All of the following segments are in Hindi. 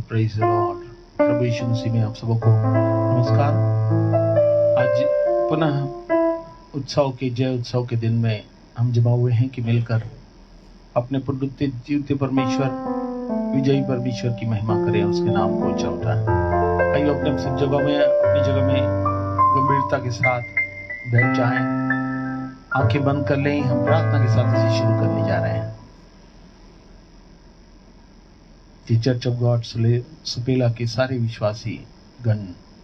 Praise the Lord. प्रभु यीशु मसीह में आप सबको नमस्कार। आज पुनः उत्सव के जय उत्सव के दिन में हम जमा हुए हैं कि मिलकर अपने पुनरुत्थित जीवते परमेश्वर विजयी परमेश्वर की महिमा करें, उसके नाम को ऊंचा उठाएं। आइए अपनी जगह में गंभीरता के साथ बैठ जाएं, आंखें बंद कर लें। हम प्रार्थना के साथ इसे शुरू करने जा रहे हैं। चर्च ऑफ गॉड सुपेला के सारे विश्वासी गण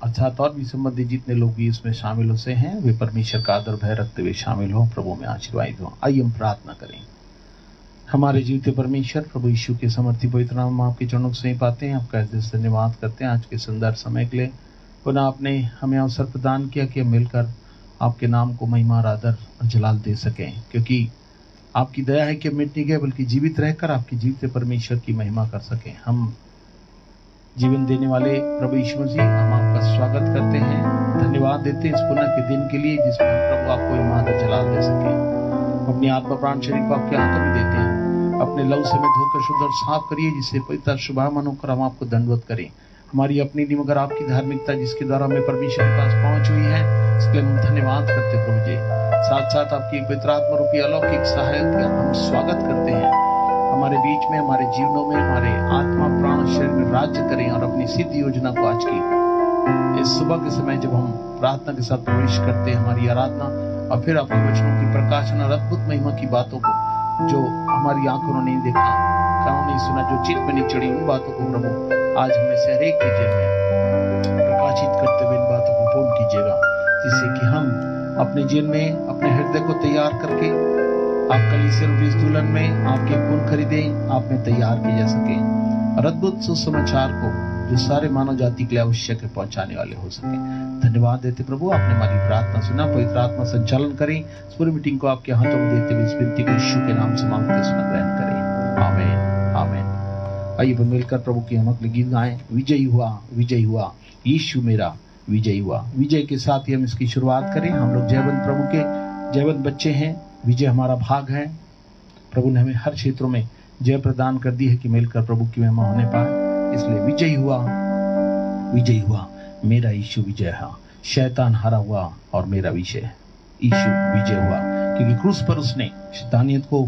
अर्थात और भी संबंधित जितने लोग भी इसमें शामिल होते हैं वे परमेश्वर का आदर भय रखते हुए शामिल हो, प्रभु में आशीर्वाद हो। आइए हम प्रार्थना करें। हमारे जीवते परमेश्वर प्रभु यीशु के समर्थी पवित्र नाम आपके चरणों से पाते हैं। आपका दिल से धन्यवाद करते हैं आज के सुंदर समय के लिए। पुनः आपने हमें अवसर प्रदान किया कि हम मिलकर आपके नाम को महिमा और आदर और जलाल दे सकें, क्योंकि आपकी दया है कि हम मिट नहीं गए बल्कि जीवित रहकर आपकी जीवते परमेश्वर की महिमा कर सकें। हम जीवन देने वाले प्रभु यीशु मसीह, हम आपका स्वागत करते हैं, धन्यवाद देते हैं इस पुनः के दिन के लिए जिसमें हम प्रभु आपको महिमा और जलाल दे सकें। अपनी आत्मा प्राण शरीर को आपके हाथों में देते हैं। अपने लहू से में धोकर शुद्ध और साफ करिए, जिससे पवित्र शुभ मन होकर हम आपको दंडवत करें। हमारी अपनी नहीं मगर आपकी धार्मिकता जिसके द्वारा हमें परमेश्वर के पास पहुंच हुई है, इसके लिए हम धन्यवाद करते प्रभु जी। साथ साथ आपकी पवित्र आत्मा रूपी अलौकिक सहायक का हम स्वागत करते हैं। हमारे बीच में, हमारे जीवनों में, हमारे आत्मा प्राण शरीर में राज्य करें और अपनी सिद्ध योजना को आज की इस सुबह के समय जब हम प्रार्थना के साथ प्रवेश करते हैं हमारी आराधना और फिर आपके वचनों की प्रकाशन और अद्भुत महिमा की बातों को जो हमारी आंखों ने नहीं देखा, कानों ने सुना, जो चित्त में नहीं चढ़ी, उन बातों को प्रभु आज हमें से हर एक के जीवन में प्रकाशित करते हुए इन बातों को पूर्ण कीजिएगा, जिससे कि हम अपने जीवन में अपने हृदय को तैयार करके आप कलीसिया रूपी इस दुल्हन में आपके गुण खरीदें, आप में तैयार किए जा सके और अद्भुत सुसमाचार को जो सारे मानव जाति के लिए आवश्यक है पहुंचाने वाले हो सके। धन्यवाद देते प्रभु, आपने हमारी प्रार्थना सुना। पवित्र आत्मा संचालन करें। इस पूरी मीटिंग को आपके हाथों में देते हुए इस विनती को यीशु के नाम से मांगते सुना ग्रहण करें। आमीन आमीन। आइए मिलकर प्रभु की हम अगले गीत गाएं। विजयी हुआ यीशु मेरा विजयी हुआ। विजय के साथ ही हम इसकी शुरुआत करें। हम लोग जयवंत प्रभु के जयवंत बच्चे हैं। विजय हमारा भाग है। प्रभु ने हमें हर क्षेत्रों में जय प्रदान कर दी है कि मिलकर प्रभु की महिमा होने पाए। इसलिए विजयी हुआ मेरा यीशु विजय है। शैतान हारा हुआ और मेरा विजय यीशु विजय हुआ, क्योंकि क्रूस पर उसने शैतानियत को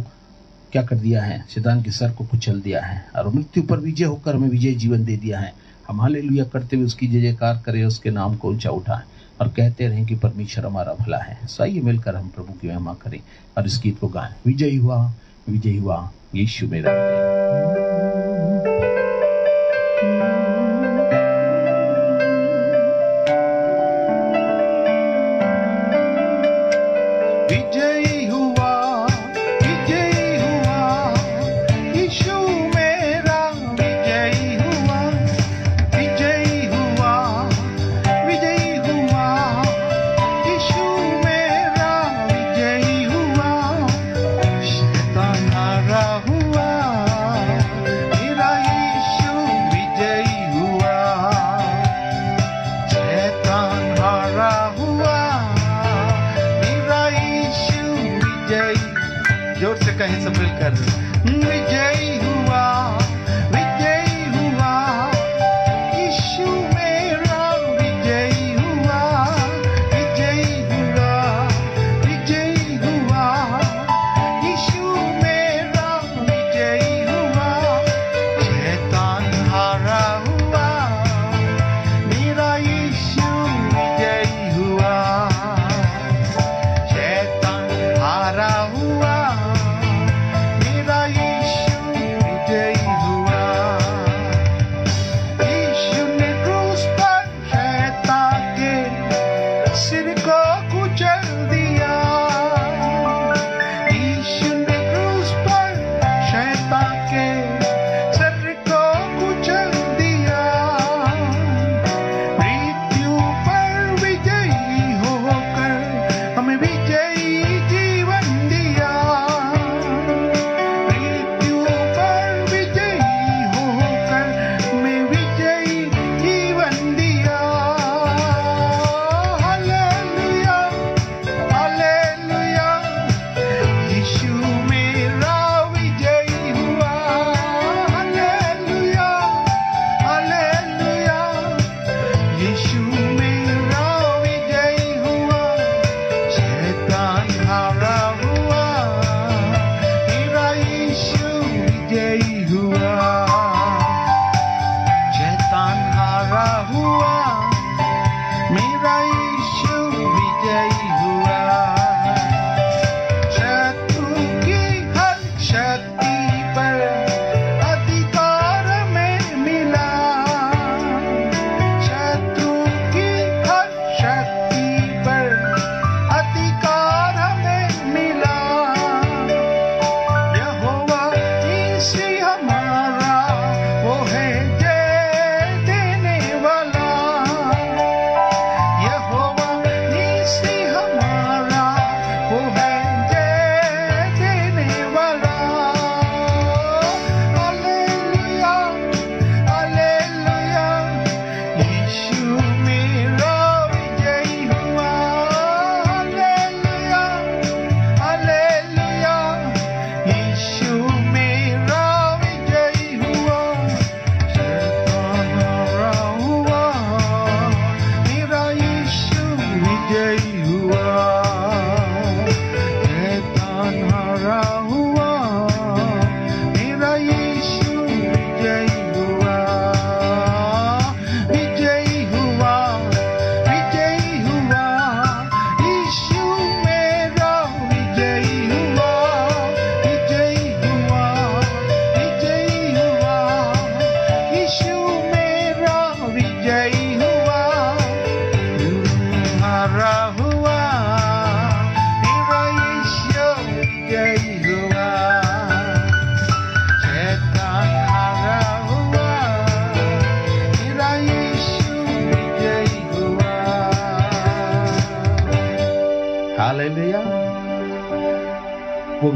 क्या कर दिया है, शैतान के सर को कुचल दिया है और मृत्यु पर विजय होकर हमें विजय जीवन दे दिया है। हम हालेलुया करते हुए उसकी जय जयकार करें, उसके नाम को ऊंचा उठाएं और कहते रहें कि परमेश्वर हमारा भला है। आइए मिलकर हम प्रभु की महिमा करें और इस गीत को गाएं। विजयी हुआ यीशु मेरा विजय।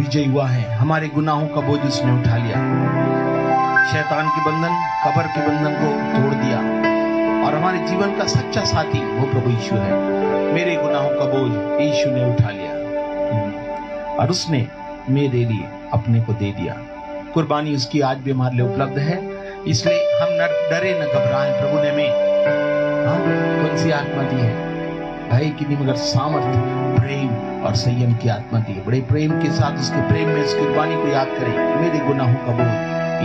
विजय हुआ है। हमारे गुनाहों का बोझ उसने उठा लिया, शैतान के बंधन, कब्र के बंधन को तोड़ दिया, और हमारे जीवन का सच्चा साथी वो प्रभु यीशु है। मेरे गुनाहों का बोझ यीशु ने उठा लिया और उसने मेरे लिए अपने को दे दिया। कुर्बानी उसकी आज भी हमारे लिए उपलब्ध है, इसलिए हम न डरे न घबराएं। प्रभु ने हमें कौन सी आत्मा दी है? भय की नहीं मगर सामर्थ्य, प्रेम और संयम की आत्मा दी है। बड़े प्रेम के साथ उसके प्रेम में उसकी कुर्बानी को याद करें। मेरे गुनाहों का बोझ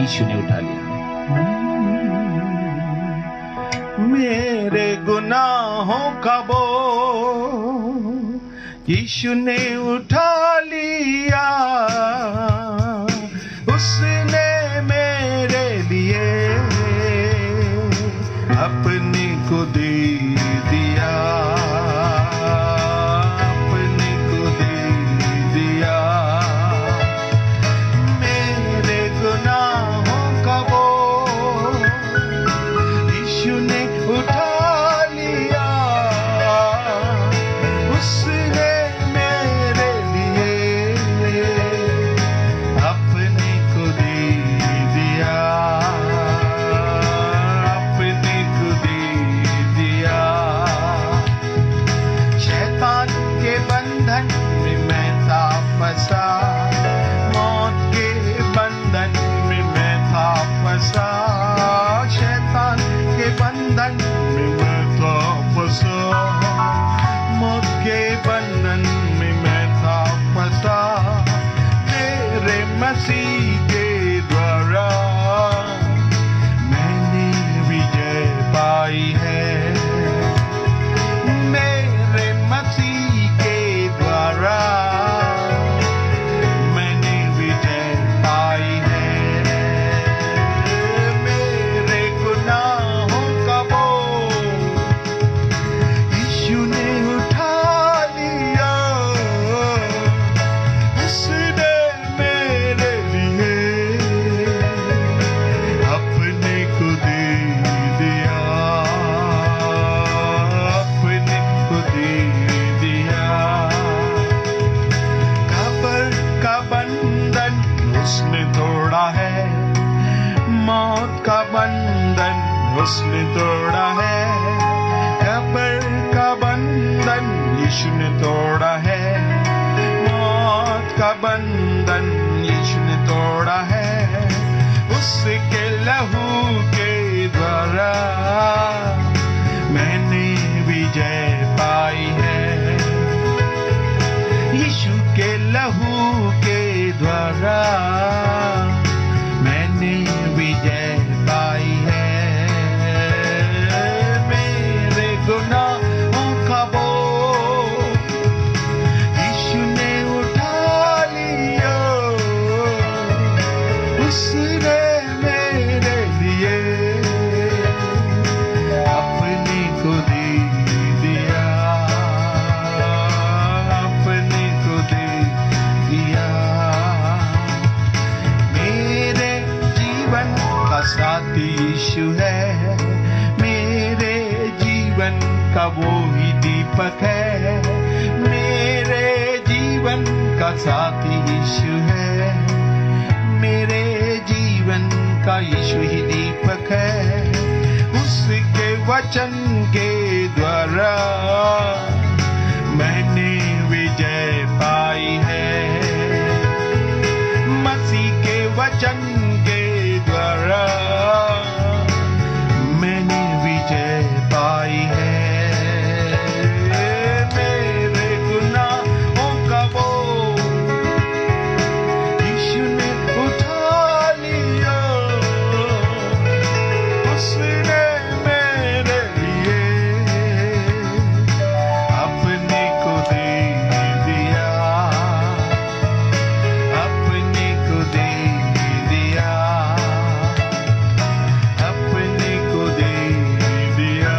यीशु ने उठा लिया। मेरे गुनाहों का बोझ यीशु ने उठा लिया, उसने मेरे लिए अपने को दे दिया, अपने को दे दिया। मेरे गुनाहों का बोझ यीशु ने उठा लिया, उसने मेरे लिए अपने को दे दिया, अपने को दे दिया। शैतान के बंधन में मैं था फंसा, मौत के बंधन में मैं था फंसा, शैतान के बंधन में मैं था फंसा, मौत के बंधन में मैं था फंसा। तेरे मसीह के द्वारा मैंने विजय पाई है, मेरे मसीह के द्वारा मैंने विजय पाई है। मेरे गुनाहों का बोझ यीशु ने उठा लिया, उसने मेरे लिए अपने को दे दिया, अपने को दे दिया। कब्र का बंधन उसने तोड़ा है, मौत का बंधन उसने तोड़ा है, कब्र का बंधन यीशु ने तोड़ा है, मौत का बंधन यीशु ने तोड़ा है। उसके लहू के द्वारा मैंने विजय पाई है, यीशु के लहू के द्वारा मैंने विजय पाई है। मेरे गुनाहों का बोझ यीशु ने उठा लिया, उसने मेरे लिए अपने को दे दिया, अपने को दे दिया। मेरे जीवन का साथी यीशु है, मेरे जीवन का वो ही दीपक है, मेरे जीवन का साथी यीशु है, मेरे जीवन का यीशु ही दीपक है। उसके वचन के द्वारा मैंने विजय पाई है, मसीह के वचन के द्वारा मैंने विजय पाई है। मेरे गुनाहों का बोझ यीशु ने उठा लिया, उसने मेरे लिए अपने को दे दिया, अपने को दे दिया, अपने को दे दिया।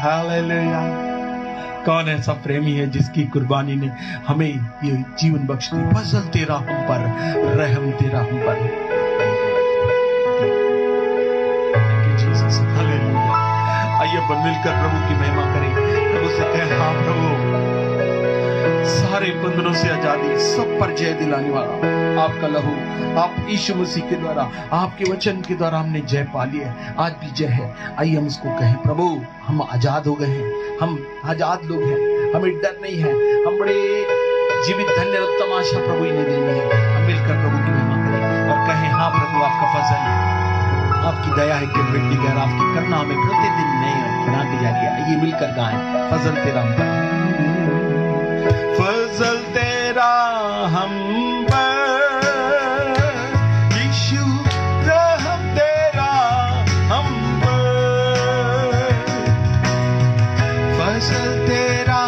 हालेलुया। कौन ऐसा प्रेमी है जिसकी कुर्बानी ने हमें ये जीवन बख्श दी? फजल तेरा हम पर, रहम तेरा हम पर। आइए अपन मिलकर प्रभु की महिमा करें, प्रभु से कहें हाँ प्रभु सारे बंधनों से आजादी, सब पर जय दिलाने वाला आपका लहू, आप यीशु मसीह के द्वारा, आपके वचन के द्वारा हमने जय पा लिया है। आज भी जय है। आइए हम उसको कहें, प्रभु हम आजाद हो गए हैं, हम आजाद लोग हैं, हमें डर नहीं है, हम बड़े जीवित धन्य और तमाशा प्रभु ने देनी है। हम मिलकर प्रभु की महिमा करें और कहें, हाँ प्रभु आपका फजल, आपकी दया है कि वृद्धि कर, आपकी करुणा हमें प्रतिदिन नए बनाती जा रही है। आइए मिलकर गाएं, फजल तेरा हम पर, फजल तेरा हम पर, यीशु रहम तेरा हम पर, फजल तेरा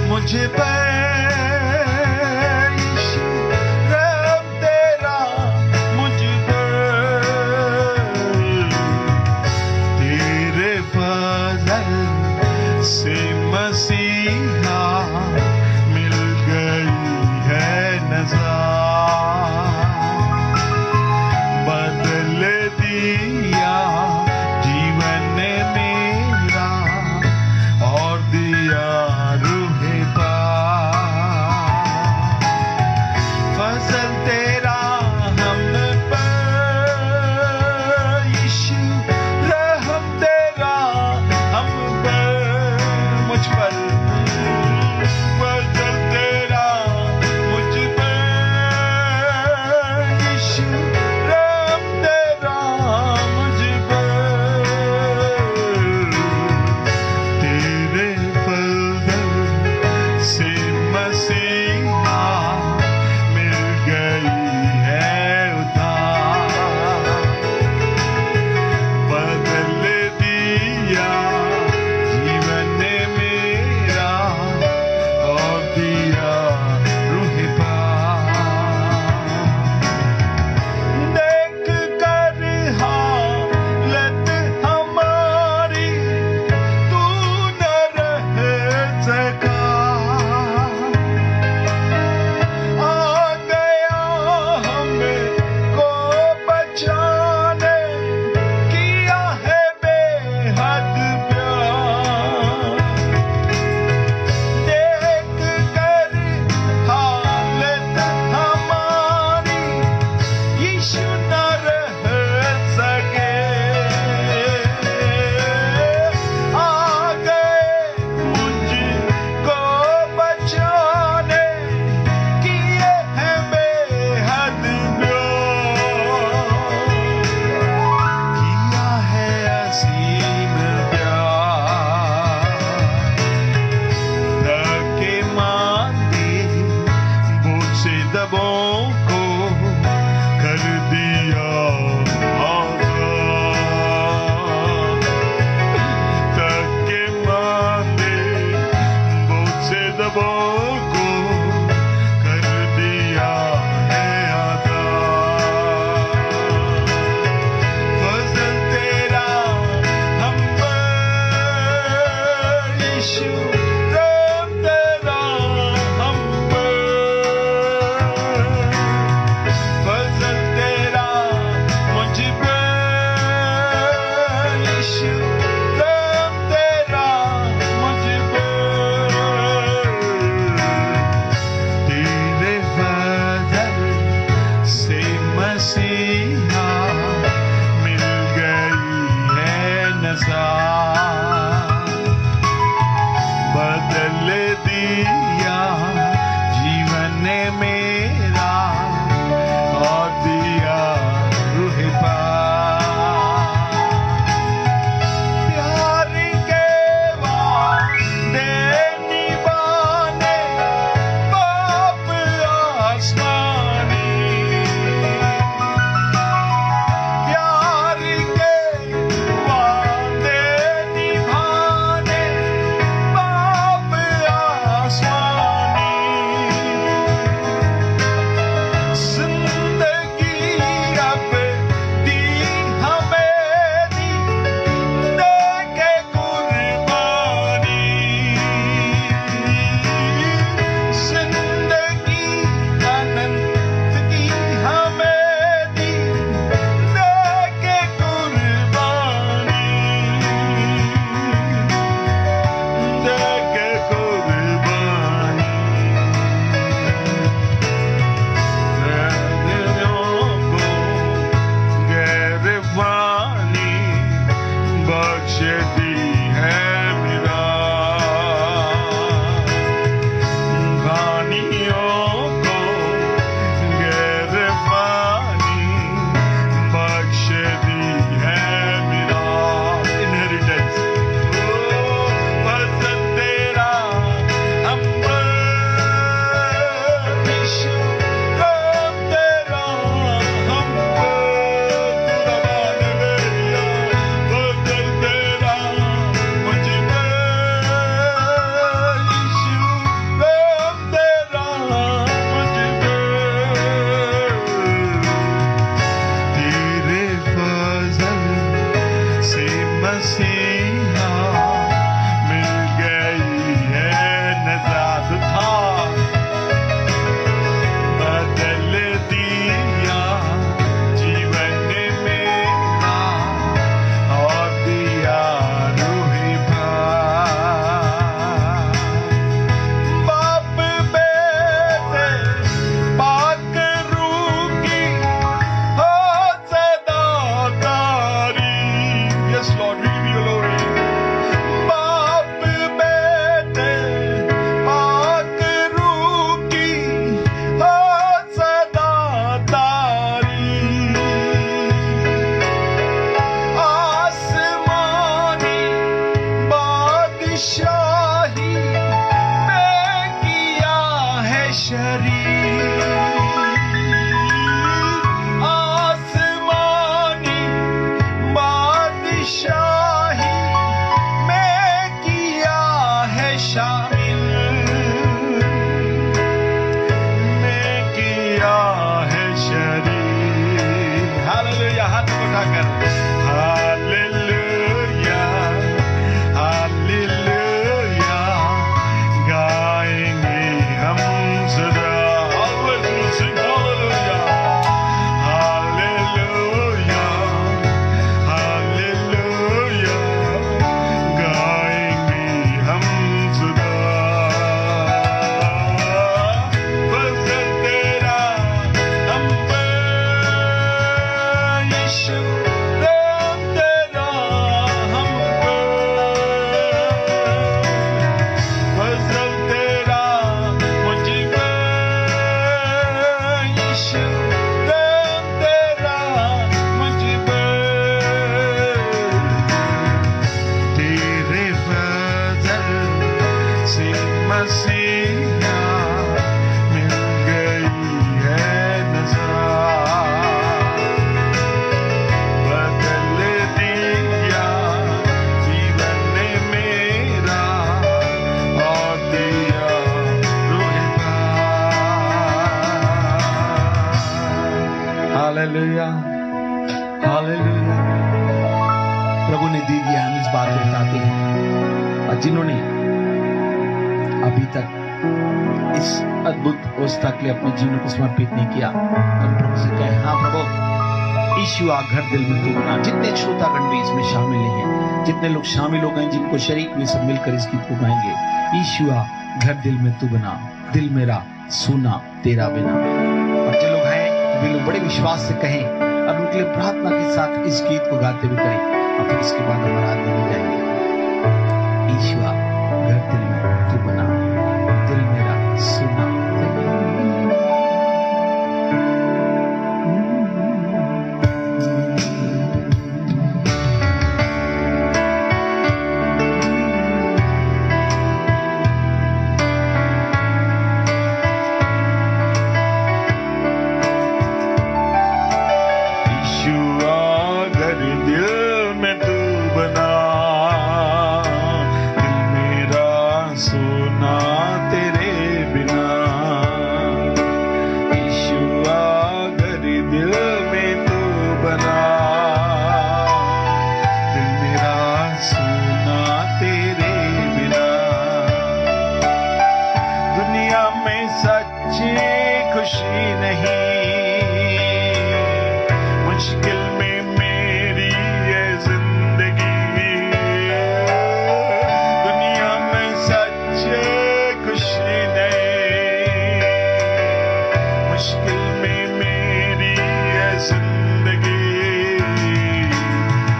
मुझे पर, यीशु रहम तेरा मुझ पर, तेरे फजल से मसीह मसीहा मिल गई है नजात था बदल दिया जीवन मेरा और दिया रूही बाप बेटे पाक रूह की हो सदा तारी yes Lord we give you glory बाप बेटे पाक रूह की हो सदा तारी आसमानी बादशाही में किया है शरीक आसमानी बादशाही में किया है शामिल में किया है शरीक हालेलुया हाथ उठाकर हालेलुया हालेलुया गाएंगे हम सदा Always we'll sing hallelujah hallelujah hallelujah गाएंगे हम सदा फजल तेरा हम पे यीशु प्रेम तेरा हम पे फजल तेरा मुझ पे यीशु प्रेम तेरा मुझ पे तेरे फजल से मसीहा मिल गई है नजात बदल दिया जीवन मेरा और दिया रूह हालेलुया हालेलुया प्रभु ने दी दिया हम इस बात को बताते हैं और जिन्होंने अभी तक इस अद्भुत अवस्था के लिए अपने जीवन को समर्पित नहीं किया हम प्रभु से कहें हाँ प्रभु यीशु आ घर दिल में तू बना जितने श्रोतागण भी इसमें शामिल नहीं है जितने लोग शामिल हो गए जिनको शरीक में सब मिलकर इस गीत को गाएंगे यीशु आ घर दिल में तू बना दिल मेरा सुना तेरा बिना और जो लोग हैं वे लोग बड़े विश्वास से कहें अब उनके लिए प्रार्थना के साथ इस गीत को गाते हुए करें और फिर इसके बाद हम आराधना में जाएंगे यीशु आ घर दिल में तू बना दिल मेरा सुना यीशु अगर दिल में तू बना दिल मेरा सोना तेरे बिना यीशु अगर दिल में तू बना दिल मेरा सोना तेरे बिना दुनिया में सच्ची खुशी नहीं मुश्किल में मेरी ये जिंदगी दुनिया में सच्ची खुशी नहीं मुश्किल में मेरी ये जिंदगी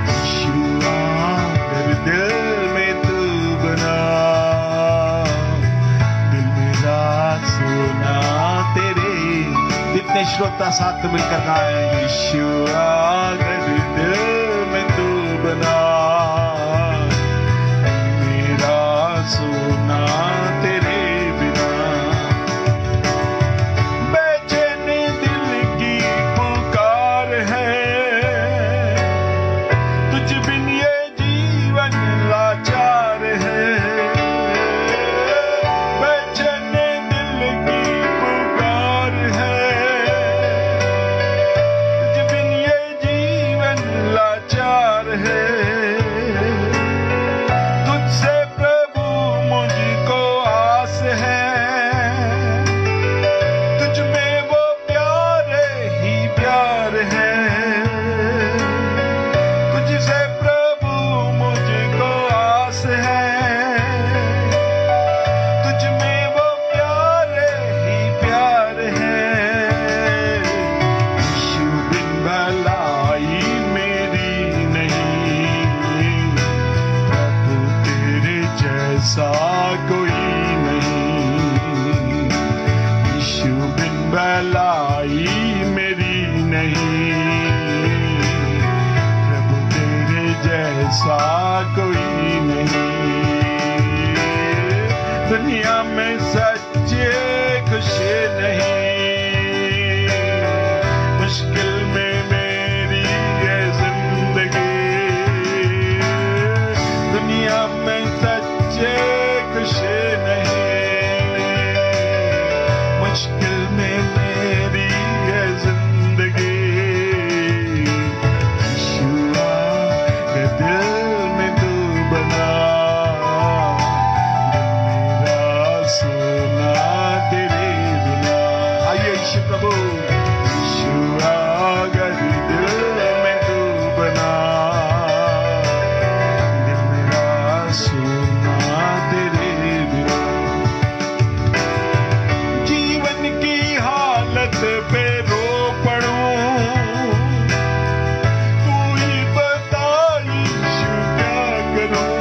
यीशु अगर दिल में तू बना दिल मेरा सोना तेरे जितने श्रोता साथ मिलकर गाए यीशु अगर दिल में तू बना मेरा सोना तेरे बिना बेचैन दिल की पुकार है तुझ बिन ये जीवन लाचार है बेचैन दिल की पुकार है तुझ बिन ये दुनिया में सच्चे खुशी नहीं, मुश्किल में मेरी ये जिंदगी, दुनिया में सच्चे खुशी नहीं, मुश्किल में मेरी ये जिंदगी। यीशुआ के दिल में तू बना, दिल मेरा सोना तेरे बिना। आइए यीशु प्रभु, यीशुआ अगर दिल में तू बना, दिल मेरा सोना तेरे बिना। जीवन की हालत पे रो पड़ूं, तू ही बता यीशु क्या करूं।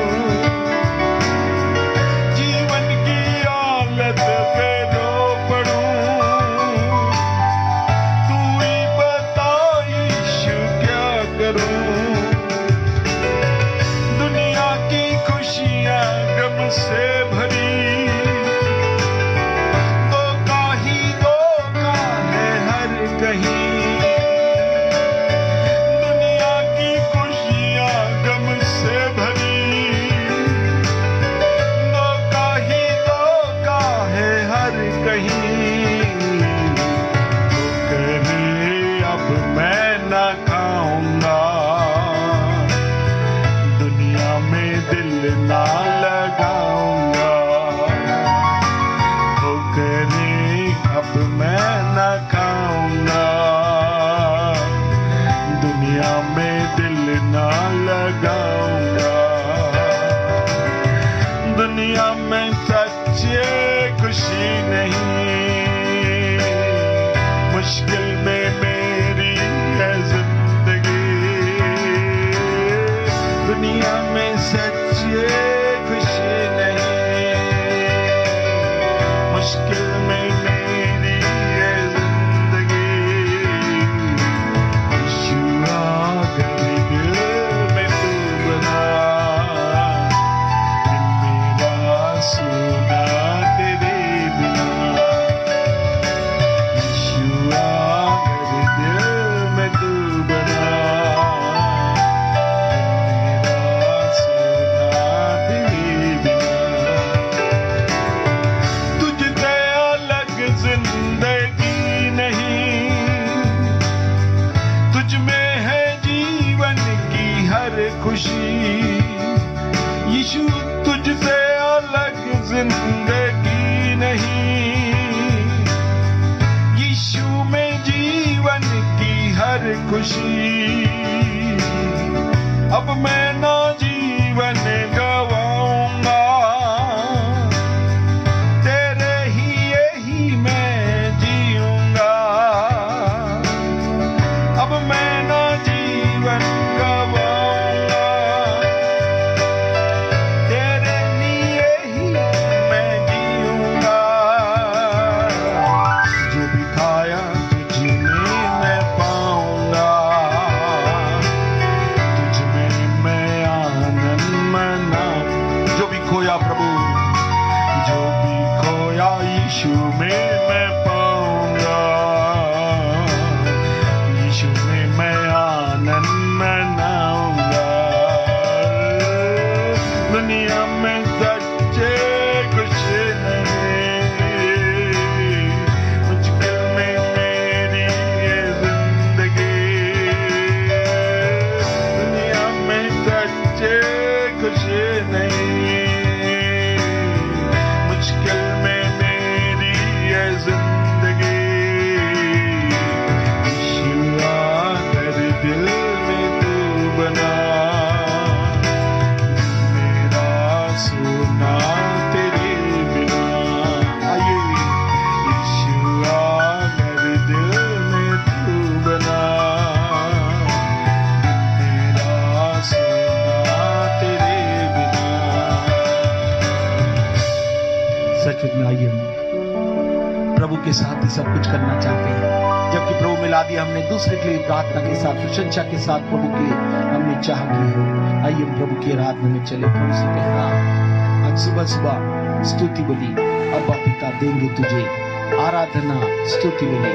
जीवन की हालत पे रो पड़ूं, तू ही बता यीशु क्या करूं। दुनिया की खुशियां गम से भरी, धोखा ही धोखा है हर कहीं। दुनिया की खुशियां गम से भरी, धोखा ही धोखा है हर कहीं। ठोकरे अब मैं ना खाऊंगा, दुनिया में दिल ना लगाऊंगा। ठोकरे अब मैं ना खाऊंगा, दुनिया में दिल ना लगाऊंगा। दुनिया में सच्चे खुशी नहीं, मुश्किल में मेरी है जिंदगी। दुनिया में सच्चे खुशी नहीं, मुश्किल में मेरी है जिंदगी। यीशुआ अगर दिल में तू बना, दिल मेरा सोना तेरे बिना। यीशुआ अगर दिल में तू बना, दिल मेरा सोना तेरे बिना। तुझसे अलग जिंदगी नहीं, तुझ में है जीवन की हर खुशी। यीशु तुझसे अलग जिंदगी नहीं, यीशु में जीवन की हर खुशी। अब मैं ना जीवन गवाऊंगा, तेरे ही यही मैं जीऊंगा। अब मैं ना जीवन गवाऊंगा, तेरे लिए ही मैं जीऊंगा। जो भी खाया तुझ में मैं पाऊंगा, तुझ में मैं आनंद मनाऊं। जो भी खोया प्रभु, जो भी खोया यीशु में मैं पाऊंगा, यीशु में मैं आनंद मनाऊंगा। दुनिया में सच्चे कुछ नहीं, मुश्किल में मेरी ये जिंदगी। दुनिया में सच्चे कुछ नहीं, मुश्किल में मेरी ये जिंदगी। यीशुआ अगर दिल में तू बना, दिल मेरा सोना तेरे बिना। आइए यीशुआ अगर दिल में तू बना, दिल मेरा सोना तेरे बिना। सचमुच में आइए हम प्रभु के साथ ही सब कुछ करना चाहते हैं। जबकि प्रभु मिला दिया हमने, दूसरे के लिए प्रार्थना के साथ, प्रशंसा के साथ प्रभु के लिए हमने चाह की है। आइए हम प्रभु की आराधना में चले। प्रभु से कहना आज सुबह सुबह स्तुति बलि अब्बा पिता देंगे तुझे, आराधना स्तुति बलि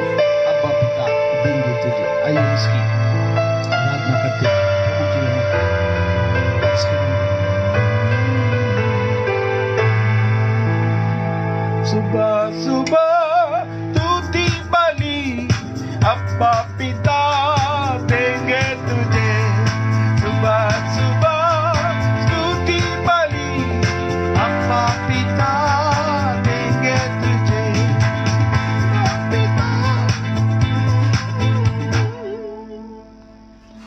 अब्बा पिता देंगे तुझे। आइए उसकी आराधना करते हैं, प्रभु की महिमा इसके नाम में। सुबह सुबह स्तुति बलि अब्बा पिता देंगे तुझे, सुबह सुबह स्तुति बलि अब्बा पिता देंगे तुझे,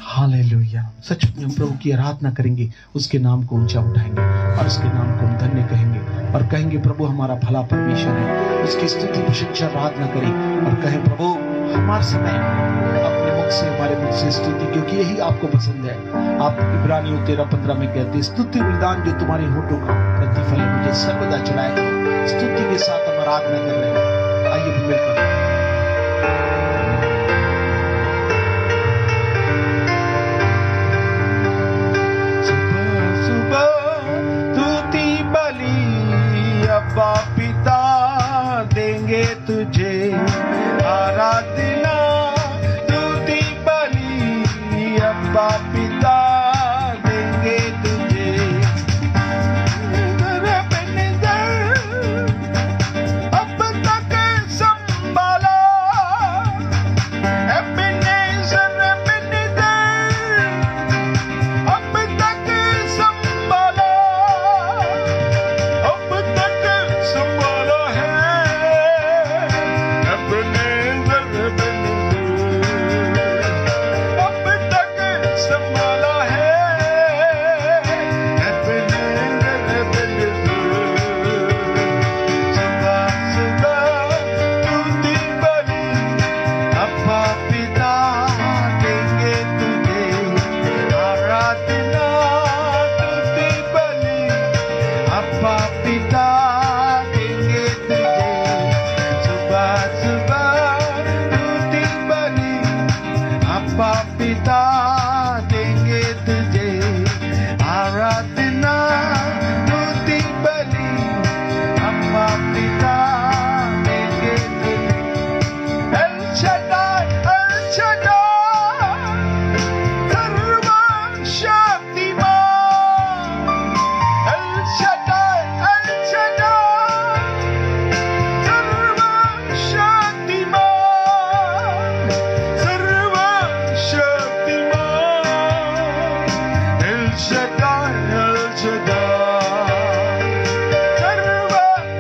हालेलुया। सच में हम प्रभु की आराधना करेंगे, उसके नाम को ऊंचा उठाएंगे और उसके नाम को हम धन्य कहेंगे और कहेंगे प्रभु हमारा भला परमेश्वर है। उसकी स्तुति प्रशंसा आराधना करें और कहें प्रभु हमारे समय अपने मुख से, हमारे मुख से स्तुति, क्योंकि यही आपको पसंद है। आप इब्रानियों 13:15 में कहते हैं स्तुति बलिदान जो तुम्हारे होठों का प्रतिफल है मुझे सर्वदा चढ़ाया करो। स्तुति के साथ हम आराधना कर रहे हैं। आइए फिर मिलकर अब्बा पिता देंगे तुझे, आराधना स्तुति बलि अब्बा पिता देंगे तुझे। अब तक संभाला एबेनेज़र, अब तक संभाला, अब तक संभाला है एबेनेज़र, अब तक संभाला है एबेनेज़र। सुबह सुबह स्तुति बलि अब्बा पिता देंगे तुझे, आराधना स्तुति बलि अब्बा पिता देंगे तुझे, सुबह सुबह स्तुति बलि अब्बा पिता देंगे तुझे, आराधना स्तुति बलि अब्बा पिता देंगे तुझे। एल शद्दाई, एल शद्दाई, सर्वशक्तिमान, एल शद्दाई, एल शद्दाई, सर्वशक्तिमान, सर्वशक्तिमान, एल शद्दाई, एल शद्दाई, सर्वशक्तिमान,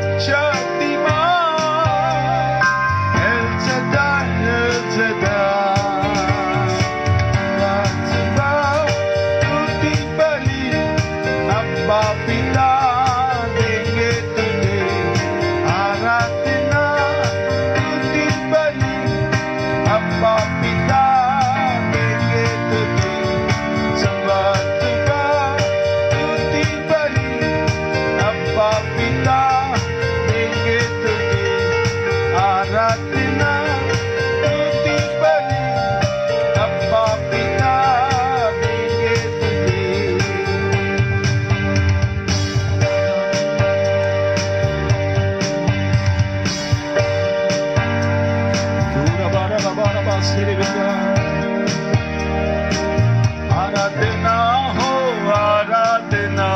एल शद्दाई, एल शद्दाई। सुबह स्तुति बलि अब्बा पिता देंगे तुझे, आराधना स्तुति बलि अब्बा पिता देंगे तुझे, सुबह सुबह स्तुति बलि अब्बा पिता देंगे तुझे, आराधना स्तुति बलि अब्बा पिता देंगे तुझे। आराधना हो आराधना,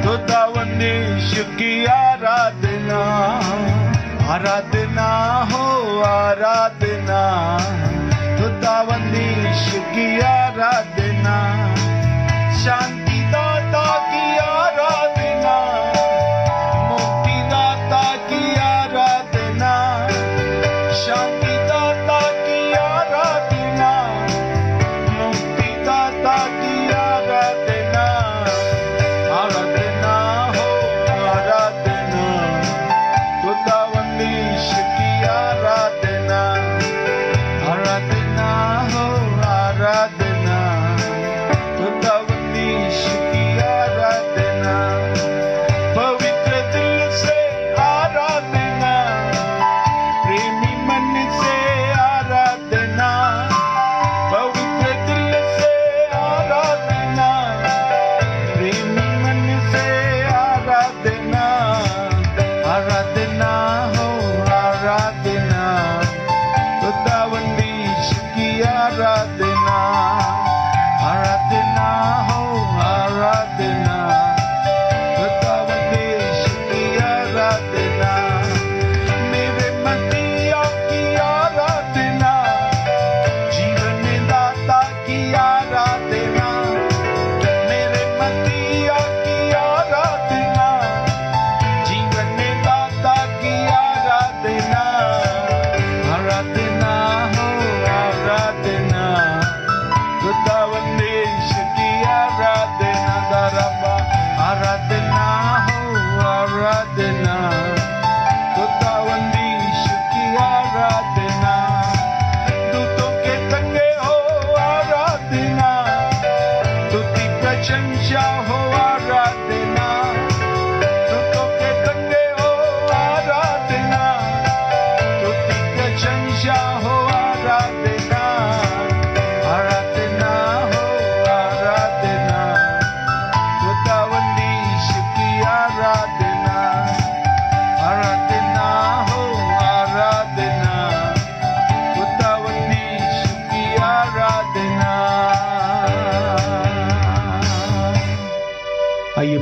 खुदावंदिश की आराधना, आराधना हो आराधना, खुदावंदिश की आराधना, शांति दाता की आराधना, मुक्ति दाता की आराधना, शांति दाता की आराधना, मुक्ति दाता की आराधना, आराधना हो आराधना, खुदावंदिश की आराधना,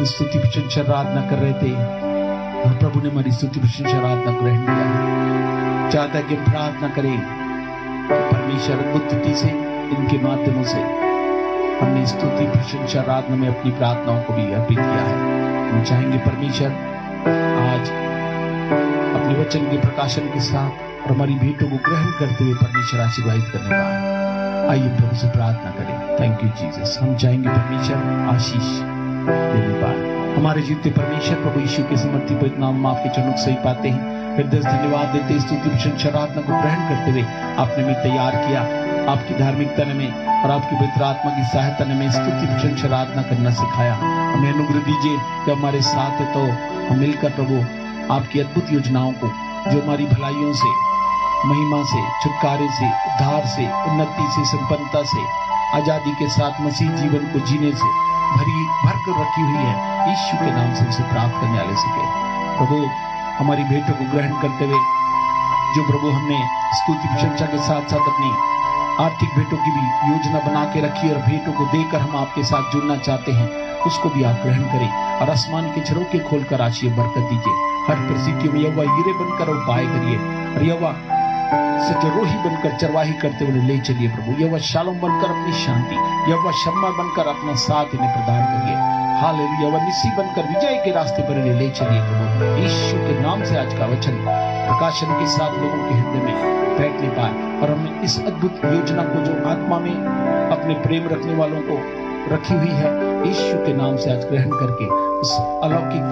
स्तुति प्रशंसा आराधना कर रहे थे और प्रभु ने हमारी स्तुति प्रशंसा आराधना ग्रहण किया। चाहता है कि प्रार्थना करें कि परमेश्वर अद्भुत रीति से इनके माध्यमों से हमने स्तुति प्रशंसा आराधना में अपनी प्रार्थनाओं को भी अर्पित किया है। हम चाहेंगे परमेश्वर आज अपने वचन के प्रकाशन के साथ और हमारी भेंटों को ग्रहण करते हुए परमेश्वर आशीर्वादित करने पाए। आइए प्रभु से प्रार्थना करें। Thank you Jesus. हम चाहेंगे परमेश्वर आशीष देने पाए। हमारे जीवते परमेश्वर प्रभु यीशु के समर्थी पवित्र नाम में आपके चरणों से पाते हैं। हृदय से धन्यवाद देते स्तुति प्रशंसा आराधना को ग्रहण करते हुए आपने हमें तैयार किया। आपकी धार्मिकता ने में और आपकी पवित्र आत्मा की सहायता ने में स्तुति प्रशंसा आराधना करना सिखाया। हमें अनुग्रह दीजिए कि हमारे साथ है तो हम मिलकर प्रभु आपकी अद्भुत योजनाओं को जो हमारी भलाइयों से, महिमा से, छुटकारे से, उद्धार से, उन्नति से, संपन्नता से, आजादी के साथ मसीह जीवन को जीने से भर कर रखी हुई है, यीशु के नाम से उसे प्राप्त करने वाले सके। प्रभु हमारी भेंटों को ग्रहण करते हुए जो प्रभु हमने स्तुति प्रशंसा के साथ साथ अपनी आर्थिक भेंटों की भी योजना बना के रखी और भेंटों को देकर हम आपके साथ जुड़ना चाहते हैं, उसको भी आप ग्रहण करें और आसमान के झरोखे खोलकर आशीष बरकत दीजिए। हर परिस्थितियों में यहोवा हीरे बनकर उपाय करिए और यहोवा सजरोही बनकर चरवाही करते हुए ले चलिए। प्रभु यहोवा शालोम बनकर अपनी शांति, यहोवा शम्मा बनकर अपना साथ इन्हें प्रदान करिए। हालेलुया। यहोवा निस्सी बनकर विजय के रास्ते पर इन्हें ले चलिए। प्रभु यीशु के नाम से आज का वचन प्रकाशन के साथ लोगों के हृदय में बैठने पाए और हमने इस अद्भुत योजना को जो आत्मा में अपने प्रेम रखने वालों को रखी हुई है, यीशु के नाम से आज ग्रहण करके उस अलौकिक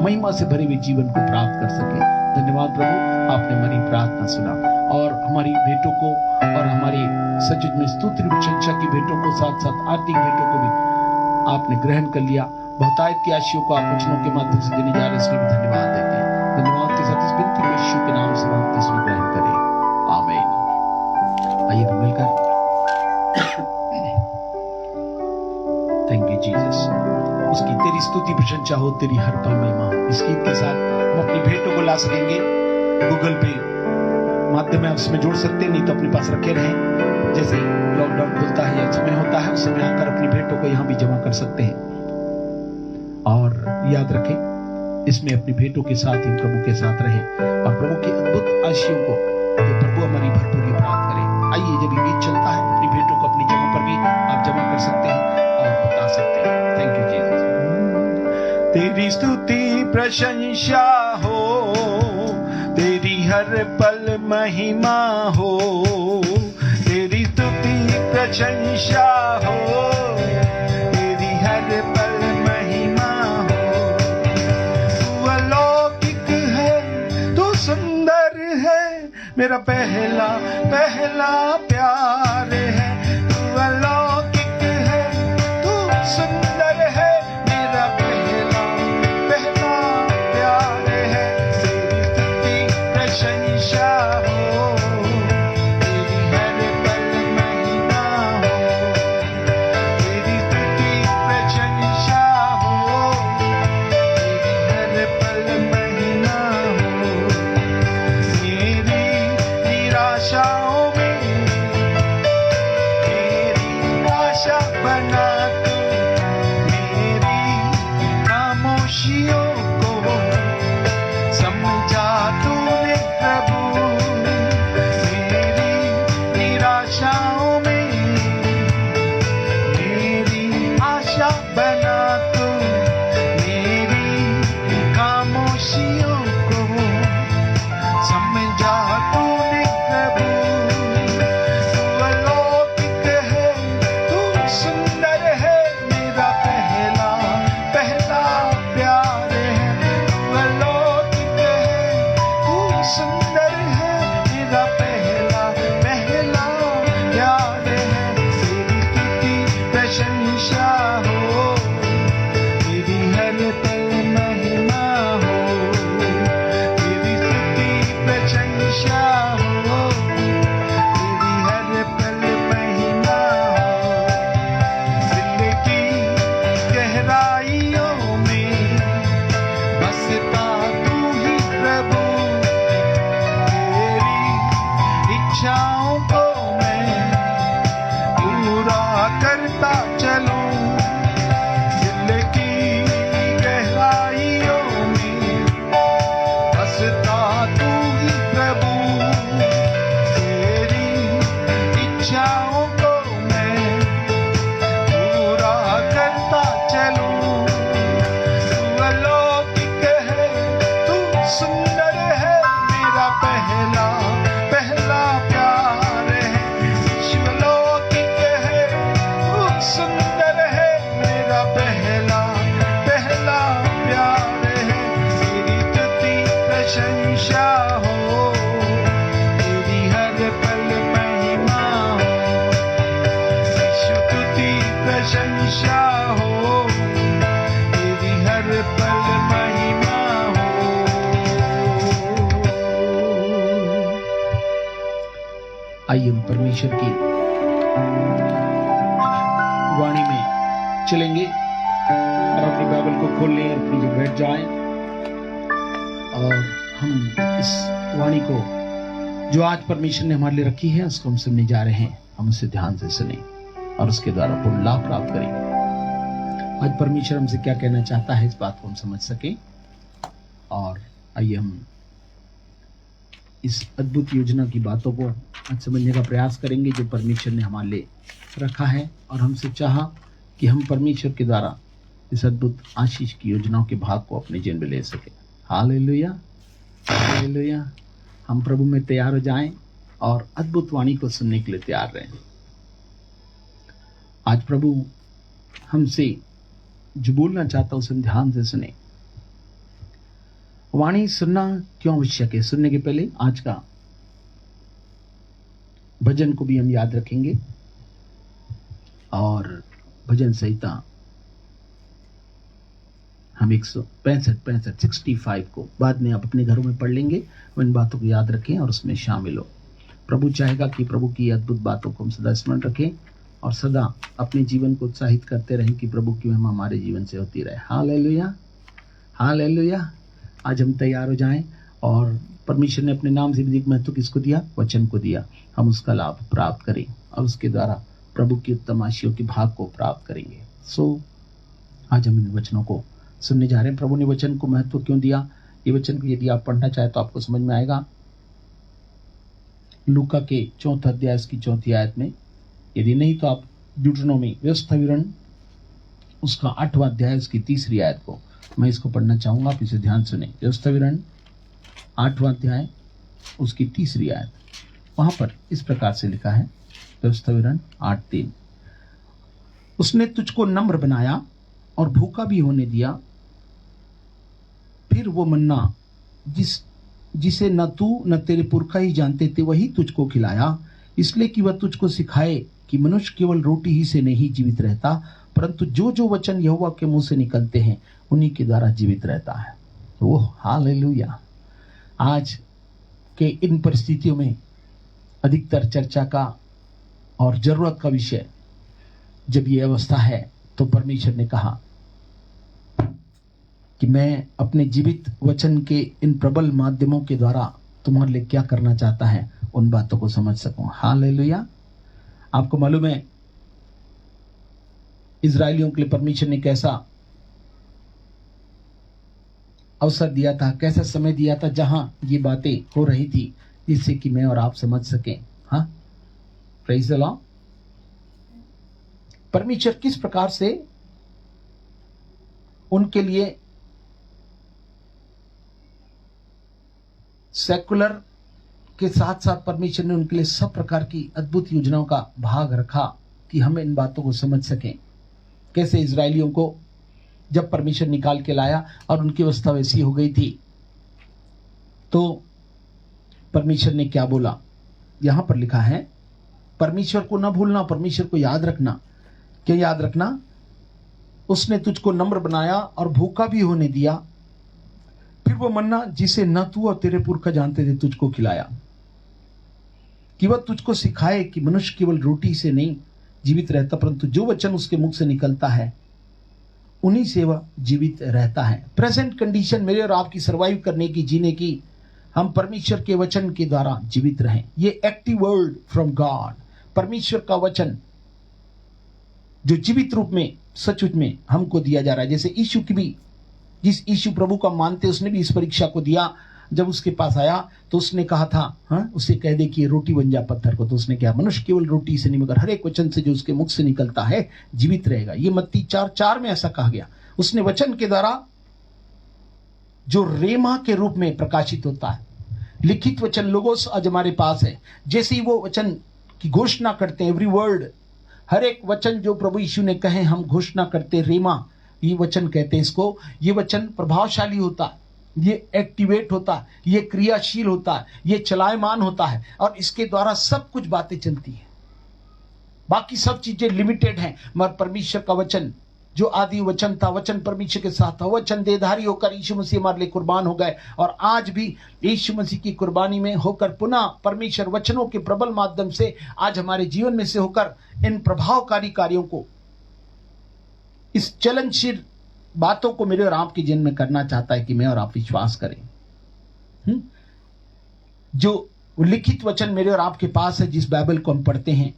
महिमा से भरे हुए जीवन को प्राप्त कर सके। धन्यवाद प्रभु, आपने हमारी प्रार्थना सुना और हमारी भेंटों को और हमारी सचमुच में स्तुति प्रशंसा की भेंटों को साथ साथ आर्थिक भेंटों को भी आपने ग्रहण कर लिया। बहुतायत की आशीषों को आप वचनों के माध्यम से देने जा रहे हैं, इसलिए भी धन्यवाद देते हैं। धन्यवाद के साथ इस विनती को यीशु के नाम से मांगते हैं, ग्रहण करें। आमीन। आइए हम मिलकर थैंक यू जीसस। उसकी तेरी स्तुति प्रशंसा हो, तेरी हर पल महिमा हो। इस गीत के साथ हम अपनी भेंटों को ला सकेंगे। गूगल पे माध्यम में उसमें जोड़ सकते हैं, नहीं तो अपने पास रखे रहें। जैसे लॉकडाउन खुलता है या समय होता है, उस समय आकर अपनी भेंटों को यहाँ भी जमा कर सकते हैं। और याद रखें, इसमें अपनी भेंटों के साथ ही प्रभु के साथ रहें और प्रभु की अद्भुत आशीषों को जो प्रभु हमारी भरपूरी प्राप्त करें। आइए, जब ये गीत चलता है अपनी भेंटों को अपनी जगह पर भी आप जमा कर सकते हैं और बता सकते हैं। Thank you Jesus. तेरी स्तुति प्रशंसा हो, तेरी हर पल महिमा हो, तेरी स्तुति प्रशंसा हो, तेरी हर पल महिमा हो। तू अलौकिक है, तू सुंदर है, मेरा पहला पहला प्यार है। तू अलौकिक है, तू सुंदर है, मेरा पहला पहला प्यार है। तेरी स्तुति प्रशंसा हो, तेरी हर पल महिमा हो, तेरी स्तुति प्रशंसा हो, तेरी हर पल महिमा हो। मेरी निराशाओं में मेरी आशा बना तू, मेरी खामोशियों को समझा तूने प्रभु। मेरी निराशाओं में मेरी आशा बना तू, मेरी खामोशियों को समझा तूने प्रभु। तू अलौकिक है, तू सुंदर है, शहंशाह हो, तेरी हर पल महिमा हो। आइए हम परमेश्वर की वाणी में चलेंगे और अपनी बाइबल को खोल लें और अपनी जगह बैठ जाएं और हम इस वाणी को जो आज परमेश्वर ने हमारे लिए रखी है उसको हम सुनने जा रहे हैं। हम उसे ध्यान से सुने और उसके द्वारा पूर्ण लाभ प्राप्त करेंगे। आज परमेश्वर हमसे क्या कहना चाहता है इस बात को हम समझ सकें। और आइए हम इस अद्भुत योजना की बातों को आज समझने का प्रयास करेंगे जो परमेश्वर ने हमारे लिए रखा है और हमसे चाहा कि हम परमेश्वर के द्वारा इस अद्भुत आशीष की योजनाओं के भाग को अपने जीवन में ले सकें। Hallelujah, hallelujah. हम प्रभु में तैयार हो जाएं और अद्भुत वाणी को सुनने के लिए तैयार रहें। आज प्रभु हमसे जो बोलना चाहता हूं उसे ध्यान से सुने। वाणी सुनना क्यों आवश्यक है? सुनने के पहले आज का भजन को भी हम याद रखेंगे और भजन संहिता हम 65 को बाद में आप अपने घरों में पढ़ लेंगे। इन बातों को याद रखें और उसमें शामिल हो। प्रभु चाहेगा कि प्रभु की अद्भुत बातों को हम सदा स्मरण रखें और सदा अपने जीवन को उत्साहित करते रहें कि प्रभु की महिमा हमारे जीवन से होती रहे। Hallelujah, hallelujah. आज हम तैयार हो जाएं और परमेश्वर ने अपने नाम से भी महत्व किसको दिया? वचन को दिया। हम उसका लाभ प्राप्त करें और उसके द्वारा प्रभु की उत्तम आशीषों के भाग को प्राप्त करेंगे। आज हम इन वचनों को सुनने जा रहे हैं। प्रभु ने वचन को महत्व क्यों दिया? ये वचन को यदि आप पढ़ना चाहे तो आपको समझ में आएगा। लूका के 4 अध्याय की 4 आयत में, यदि नहीं तो आप ड्यूटेरोनोमी व्यवस्था विवरण उसका 8वां अध्याय उसकी 3 आयत को मैं इसको पढ़ना चाहूंगा। आप इसे ध्यान सुने। व्यवस्था विवरण 8वां अध्याय उसकी 3 आयत, वहां पर इस प्रकार से लिखा है। व्यवस्था विवरण 8:3, उसने तुझको नम्र बनाया और भूखा भी होने दिया, फिर वो मन्ना जिसे न तू न तेरे पुरखा ही जानते थे वही तुझको खिलाया, इसलिए कि वह तुझको सिखाए कि मनुष्य केवल रोटी ही से नहीं जीवित रहता, परंतु जो जो वचन यहोवा के मुंह से निकलते हैं उन्हीं के द्वारा जीवित रहता है। Oh hallelujah. आज के इन परिस्थितियों में अधिकतर चर्चा का और जरूरत का विषय जब ये अवस्था है तो परमेश्वर ने कहा कि मैं अपने जीवित वचन के इन प्रबल माध्यमों के द्वारा तुम्हारे लिए क्या करना चाहता है उन बातों को समझ सकूं। हालेलुया। आपको मालूम है इजरायलियों के लिए परमेश्वर ने कैसा अवसर दिया था, कैसा समय दिया था जहां ये बातें हो रही थी, जिससे कि मैं और आप समझ सकें। हाँ, प्रेज़ द लॉर्ड। परमेश्वर किस प्रकार से उनके लिए सेकुलर के साथ साथ परमेश्वर ने उनके लिए सब प्रकार की अद्भुत योजनाओं का भाग रखा कि हम इन बातों को समझ सकें। कैसे इजरायलियों को जब परमेश्वर निकाल के लाया और उनकी अवस्था वैसी हो गई थी तो परमेश्वर ने क्या बोला? यहां पर लिखा है, परमेश्वर को न भूलना, परमेश्वर को याद रखना। क्या याद रखना? उसने तुझको नम्र बनाया और भूखा भी होने दिया, फिर वो मन्ना जिसे न तू और तेरे पुरखा जानते थे तुझको खिलाया, कि वह तुझको सिखाए कि मनुष्य केवल रोटी से नहीं जीवित रहता, परंतु जो वचन उसके मुख से निकलता है उन्हीं से वह जीवित रहता है। प्रेजेंट कंडीशन मेरे और आपकी सर्वाइव करने की, जीने की, हम परमेश्वर के वचन के द्वारा जीवित रहें। ये एक्टिव वर्ड फ्रॉम गॉड, परमेश्वर का वचन जो जीवित रूप में सचमुच में हमको दिया जा रहा है। जैसे यीशु की भी, जिस यीशु प्रभु का मानते उसने भी इस परीक्षा को दिया। जब उसके पास आया तो उसने कहा था, हाँ, उसे कह दे कि रोटी बन जा पत्थर को, तो उसने कहा मनुष्य केवल रोटी से नहीं मगर हर एक वचन से जो उसके मुख से निकलता है जीवित रहेगा। ये मत्ती 4:4 में ऐसा कहा गया। उसने वचन के द्वारा जो रेमा के रूप में प्रकाशित होता है, लिखित वचन लोगोस आज हमारे पास है। जैसे ही वो वचन की घोषणा करते हैं, एवरी वर्ड, हर एक वचन जो प्रभु यीशु ने कहे हम घोषणा करते, रेमा ये वचन कहते हैं इसको। ये वचन प्रभावशाली होता है, ये एक्टिवेट होता है, ये क्रियाशील होता है, ये चलायमान होता है और इसके द्वारा सब कुछ बातें चलती है। बाकी सब चीजें लिमिटेड हैं, मगर परमेश्वर का वचन जो आदि वचन था, वचन परमेश्वर के साथ था, वचन देहधारी होकर यीशु मसीह हमारे लिए कुर्बान हो गए। और आज भी यीशु मसीह की कुर्बानी में होकर पुनः परमेश्वर वचनों के प्रबल माध्यम से आज हमारे जीवन में से होकर इन प्रभावकारी कार्यों को, इस चलनशील बातों को मेरे और आपके जीवन में करना चाहता है कि मैं और आप विश्वास करें। जो लिखित वचन मेरे और आपके पास है, जिस बाइबल को हम पढ़ते हैं,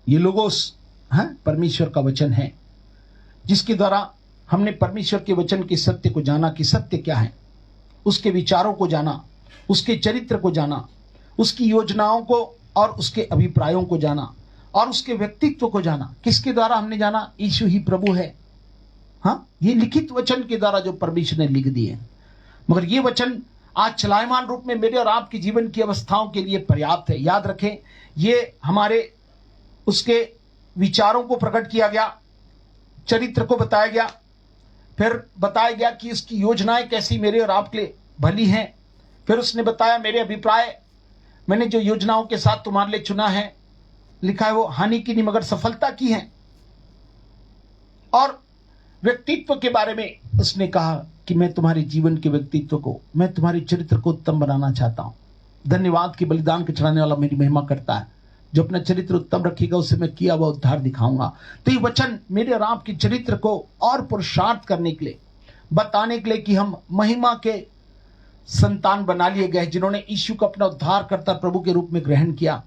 ये लोगोस परमेश्वर का वचन है, जिसके द्वारा हमने परमेश्वर के वचन के सत्य को जाना कि सत्य क्या है, उसके विचारों को जाना, उसके चरित्र को जाना, उसकी योजनाओं को और उसके अभिप्रायों को जाना और उसके व्यक्तित्व को जाना। किसके द्वारा हमने जाना? यीशु ही प्रभु है। हाँ, ये लिखित वचन के द्वारा जो परमेश्वर ने लिख दिए। मगर ये वचन आज चलायमान रूप में मेरे और आपके जीवन की अवस्थाओं के लिए पर्याप्त है। याद रखें, ये हमारे उसके विचारों को प्रकट किया गया, चरित्र को बताया गया, फिर बताया गया कि इसकी योजनाएं कैसी मेरे और आपके लिए भली हैं। फिर उसने बताया मेरे अभिप्राय, मैंने जो योजनाओं के साथ तुम्हारे लिए चुना है, लिखा है वो हानि की नहीं मगर सफलता की है। और व्यक्तित्व के बारे में उसने कहा कि मैं तुम्हारे जीवन के व्यक्तित्व को, मैं तुम्हारे चरित्र को उत्तम बनाना चाहता हूं। धन्यवाद की बलिदान के चढ़ाने वाला मेरी महिमा करता है। जो अपना चरित्र उत्तम रखेगा उसे मैं किया हुआ उद्धार दिखाऊंगा। तो ये वचन मेरे और आपके चरित्र को और पुरुषार्थ करने के लिए, बताने के लिए कि हम महिमा के संतान बना लिए गए, जिन्होंने यीशु को अपना उद्धारकर्ता प्रभु के रूप में ग्रहण किया।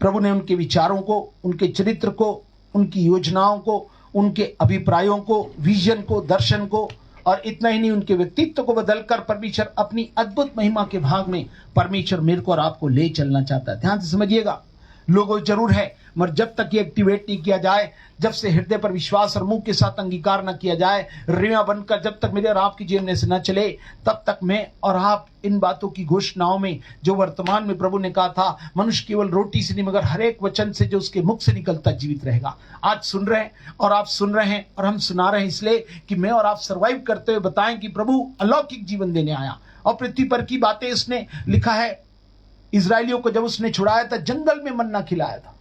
प्रभु ने उनके विचारों को, उनके चरित्र को, उनकी योजनाओं को, उनके अभिप्रायों को, विजन को, दर्शन को, और इतना ही नहीं, उनके व्यक्तित्व को बदलकर परमेश्वर अपनी अद्भुत महिमा के भाग में परमेश्वर मेरे को और आपको ले चलना चाहता है। ध्यान से समझिएगा, लोगों जरूर है, मगर जब तक ये एक्टिवेट नहीं किया जाए, जब से हृदय पर विश्वास और मुंह के साथ अंगीकार न किया जाए, रेवा बनकर जब तक मेरे और आपकी जीवन में से न चले, तब तक मैं और आप इन बातों की घोषणाओं में, जो वर्तमान में प्रभु ने कहा था, मनुष्य केवल रोटी से नहीं मगर हर एक वचन से जो उसके मुख से निकलता जीवित रहेगा। आज सुन रहे हैं और आप सुन रहे हैं और हम सुना रहे हैं, इसलिए कि मैं और आप सर्वाइव करते हुए बताएं कि प्रभु अलौकिक जीवन देने आया। और पृथ्वी पर की बातें उसने लिखा है, इजरायलियों को जब उसने छुड़ाया था, जंगल में मन्ना खिलाया था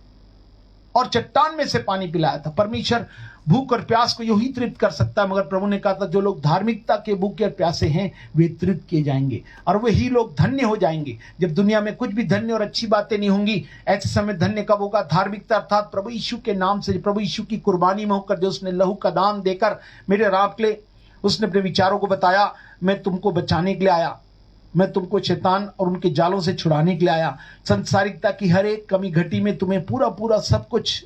और चट्टान में से पानी पिलाया था। परमेश्वर भूख और प्यास को यूं ही तृप्त कर सकता है, मगर प्रभु ने कहा था जो लोग धार्मिकता के भूखे और प्यासे हैं वे तृप्त किए जाएंगे, और वही लोग धन्य हो जाएंगे। जब दुनिया में कुछ भी धन्य और अच्छी बातें नहीं होंगी, ऐसे समय धन्य कब होगा? धार्मिकता अर्थात प्रभु यीशु के नाम से, प्रभु यीशु की कुर्बानी में होकर, जो उसने लहू का दान देकर मेरे और आपके लिए उसने अपने विचारों को बताया, मैं तुमको बचाने के लिए आया, मैं तुमको शैतान और उनके जालों से छुड़ाने के लिए आया, संसारिकता की हर एक कमी घटी में तुम्हें पूरा पूरा सब कुछ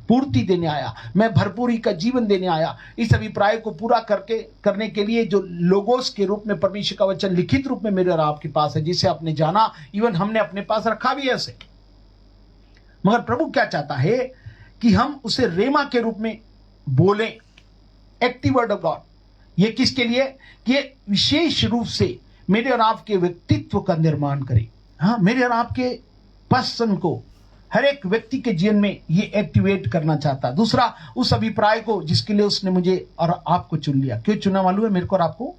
पूर्ति देने आया, मैं भरपूरी का जीवन देने आया। इस अभिप्राय को पूरा करने के लिए जो लोगोस के रूप में परमेश्वर का वचन लिखित रूप में मेरे और आपके पास है, जिसे आपने जाना, इवन हमने अपने पास रखा भी ऐसे। मगर प्रभु क्या चाहता है कि हम उसे रेमा के रूप में बोलें, एक्टिव वर्ड ऑफ गॉड। ये किसके लिए? कि विशेष रूप से मेरे और आपके व्यक्तित्व का निर्माण करे। हाँ, मेरे और आपके पर्सन को, हर एक व्यक्ति के जीवन में ये एक्टिवेट करना चाहता। दूसरा, उस अभिप्राय को जिसके लिए उसने मुझे और आपको चुन लिया। क्यों चुना मालूम है मेरे को और आपको?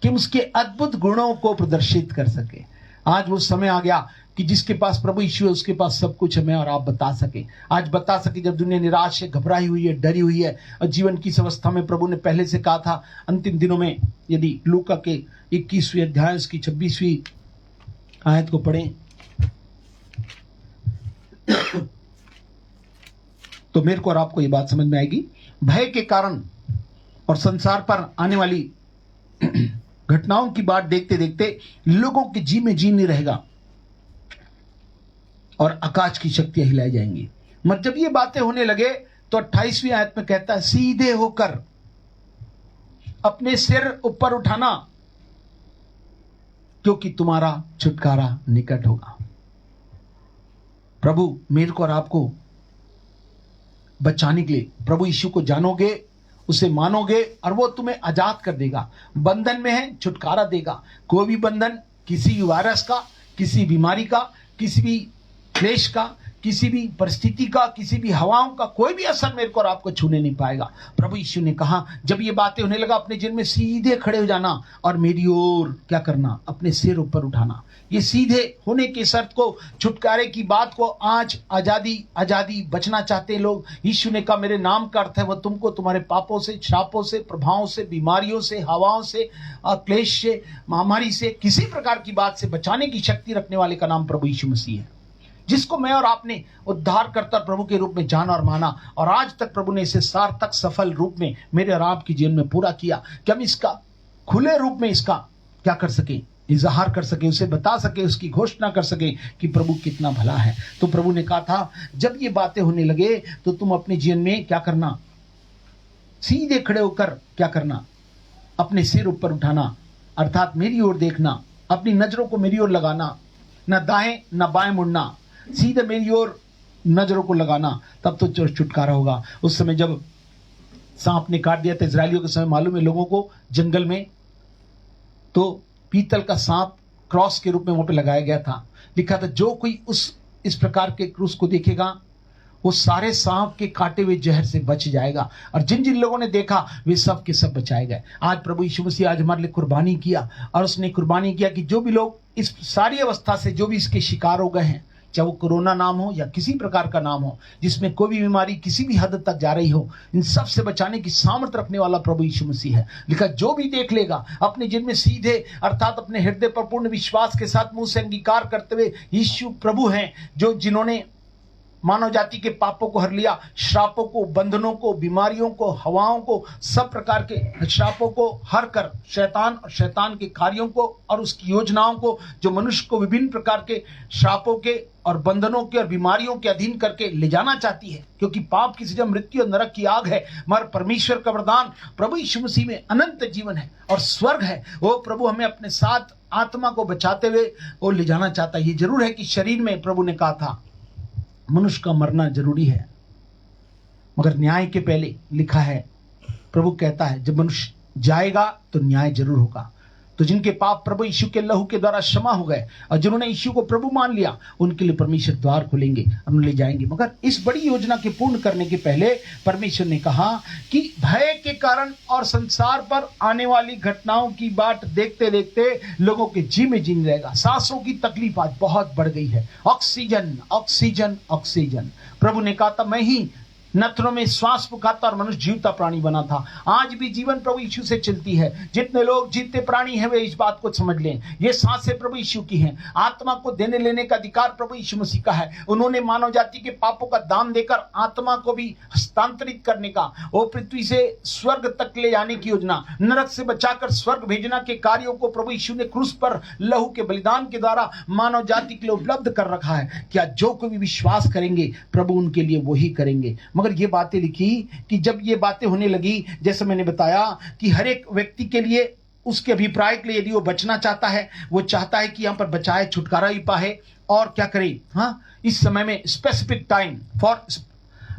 कि उसके अद्भुत गुणों को प्रदर्शित कर सके। आज वो समय आ गया कि जिसके पास प्रभु यीशु है उसके पास सब कुछ है, मैं और आप बता सके। आज बता सके, जब दुनिया निराश है, घबराई हुई है, डरी हुई है, और जीवन की इस अवस्था में प्रभु ने पहले से कहा था अंतिम दिनों में, यदि लूका के 21वें अध्याय उसकी 26वीं आयत को पढ़ें तो मेरे को और आपको ये बात समझ में आएगी। भय के कारण और संसार पर आने वाली घटनाओं की बात देखते देखते लोगों के जी में जी नहीं रहेगा और आकाश की शक्तियां हिलाई जाएंगी। मगर जब ये बातें होने लगे तो 28वीं आयत में कहता है, सीधे होकर अपने सिर ऊपर उठाना, क्योंकि तुम्हारा छुटकारा निकट होगा। प्रभु मेरे को और आपको बचाने के लिए, प्रभु यीशु को जानोगे, उसे मानोगे और वो तुम्हें आजाद कर देगा। बंधन में है, छुटकारा देगा। कोई भी बंधन, किसी वायरस का, किसी बीमारी का, किसी भी क्लेश का, किसी भी परिस्थिति का, किसी भी हवाओं का कोई भी असर मेरे को और आपको छूने नहीं पाएगा। प्रभु यीशु ने कहा जब ये बातें होने लगा अपने जिन में सीधे खड़े हो जाना और मेरी ओर क्या करना, अपने सिर ऊपर उठाना। ये सीधे होने के शर्त को, छुटकारे की बात को आज आजादी बचना चाहते हैं लोग। यीशु ने कहा मेरे नाम का अर्थ है वो तुमको तुम्हारे पापों से, श्रापों से, प्रभावों से, बीमारियों से, हवाओं से, क्लेश से, महामारी से, किसी प्रकार की बात से बचाने की शक्ति रखने वाले का नाम प्रभु यीशु मसीह है, जिसको मैं और आपने उद्धारकर्ता प्रभु के रूप में जाना और माना। और आज तक प्रभु ने इसे सार्थक सफल रूप में मेरे और आपके जीवन में पूरा किया कि हम इसका खुले रूप में इसका क्या कर सके, इजहार कर सके, उसे बता सके, उसकी घोषणा कर सके कि प्रभु कितना भला है। तो प्रभु ने कहा था जब ये बातें होने लगे तो तुम अपने जीवन में क्या करना, सीधे खड़े होकर क्या करना, अपने सिर ऊपर उठाना, अर्थात मेरी ओर देखना, अपनी नजरों को मेरी ओर लगाना, न दाएं न बाएं मुड़ना, सीधे मेरी ओर नजरों को लगाना, तब तो छुटकारा होगा। उस समय जब सांप ने काट दिया था इजरायलियों के समय, मालूम है लोगों को, जंगल में तो पीतल का सांप क्रॉस के रूप में वहां पे लगाया गया था। लिखा था जो कोई इस प्रकार के क्रूस को देखेगा वो सारे सांप के काटे हुए जहर से बच जाएगा। और जिन जिन लोगों ने देखा वे सब के सब बचाए गए। आज प्रभु यीशु मसीह आज हमारे लिए कुर्बानी किया, और उसने कुर्बानी किया कि जो भी लोग इस सारी अवस्था से जो भी इसके शिकार हो गए हैं, चाहे वो कोरोना नाम हो या किसी प्रकार का नाम हो, जिसमें कोई भी बीमारी किसी भी हद तक जा रही हो, इन सब से बचाने की सामर्थ्य रखने वाला प्रभु यीशु मसीह है। लिखा जो भी देख लेगा अपने जिनमें सीधे अर्थात अपने हृदय पर पूर्ण विश्वास के साथ मुंह से अंगीकार करते हुए यीशु प्रभु हैं, जो जिन्होंने मानव जाति के पापों को हर लिया, श्रापों को, बंधनों को, बीमारियों को, हवाओं को, सब प्रकार के श्रापों को हर कर शैतान और शैतान के कार्यों को और उसकी योजनाओं को, जो मनुष्य को विभिन्न प्रकार के श्रापों के और बंधनों के और बीमारियों के अधीन करके ले जाना चाहती है। क्योंकि पाप की सजा मृत्यु और नरक की आग है, मगर परमेश्वर का वरदान प्रभु यीशु मसीह में अनंत जीवन है और स्वर्ग है। वो प्रभु हमें अपने साथ आत्मा को बचाते हुए वो ले जाना चाहता है। ये जरूर है कि शरीर में प्रभु ने कहा था मनुष्य का मरना जरूरी है, मगर न्याय के पहले लिखा है, प्रभु कहता है जब मनुष्य जाएगा तो न्याय जरूर होगा। तो जिनके पाप प्रभु यीशु के लहू के द्वारा क्षमा हो गए और जिन्होंने यीशु को प्रभु मान लिया, उनके लिए परमेश्वर द्वार खोलेंगे और उन्हें ले जाएंगे। मगर इस बड़ी योजना के पूर्ण करने के पहले परमेश्वर ने कहा कि भय के कारण और संसार पर आने वाली घटनाओं की बाट देखते देखते लोगों के जी में जीन रहेगा। सांसों की तकलीफ आज बहुत बढ़ गई है। ऑक्सीजन ऑक्सीजन ऑक्सीजन, प्रभु ने कहा था मैं ही नथनों में श्वास फूंकाता और मनुष्य जीवता प्राणी बना था। आज भी जीवन प्रभु यीशु से चलती है। जितने लोग जीते प्राणी हैं वे इस बात को समझ लें, ये सांसें प्रभु यीशु की हैं। आत्मा को देने लेने का अधिकार प्रभु यीशु मसीह का है। उन्होंने मानव जाति के पापों का दाम देकर आत्मा को भी हस्तांतरित करने का, वो पृथ्वी से स्वर्ग तक ले जाने की योजना, नरक से बचाकर स्वर्ग भेजना के कार्यों को प्रभु यीशु ने क्रूस पर लहू के बलिदान के द्वारा मानव जाति के लिए उपलब्ध कर रखा है। क्या जो कोई भी विश्वास करेंगे प्रभु उनके लिए वही करेंगे। मगर ये बातें लिखी कि जब ये बातें होने लगी, जैसे मैंने बताया कि हर एक व्यक्ति के लिए उसके अभिप्राय के लिए यदि वो बचना चाहता है, वो चाहता है कि यहां पर बचाए, छुटकारा ही पाए और क्या करे। हाँ, इस समय में स्पेसिफिक टाइम फॉर,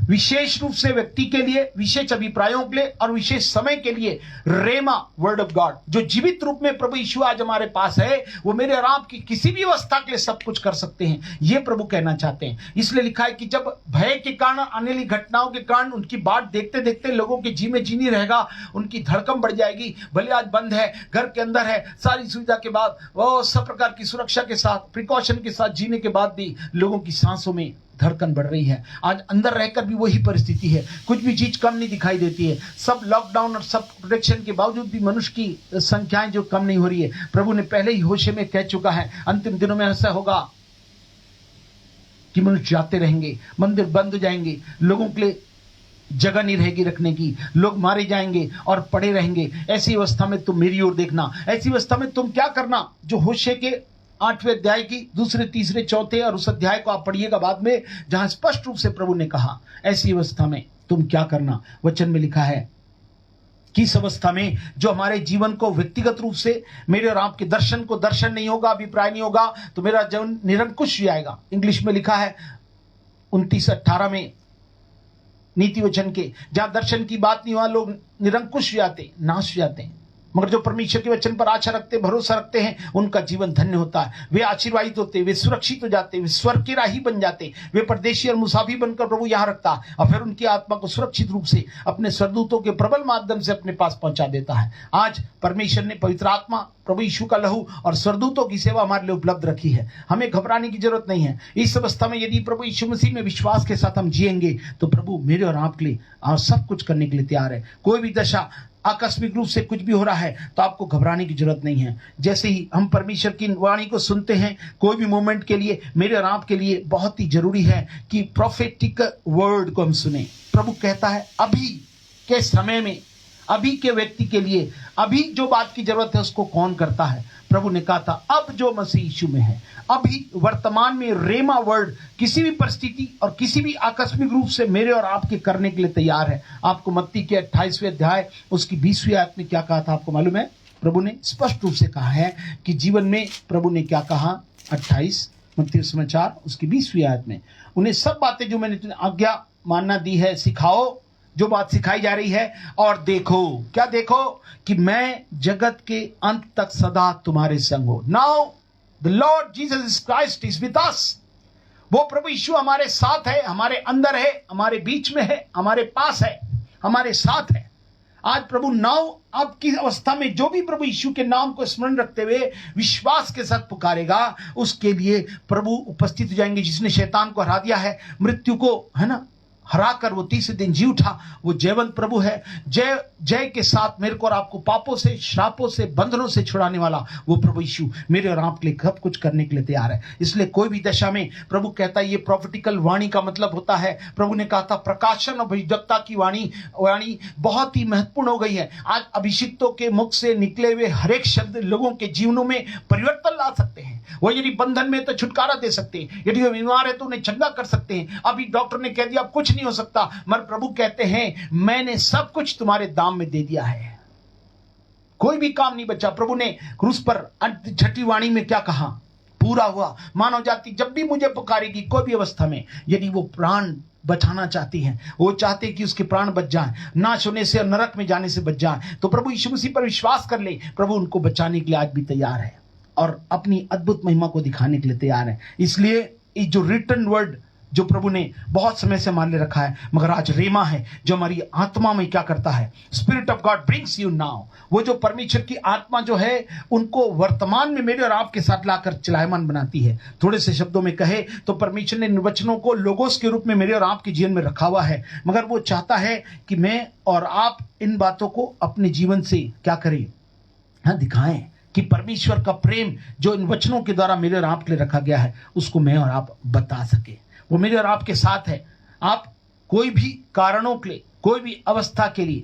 विशेष रूप से व्यक्ति के लिए, विशेष अभिप्रायों के लिए और विशेष समय के लिए रेमा वर्ड ऑफ गॉड जो जीवित रूप में प्रभु यीशु आज हमारे पास है, वो मेरे और आपकी किसी भी अवस्था के लिए सब कुछ कर सकते हैं, ये प्रभु कहना चाहते हैं। इसलिए लिखा है कि जब भय के कारण, आने वाली घटनाओं के कारण उनकी बात देखते देखते लोगों के जी में जीनी रहेगा, उनकी धड़कन बढ़ जाएगी। भले आज बंद है, घर के अंदर है, सारी सुविधा के बाद, वो सब प्रकार की सुरक्षा के साथ, प्रिकॉशन के साथ जीने के बाद भी लोगों की सांसों में धड़कन बढ़ रही है। आज अंदर रहकर भी वही परिस्थिति है, कुछ भी चीज कम नहीं दिखाई देती है। सब लॉकडाउन और सब प्रोटेक्शन के बावजूद भी मनुष्य की संख्याएं जो कम नहीं हो रही है। प्रभु ने पहले ही होशे में कह चुका है अंतिम दिनों में ऐसा होगा कि मनुष्य जाते रहेंगे, मंदिर बंद हो जाएंगे, लोगों के लिए जगह नहीं रहेगी रखने की, लोग मारे जाएंगे और पड़े रहेंगे। ऐसी अवस्था में तुम मेरी ओर देखना, ऐसी अवस्था में तुम क्या करना, जो होशे के 8वें अध्याय की 2, 3, 4 और उस अध्याय को आप पढ़िएगा बाद में, जहां स्पष्ट रूप से प्रभु ने कहा ऐसी अवस्था में तुम क्या करना। वचन में लिखा है किस अवस्था में, जो हमारे जीवन को व्यक्तिगत रूप से, मेरे और आपके दर्शन को दर्शन नहीं होगा, अभिप्राय नहीं होगा, तो मेरा जीवन निरंकुश जाएगा। इंग्लिश में लिखा है 29-18 में नीति वचन के, जहां दर्शन की बात नहीं, वहां लोग निरंकुश जाते, नाश जाते हैं। मगर जो परमेश्वर के वचन पर आशा रखते, भरोसा रखते हैं, उनका जीवन धन्य होता है। वे आशीर्वादित होते, वे सुरक्षित हो जाते, वे स्वर्ग के राही बन जाते, वे परदेशी और मुसाफिर बनकर प्रभु यहाँ रखता और फिर उनकी आत्मा को सुरक्षित रूप से अपने स्वर्गदूतों के प्रबल माध्यम से अपने पास पहुंचा देता है। आज परमेश्वर ने पवित्र आत्मा, प्रभु यीशु का लहू और स्वर्गदूतों की सेवा हमारे लिए उपलब्ध रखी है। हमें घबराने की जरूरत नहीं है। इस अवस्था में यदि प्रभु यीशु मसीह में विश्वास के साथ हम जिएंगे तो प्रभु मेरे और आपके लिए और सब कुछ करने के लिए तैयार है। कोई भी दशा, आकस्मिक रूप से कुछ भी हो रहा है तो आपको घबराने की जरूरत नहीं है। जैसे ही हम परमेश्वर की वाणी को सुनते हैं, कोई भी मोमेंट के लिए मेरे और आपके लिए बहुत ही जरूरी है कि प्रोफेटिक वर्ड को हम सुने। प्रभु कहता है अभी के समय में, अभी के व्यक्ति के लिए, अभी जो बात की जरूरत है उसको कौन करता है। प्रभु ने कहा था अब जो मसीह यीशु में है, अभी वर्तमान में रेमा वर्ड किसी भी परिस्थिति और किसी भी आकस्मिक रूप से मेरे और आपके करने के लिए तैयार है। आपको मत्ती के 28वें अध्याय उसकी 20वीं आयत में क्या कहा था आपको मालूम है? प्रभु ने स्पष्ट रूप से कहा है कि जीवन में प्रभु ने क्या कहा। 28 मत्ती समाचार उसकी 20वीं आयत में, उन्हें सब बातें जो मैंने तुम्हें आज्ञा मानना दी है सिखाओ, जो बात सिखाई जा रही है, और देखो, क्या देखो? कि मैं जगत के अंत तक सदा तुम्हारे संग हूं। Now the Lord Jesus Christ is with us. वो प्रभु यीशु हमारे साथ है, हमारे अंदर है, हमारे बीच में है, हमारे पास है, हमारे साथ है। आज प्रभु नाउ अब की अवस्था में जो भी प्रभु यीशु के नाम को स्मरण रखते हुए विश्वास के साथ पुकारेगा, उसके लिए प्रभु उपस्थित हो जाएंगे। जिसने शैतान को हरा दिया है, मृत्यु को, है ना, हरा कर वो तीसरे दिन जी उठा, वो जयवंत प्रभु है। जय जय के साथ मेरे को और आपको पापों से, श्रापों से, बंधनों से छुड़ाने वाला वो प्रभु यीशु मेरे और आपके लिए सब कुछ करने के लिए तैयार है। इसलिए कोई भी दशा में प्रभु कहता है, ये प्रोफेटिकल वाणी का मतलब होता है, प्रभु ने कहा था प्रकाशन और भविष्यवक्ता की वाणी बहुत ही महत्वपूर्ण हो गई है। आज अभिषिक्तों के मुख से निकले हुए हर एक शब्द लोगों के जीवनों में परिवर्तन ला सकते हैं। वो यदि बंधन में तो छुटकारा दे सकते हैं, यदि वो बीमार है तो उन्हें चंगा कर सकते हैं। अभी डॉक्टर ने कह दिया अब कुछ नहीं हो सकता, मगर प्रभु कहते हैं मैंने सब कुछ तुम्हारे दाम में दे दिया है, कोई भी काम नहीं बचा। प्रभु ने क्रूस पर छठी वाणी में क्या कहा? पूरा हुआ। मानव जाति जब भी मुझे पुकारेगी, कोई भी अवस्था में, यदि वो प्राण बचाना चाहती हैं, वो चाहते हैं कि उसके प्राण बच जाएं, नाश होने से और नरक में जाने से बच जाएं, तो प्रभु यीशु मसीह पर विश्वास कर ले। प्रभु उनको बचाने के लिए आज भी तैयार है और अपनी अद्भुत महिमा को दिखाने के लिए तैयार है। इसलिए ये जो रिटन वर्ड जो प्रभु ने बहुत समय से मान ले रखा है, मगर आज रेमा है जो हमारी आत्मा में क्या करता है। Spirit of God brings you now. वो जो परमेश्वर की आत्मा जो है उनको वर्तमान में मेरे और आपके साथ लाकर चलायमान बनाती है। थोड़े से शब्दों में कहे तो परमेश्वर ने वचनों को लोगोस के रूप में मेरे और आपके जीवन में रखा हुआ है, मगर वो चाहता है कि मैं और आप इन बातों को अपने जीवन से क्या करें, हाँ, दिखाएं कि परमेश्वर का प्रेम जो इन वचनों के द्वारा मेरे और आपके लिए रखा गया है उसको मैं और आप बता सके। वो मेरे और आपके साथ है। आप कोई भी कारणों के लिए, कोई भी अवस्था के लिए,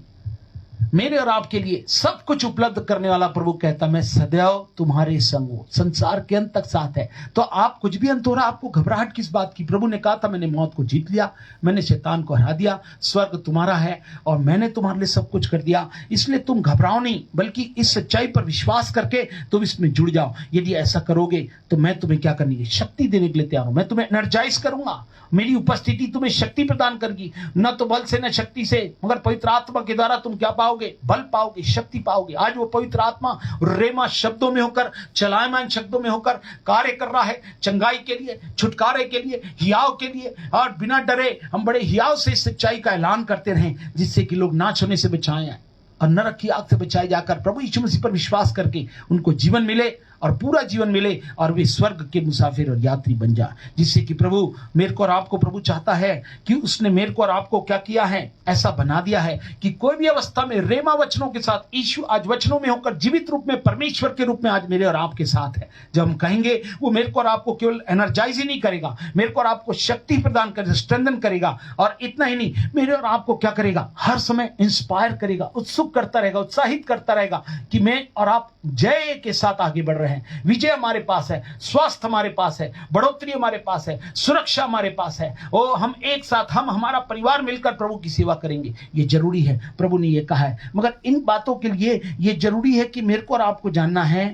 मेरे और आपके लिए सब कुछ उपलब्ध करने वाला प्रभु कहता मैं सदैव तुम्हारे संग हूं, संसार के अंत तक साथ है। तो आप कुछ भी अंत हो रहा, आपको घबराहट किस बात की? प्रभु ने कहा था मैंने मौत को जीत लिया, मैंने शैतान को हरा दिया, स्वर्ग तुम्हारा है और मैंने तुम्हारे लिए सब कुछ कर दिया। इसलिए तुम घबराओ नहीं, बल्कि इस सच्चाई पर विश्वास करके तुम इसमें जुड़ जाओ। यदि ऐसा करोगे तो मैं तुम्हें क्या करनी है, शक्ति देने के लिए तैयार हूं। मैं तुम्हें एनर्जाइज करूंगा, मेरी उपस्थिति तुम्हें शक्ति प्रदान करेगी। न तो बल से न शक्ति से, मगर पवित्र आत्मा के द्वारा तुम क्या पाओगे? बल पाओगे, शक्ति पाओगे। आज वो पवित्र आत्मा रेमा शब्दों में होकर, चलायमान शब्दों में होकर कार्य कर रहा है, चंगाई के लिए, छुटकारे के लिए, हियाव के लिए। और बिना डरे हम बड़े हियाव से सच्चाई का ऐलान करते रहें, जिससे कि लोग नाश होने से बचाए और नरक की आग से बचाए जाकर प्रभु यीशु मसीह पर विश्वास करके उनको जीवन मिले और पूरा जीवन मिले और वे स्वर्ग के मुसाफिर और यात्री बन जाए। जिससे कि प्रभु मेरे को और आपको, प्रभु चाहता है कि उसने मेरे को और आपको क्या किया है, ऐसा बना दिया है कि कोई भी अवस्था में रेमा वचनों के साथ यीशु आज वचनों में होकर जीवित रूप में परमेश्वर के रूप में आज मेरे और आपके साथ है। जब हम कहेंगे वो मेरे को और आपको केवल एनर्जाइज ही नहीं करेगा, मेरे को और आपको शक्ति प्रदान करेगा, स्ट्रेंथन करेगा। और इतना ही नहीं, मेरे और आपको क्या करेगा, हर समय इंस्पायर करेगा, उत्सुक करता रहेगा, उत्साहित करता रहेगा कि मैं और आप जय के साथ आगे बढ़ रहे हैं। विजय हमारे पास है, स्वास्थ्य हमारे पास है, बढ़ोतरी हमारे पास है, सुरक्षा हमारे पास है। ओ हम एक साथ, हम हमारा परिवार मिलकर प्रभु की सेवा करेंगे। ये जरूरी है, प्रभु ने ये कहा है। मगर इन बातों के लिए ये जरूरी है कि मेरे को और आपको जानना है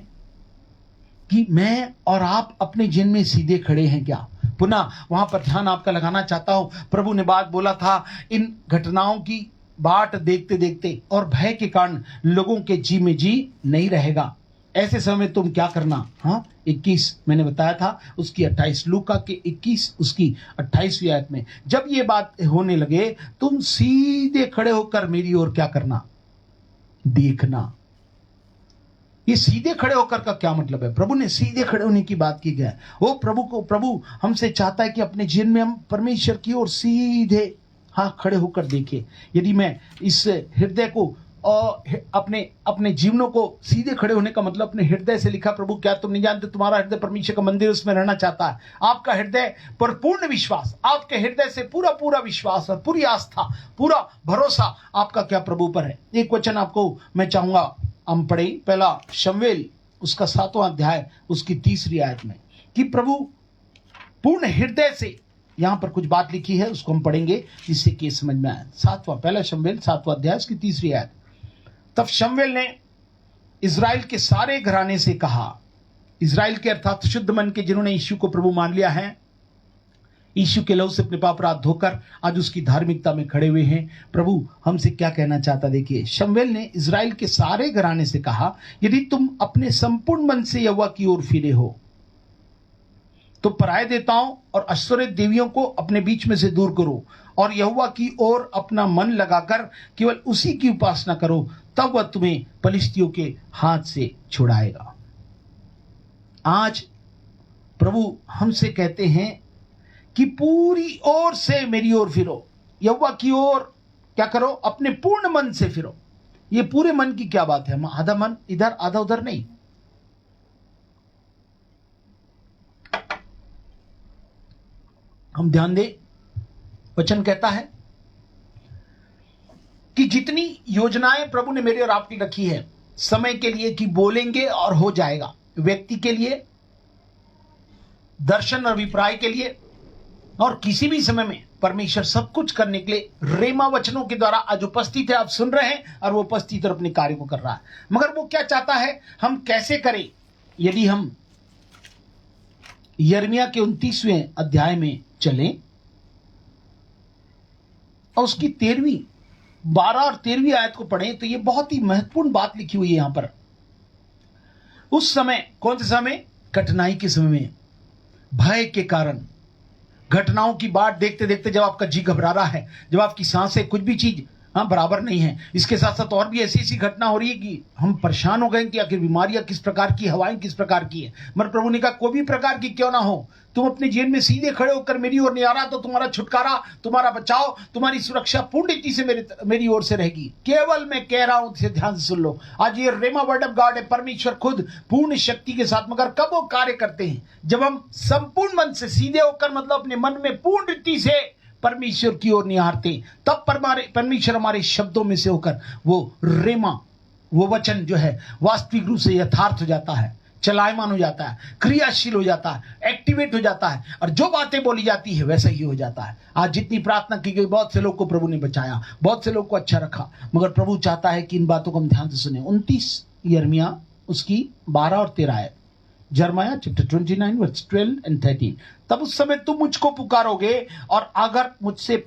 कि मैं और आप अपने जीवन में सीधे खड़े हैं क्या। पुनः वहां पर ध्यान आपका लगाना चाहता हूं। प्रभु ने बात बोला था इन घटनाओं की बाट देखते देखते और भय के कारण लोगों के जी में जी नहीं रहेगा। ऐसे समय तुम क्या करना। हाँ, 21 मैंने बताया था, उसकी 28, लूका के 21 उसकी 28वीं आयत में, जब ये बात होने लगे तुम सीधे खड़े होकर मेरी ओर क्या करना, देखना। ये सीधे खड़े होकर का क्या मतलब है? प्रभु ने सीधे खड़े होने की बात की है। वो प्रभु हमसे चाहता है कि अपने जीवन में हम परमेश्वर की ओर सीधे खड़े होकर देखें। यदि मैं इस हृदय को और अपने जीवनों को सीधे खड़े होने का मतलब अपने हृदय से लिखा, प्रभु क्या तुम नहीं जानते तुम्हारा हृदय परमेश्वर का मंदिर, उसमें रहना चाहता है। आपका हृदय पर पूर्ण विश्वास, आपके हृदय से पूरा विश्वास और पूरी आस्था, पूरा भरोसा आपका क्या प्रभु पर है। एक वचन आपको मैं चाहूंगा हम पढ़े, पहला शमूएल उसका 7वां अध्याय उसकी 3री आयत में, कि प्रभु पूर्ण हृदय से, यहां पर कुछ बात लिखी है उसको हम पढ़ेंगे जिससे कि समझ में आए। पहला शमूएल 7वां अध्याय उसकी 3री आयत। तब शमूएल ने इजराइल के सारे घराने से कहा, इजराइल के अर्थात शुद्ध मन के जिन्होंने यीशु को प्रभु मान लिया है, यीशु के लहू से अपने पाप अपराध धोकर आज उसकी धार्मिकता में खड़े हुए हैं। प्रभु हमसे क्या कहना चाहता, देखिए शमूएल ने इजराइल के सारे घराने से कहा, यदि तुम अपने संपूर्ण मन से यहोवा की ओर फिरे हो तो पराये देवताओं और अश्वरेत देवियों को अपने बीच में से दूर करो और यहोवा की ओर अपना मन लगाकर केवल उसी की उपासना करो, तब वह तुम्हें पलिश्तियों के हाथ से छुड़ाएगा। आज प्रभु हमसे कहते हैं कि पूरी ओर से मेरी ओर फिरो, यहोवा की ओर क्या करो, अपने पूर्ण मन से फिरो। ये पूरे मन की क्या बात है? आधा मन इधर आधा उधर नहीं। हम ध्यान दें, वचन कहता है कि जितनी योजनाएं प्रभु ने मेरी और आपकी रखी है समय के लिए कि बोलेंगे और हो जाएगा, व्यक्ति के लिए, दर्शन और अभिप्राय के लिए, और किसी भी समय में परमेश्वर सब कुछ करने के लिए रेमा वचनों के द्वारा आज उपस्थित है। आप सुन रहे हैं और वो उपस्थित और अपने कार्य को कर रहा है। मगर वो क्या चाहता है, हम कैसे करें? यदि हम यिर्मयाह के 29वें अध्याय में चलें और उसकी 12 और 13वीं आयत को पढ़ें तो ये बहुत ही महत्वपूर्ण बात लिखी हुई है यहां पर। उस समय, कौन से समय? कठिनाई के समय में, भय के कारण, घटनाओं की बाट देखते देखते जब आपका जी घबरा रहा है, जब आपकी सांसें कुछ भी चीज बराबर नहीं है, इसके साथ साथ और भी ऐसी घटना हो रही है कि हम परेशान हो गए कि आखिर बीमारियां किस प्रकार की, हवाएं किस प्रकार की है। मगर प्रभु ने कहा कोई भी प्रकार की क्यों ना हो, तुम अपने जीवन में सीधे खड़े होकर मेरी ओर नहीं आ रहा तो तुम्हारा छुटकारा, तुम्हारा बचाव, तुम्हारी सुरक्षा पूर्ण रीति से मेरी ओर से रहेगी। केवल मैं कह रहा हूं, ध्यान से सुन लो। आज ये रेमा वर्ड ऑफ गॉड है, परमेश्वर खुद पूर्ण शक्ति के साथ। मगर कब वो कार्य करते हैं? जब हम संपूर्ण मन से सीधे होकर, मतलब अपने मन में पूर्ण रीति से परमेश्वर की ओर निहारते, तब परमेश्वर हमारे शब्दों में से होकर वो रेमा, वो वचन जो है वास्तविक रूप से यथार्थ हो जाता है, चलायमान हो जाता है, क्रियाशील हो जाता है, एक्टिवेट हो जाता है, और जो बातें बोली जाती है वैसा ही हो जाता है। आज जितनी प्रार्थना की गई, बहुत से लोग को प्रभु ने बचाया, बहुत से लोग को अच्छा रखा, मगर प्रभु चाहता है कि इन बातों को हम ध्यान से सुने। 29 यिर्मयाह उसकी 12 और 13 आयत, जर्माया चैप्टर 29 वर्स 12 and 13। तब उस समय तुम मुझको पुकारोगे और आकर मुझसे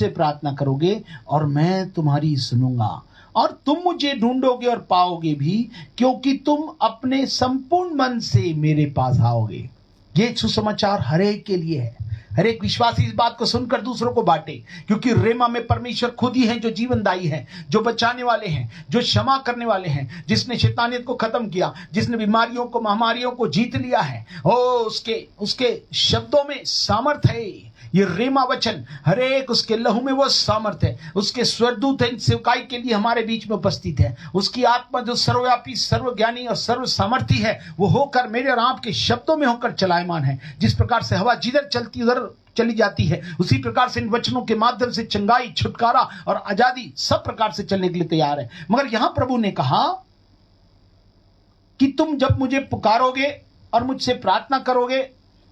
प्रार्थना करोगे और मैं तुम्हारी सुनूंगा, और तुम मुझे ढूंढोगे और पाओगे भी, क्योंकि तुम अपने संपूर्ण मन से मेरे पास आओगे। ये सुसमाचार हर एक के लिए है। हर एक विश्वासी इस बात को सुनकर दूसरों को बांटे, क्योंकि रेमा में परमेश्वर खुद ही है जो जीवनदायी है, जो बचाने वाले हैं, जो क्षमा करने वाले हैं, जिसने शैतानियत को खत्म किया, जिसने बीमारियों को, महामारियों को जीत लिया है। उसके शब्दों में सामर्थ है। ये रेमा वचन, हर एक उसके लहू में वो सामर्थ है। उसके स्वर्गदूत है सेवकाई के लिए हमारे बीच में उपस्थित है। उसकी आत्मा जो सर्वव्यापी, सर्वज्ञानी और सर्व सामर्थी है, वो होकर मेरे और आपके शब्दों में होकर चलायमान है। जिस प्रकार से हवा जिधर चलती उधर चली जाती है, उसी प्रकार से इन वचनों के माध्यम से चंगाई, छुटकारा और आजादी सब प्रकार से चलने के लिए तैयार है। मगर यहां प्रभु ने कहा कि तुम जब मुझे पुकारोगे और मुझसे प्रार्थना करोगे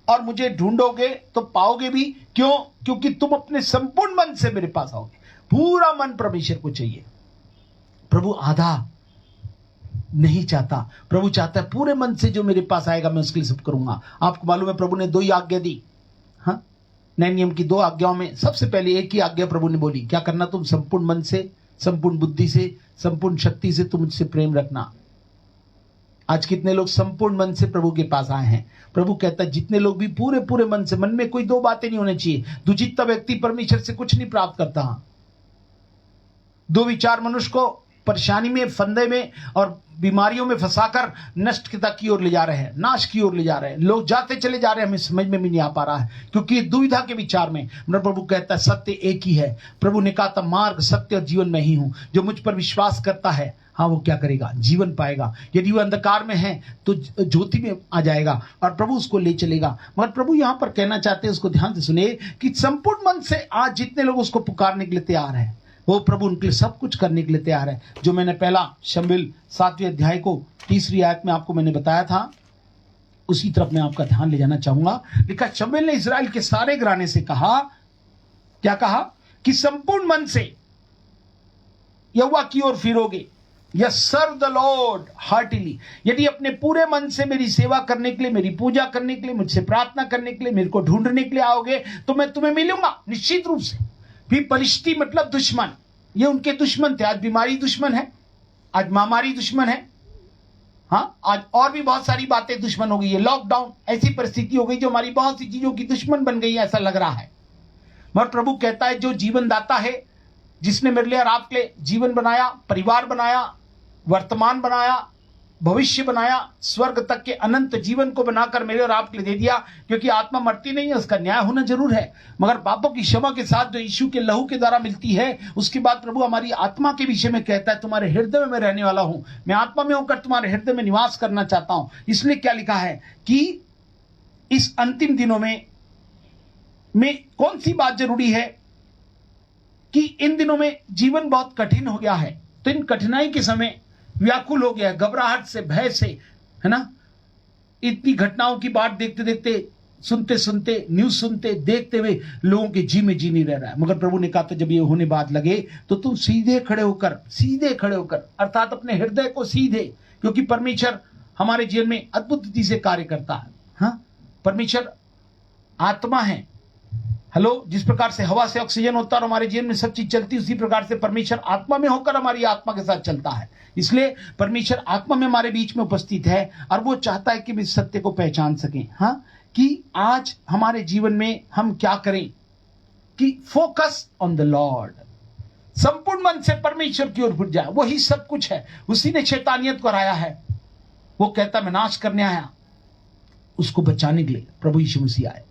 और मुझे ढूंढोगे तो पाओगे भी। क्यों? क्योंकि तुम अपने संपूर्ण मन से मेरे पास आओगे। पूरा मन परमेश्वर को चाहिए। प्रभु आधा नहीं चाहता, प्रभु चाहता है पूरे मन से जो मेरे पास आएगा मैं उसके लिए सब करूंगा। आपको मालूम है प्रभु ने 2 ही आज्ञा दी। हाँ, नए नियम की 2 आज्ञाओं में सबसे पहले एक ही आज्ञा प्रभु ने बोली, क्या करना? तुम संपूर्ण मन से, संपूर्ण बुद्धि से, संपूर्ण शक्ति से तुम मुझसे प्रेम रखना। आज कितने लोग संपूर्ण मन से प्रभु के पास आए हैं? प्रभु कहता है जितने लोग भी पूरे पूरे मन से, मन में कोई 2 बातें नहीं होनी चाहिए। दुचित्ता व्यक्ति परमेश्वर से कुछ नहीं प्राप्त करता। 2 विचार मनुष्य को परेशानी में, फंदे में और बीमारियों में फंसाकर नष्टता की ओर ले जा रहे हैं, नाश की ओर ले जा रहे हैं। लोग जाते चले जा रहे हैं, हमें समझ में भी नहीं आ पा रहा है, क्योंकि दुविधा के विचार में। प्रभु कहता है सत्य एक ही है। प्रभु ने कहा था मार्ग, सत्य और जीवन में ही हूं। जो मुझ पर विश्वास करता है, हाँ, वो क्या करेगा? जीवन पाएगा। यदि वो अंधकार में है तो ज्योति में आ जाएगा और प्रभु उसको ले चलेगा। मगर प्रभु यहां पर कहना चाहते हैं, उसको ध्यान से सुने, कि संपूर्ण मन से आज जितने लोग उसको पुकारने के लिए तैयार हैं, वो प्रभु उनके लिए सब कुछ करने के लिए तैयार है। जो मैंने पहला शमूएल 7वें अध्याय को 3री आयत में आपको मैंने बताया था, उसी तरफ मैं आपका ध्यान ले जाना चाहूंगा। लिखा, शमूएल ने इस्राएल के सारे घराने से कहा, क्या कहा? कि संपूर्ण मन से यहोवा की ओर फिरोगे, yes serve the Lord heartily. यदि अपने पूरे मन से मेरी सेवा करने के लिए, मेरी पूजा करने के लिए, मुझसे प्रार्थना करने के लिए, मेरे को ढूंढने के लिए आओगे, तो मैं तुम्हें मिलूंगा निश्चित रूप से। फिर पलिश्ती मतलब दुश्मन, ये उनके दुश्मन थे। आज बीमारी दुश्मन है, आज महामारी दुश्मन है, हाँ, आज और भी बहुत सारी बातें दुश्मन हो गई है। लॉकडाउन ऐसी परिस्थिति हो गई जो हमारी बहुत सी चीजों की दुश्मन बन गई है, ऐसा लग रहा है। मगर प्रभु कहता है जो जीवन दाता है, जिसने मेरे लिए और आपके लिए जीवन बनाया, परिवार बनाया, वर्तमान बनाया, भविष्य बनाया, स्वर्ग तक के अनंत जीवन को बनाकर मेरे और आपके लिए दे दिया। क्योंकि आत्मा मरती नहीं है, उसका न्याय होना जरूर है, मगर पापों की क्षमा के साथ जो यीशु के लहू के द्वारा मिलती है, उसके बाद प्रभु हमारी आत्मा के विषय में कहता है, तुम्हारे हृदय में मैं रहने वाला हूं, मैं आत्मा में होकर तुम्हारे हृदय में निवास करना चाहता हूं। इसलिए क्या लिखा है कि इस अंतिम दिनों में कौन सी बात जरूरी है कि इन दिनों में जीवन बहुत कठिन हो गया है। तो इन कठिनाई के समय व्याकुल हो गया है, घबराहट से, भय से, है ना, इतनी घटनाओं की बात देखते देखते, सुनते सुनते, न्यूज सुनते, देखते हुए लोगों के जी में जी नहीं रह रहा है। मगर प्रभु ने कहा था जब ये होने बात लगे तो तुम सीधे खड़े होकर अर्थात अपने हृदय को सीधे, क्योंकि परमेश्वर हमारे जीवन में अद्भुत रीति से कार्य करता है। हाँ, परमेश्वर आत्मा है। हेलो, जिस प्रकार से हवा से ऑक्सीजन होता है और हमारे जीवन में सब चीज चलती है, उसी प्रकार से परमेश्वर आत्मा में होकर हमारी आत्मा के साथ चलता है। इसलिए परमेश्वर आत्मा में हमारे बीच में उपस्थित है और वो चाहता है कि हम इस सत्य को पहचान सकें। हाँ, कि आज हमारे जीवन में हम क्या करें, कि फोकस ऑन द लॉर्ड, संपूर्ण मन से परमेश्वर की ओर फिर जाए। वही सब कुछ है, उसी ने शैतानियत को हराया है। वो कहता मैं नाश करने आया, उसको बचाने के लिए प्रभु यीशु मसीह आए।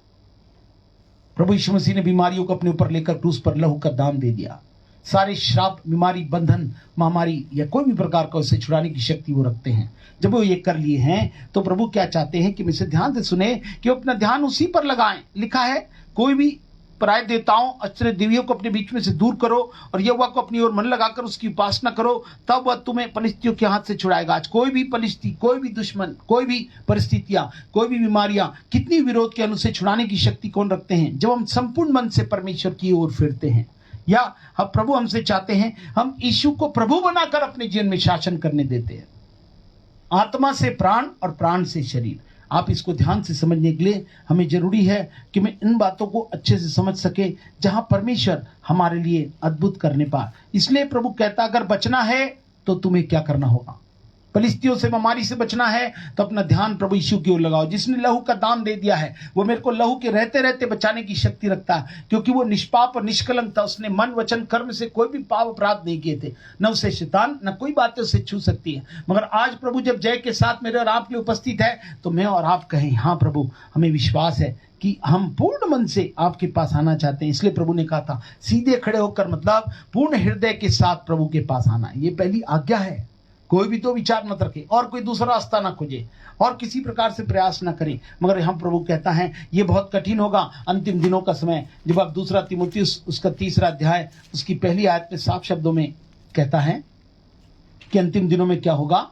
प्रभु यीशु मसीह ने बीमारियों को अपने ऊपर लेकर क्रूस पर लहू का दाम दे दिया। सारे श्राप, बीमारी, बंधन, महामारी या कोई भी प्रकार का उससे छुड़ाने की शक्ति वो रखते हैं। जब वो ये कर लिए हैं तो प्रभु क्या चाहते हैं कि मुझसे ध्यान से सुने, कि अपना ध्यान उसी पर लगाएं। लिखा है, कोई भी पराय देवताओं, अचरे देवियों को अपने बीच में से दूर करो और यहोवा को अपनी ओर मन लगाकर उसकी उपासना करो, तब वह तुम्हें पलिश्तियों के हाथ से छुड़ाएगा। आज कोई भी पलिश्ती, कोई भी दुश्मन, कोई भी परिस्थितियां, कोई भी बीमारियां, कितनी विरोध के अनुसार छुड़ाने की शक्ति कौन रखते हैं? जब हम संपूर्ण मन से परमेश्वर की ओर फिरते हैं। या हम प्रभु हमसे चाहते हैं हम यीशु को प्रभु बनाकर अपने जीवन में शासन करने देते हैं। आत्मा से प्राण और प्राण से शरीर। आप इसको ध्यान से समझने के लिए हमें जरूरी है कि मैं इन बातों को अच्छे से समझ सके, जहां परमेश्वर हमारे लिए अद्भुत करने पाए। इसलिए प्रभु कहता अगर बचना है तो तुम्हें क्या करना होगा? फलिस्तियों से, बीमारी से बचना है तो अपना ध्यान प्रभु यीशु की ओर लगाओ। जिसने लहू का दाम दे दिया है, वो मेरे को लहू के रहते रहते बचाने की शक्ति रखता है, क्योंकि वो निष्पाप और निष्कलंक था। उसने मन, वचन, कर्म से कोई भी पाप अपराध नहीं किए थे। न उसे शैतान, न कोई बातें उसे छू सकती है। मगर आज प्रभु जब जय के साथ मेरे और आपके लिए उपस्थित है, तो मैं और आप कहें, हाँ प्रभु, हमें विश्वास है कि हम पूर्ण मन से आपके पास आना चाहते हैं। इसलिए प्रभु ने कहा था सीधे खड़े होकर, मतलब पूर्ण हृदय के साथ प्रभु के पास आना। ये पहली आज्ञा है। कोई भी तो विचार मत रखे और कोई दूसरा रास्ता ना खोजे और किसी प्रकार से प्रयास ना करें। मगर हम प्रभु कहता है ये बहुत कठिन होगा अंतिम दिनों का समय। जब आप 2 तीमुथियुस उसका 3 अध्याय उसकी पहली आयत में साफ शब्दों में कहता है कि अंतिम दिनों में क्या होगा।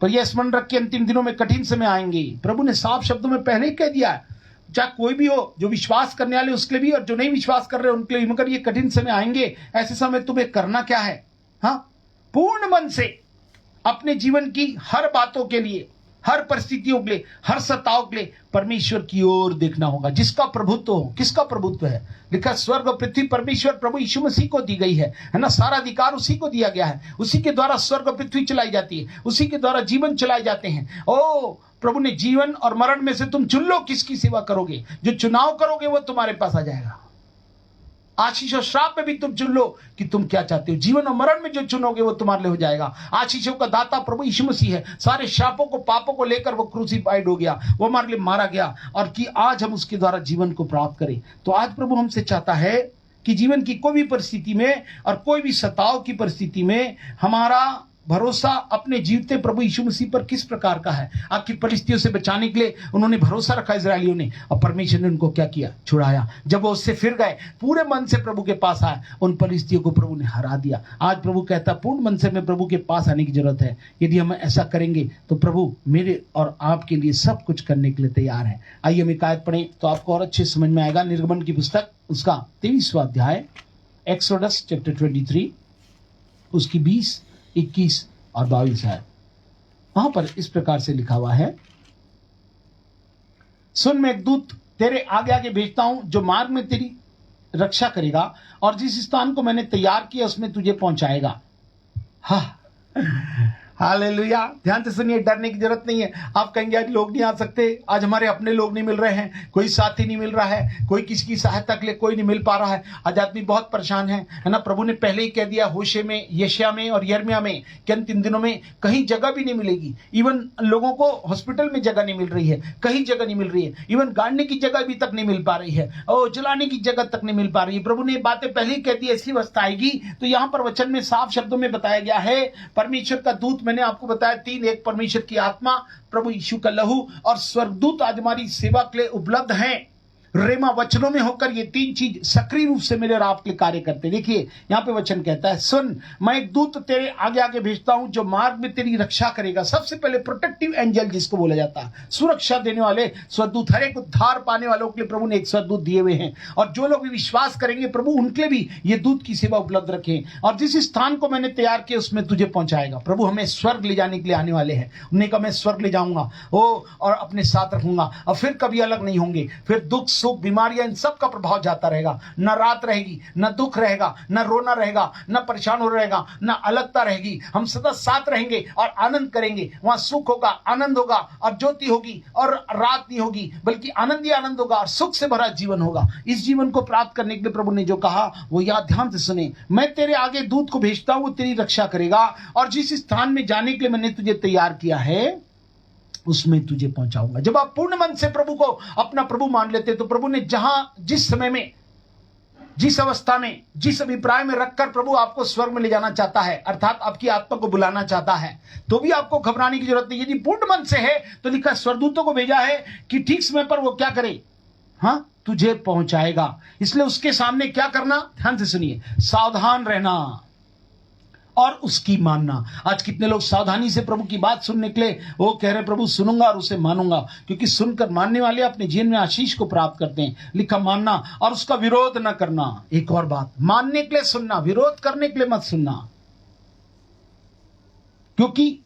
पर यह स्मरण रख के अंतिम दिनों में कठिन समय आएंगे। प्रभु ने साफ शब्दों में पहले ही कह दिया है, चाहे कोई भी हो, जो विश्वास करने वाले उसके लिए भी और जो नहीं विश्वास कर रहे उनके लिए, मगर ये कठिन समय आएंगे। ऐसे समय तुम्हें करना क्या है? हाँ, पूर्ण मन से अपने जीवन की हर बातों के लिए हर परिस्थितियों के लिए, हर सताव के लिए परमेश्वर की ओर देखना होगा। जिसका प्रभुत्व हो, किसका प्रभुत्व है? लिखा स्वर्ग और पृथ्वी परमेश्वर प्रभु यीशु मसीह को दी गई है ना। सारा अधिकार उसी को दिया गया है। उसी के द्वारा स्वर्ग और पृथ्वी चलाई जाती है, उसी के द्वारा जीवन चलाए जाते हैं। ओ प्रभु ने जीवन और मरण में से तुम चुन लो किसकी सेवा करोगे। जो चुनाव करोगे वो तुम्हारे पास आ जाएगा। आशीष और श्राप में भी तुम चुन लो कि तुम क्या चाहते हो। जीवन और मरण में जो चुनोगे वो तुम्हारे लिए हो जाएगा। आशीषों का दाता प्रभु यीशु मसीह है। सारे श्रापों को, पापों को लेकर वो क्रूसीफाइड हो गया, वो हमारे लिए मारा गया, और कि आज हम उसके द्वारा जीवन को प्राप्त करें। तो आज प्रभु हमसे चाहता है कि जीवन की कोई भी परिस्थिति में और कोई भी सताव की परिस्थिति में हमारा भरोसा अपने जीवते प्रभु यीशु मसीह पर किस प्रकार का है। आपकी परिस्थितियों से बचाने के लिए उन्होंने भरोसा रखा इजरायलियों ने, और परमेश्वर ने उनको क्या किया? छुड़ाया। जब वो उससे फिर गए, पूरे मन से प्रभु के पास आए, उन परिस्थितियों को प्रभु ने हरा दिया। आज प्रभु कहता है पूर्ण मन से मैं प्रभु के पास आने की जरूरत है। यदि हम ऐसा करेंगे तो प्रभु मेरे और आपके लिए सब कुछ करने के लिए तैयार है। आइए हम एक आयत पढ़ें तो आपको और अच्छे समझ में आएगा। निर्गमन की पुस्तक उसका 23वां अध्याय, एक्सोडस चैप्टर 23, उसकी 20, 21 और 22 है। वहां पर इस प्रकार से लिखा हुआ है, सुन मैं एक दूत तेरे आगे आगे भेजता हूं जो मार्ग में तेरी रक्षा करेगा और जिस स्थान को मैंने तैयार किया उसमें तुझे पहुंचाएगा। हालेलुया। ध्यान से सुनिए, डरने की जरूरत नहीं है। आप कहेंगे आज लोग नहीं आ सकते, आज हमारे अपने लोग नहीं मिल रहे हैं, कोई साथी नहीं मिल रहा है, कोई किसी की सहायता के लिए कोई नहीं मिल पा रहा है, आज आदमी बहुत परेशान है ना। प्रभु ने पहले ही कह दिया होशे में, यशाया में और यिर्मयाह में कि अंतिम दिनों में कहीं जगह भी नहीं मिलेगी। इवन लोगों को हॉस्पिटल में जगह नहीं मिल रही है, कहीं जगह नहीं मिल रही है, इवन गाड़ने की जगह भी तक नहीं मिल पा रही है, और जलाने की जगह तक नहीं मिल पा रही है। प्रभु ने बातें पहले ही कह दी, ऐसी अवस्था आएगी। तो यहाँ पर वचन में साफ शब्दों में बताया गया है, परमेश्वर का दूत, मैंने आपको बताया 3, एक परमेश्वर की आत्मा, प्रभु यीशु का लहू और स्वर्गदूत आज हमारी सेवा के लिए उपलब्ध हैं। रेमा वचनों में होकर ये 3 चीज सक्रिय रूप से मेरे और आपके लिए कार्य करते। देखिए यहां पे वचन कहता है, सुन मैं एक दूत तेरे आगे आगे भेजता हूं जो मार्ग में तेरी रक्षा करेगा। सबसे पहले प्रोटेक्टिव एंजल जिसको बोला जाता है, सुरक्षा देने वाले स्वर्गदूत। हर एक उद्धार पाने वालों के लिए प्रभु ने एक स्वर्गदूत दिए हुए हैं, और जो लोग भी विश्वास करेंगे प्रभु उनके लिए भी ये दूत की सेवा उपलब्ध रखे। और जिस स्थान को मैंने तैयार किया उसमें तुझे पहुंचाएगा। प्रभु हमें स्वर्ग ले जाने के लिए आने वाले हैं। उन्होंने कहा मैं स्वर्ग ले जाऊंगा और अपने साथ रखूंगा, और फिर कभी अलग नहीं होंगे। फिर दुख सुख बीमारियां इन सब का प्रभाव जाता रहेगा। न रात रहेगी, न दुख रहेगा, न रोना रहेगा, न परेशान हो रहेगा, न अलगता रहेगी। हम सदा साथ रहेंगे और आनंद करेंगे। वहां सुख होगा, आनंद होगा, और ज्योति होगी, और रात नहीं होगी, बल्कि आनंद ही आनंद होगा, और सुख से भरा जीवन होगा। इस जीवन को प्राप्त करने के लिए प्रभु ने जो कहा वो याद ध्यान से सुने। मैं तेरे आगे दूत को भेजता हूं, वो तेरी रक्षा करेगा, और जिस स्थान में जाने के लिए मैंने तुझे तैयार किया है उसमें तुझे पहुंचाऊंगा। जब आप पूर्ण मन से प्रभु को अपना प्रभु मान लेते तो प्रभु ने जहां, जिस समय में, जिस अवस्था में, जिस अभिप्राय में रखकर प्रभु आपको स्वर्ग में ले जाना चाहता है, अर्थात आपकी आत्मा को बुलाना चाहता है, तो भी आपको घबराने की जरूरत नहीं। यदि पूर्ण मन से है तो लिखा स्वर्गदूतों को भेजा है कि ठीक समय पर वो क्या करे, हाँ तुझे पहुंचाएगा। इसलिए उसके सामने क्या करना, ध्यान से सुनिए, सावधान रहना और उसकी मानना। आज कितने लोग सावधानी से प्रभु की बात सुनने के लिए वो कह रहे प्रभु सुनूंगा और उसे मानूंगा, क्योंकि सुनकर मानने वाले अपने जीवन में आशीष को प्राप्त करते हैं। लिखा मानना और उसका विरोध न करना। एक और बात, मानने के लिए सुनना, विरोध करने के लिए मत सुनना, क्योंकि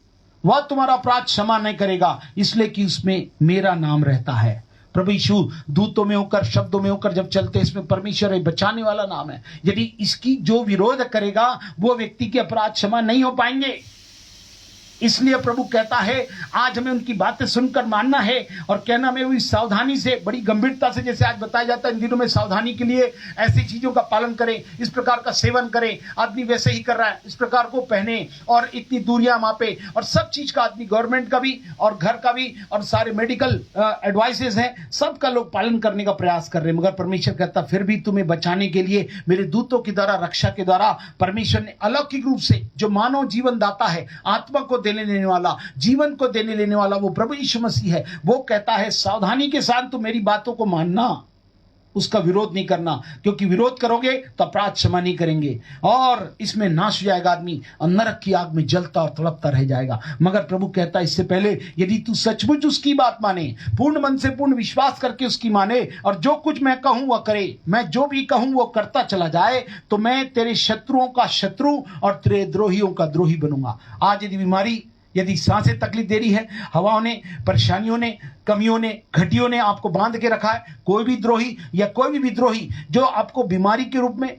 वह तुम्हारा अपराध क्षमा नहीं करेगा, इसलिए कि उसमें मेरा नाम रहता है। प्रभु यीशु दूतों में होकर, शब्दों में होकर जब चलते, इसमें परमेश्वर एक बचाने वाला नाम है। यदि इसकी जो विरोध करेगा वो व्यक्ति के अपराध क्षमा नहीं हो पाएंगे। इसलिए प्रभु कहता है आज हमें उनकी बातें सुनकर मानना है और कहना में हुई सावधानी से, बड़ी गंभीरता से, जैसे आज बताया जाता है इन दिनों में सावधानी के लिए ऐसी चीजों का पालन करें, इस प्रकार का सेवन करें। आदमी वैसे ही कर रहा है, इस प्रकार को पहने और इतनी दूरियां मापे, और सब चीज का आदमी, गवर्नमेंट का भी और घर का भी और सारे मेडिकल एडवाइसेस हैं, सबका लोग पालन करने का प्रयास कर रहे हैं। मगर परमेश्वर कहता फिर भी तुम्हें बचाने के लिए मेरे दूतों के द्वारा, रक्षा के द्वारा परमेश्वर ने अलौकिक रूप से जो मानव जीवन दाता है, आत्मा को देने लेने वाला, जीवन को देने लेने वाला वो प्रभु यीशु मसीह है। वो कहता है सावधानी के साथ तुम मेरी बातों को मानना, उसका विरोध नहीं करना, क्योंकि विरोध करोगे तो अपराध क्षमा नहीं करेंगे और इसमें नाश हो जाएगा आदमी, और नरक की आग में जलता और तड़पता रह जाएगा। मगर प्रभु कहता है इससे पहले यदि तू सचमुच उसकी बात माने, पूर्ण मन से पूर्ण विश्वास करके उसकी माने, और जो कुछ मैं कहूं वह करे, मैं जो भी कहूं वो करता चला जाए, तो मैं तेरे शत्रुओं का शत्रु और तेरे द्रोहियों का द्रोही बनूंगा। आज यदि बीमारी यदि सांसें तकलीफ दे रही है, हवाओं ने, परेशानियों ने, कमियों ने, घटियों ने आपको बांध के रखा है, कोई भी द्रोही या कोई भी विद्रोही जो आपको बीमारी के रूप में,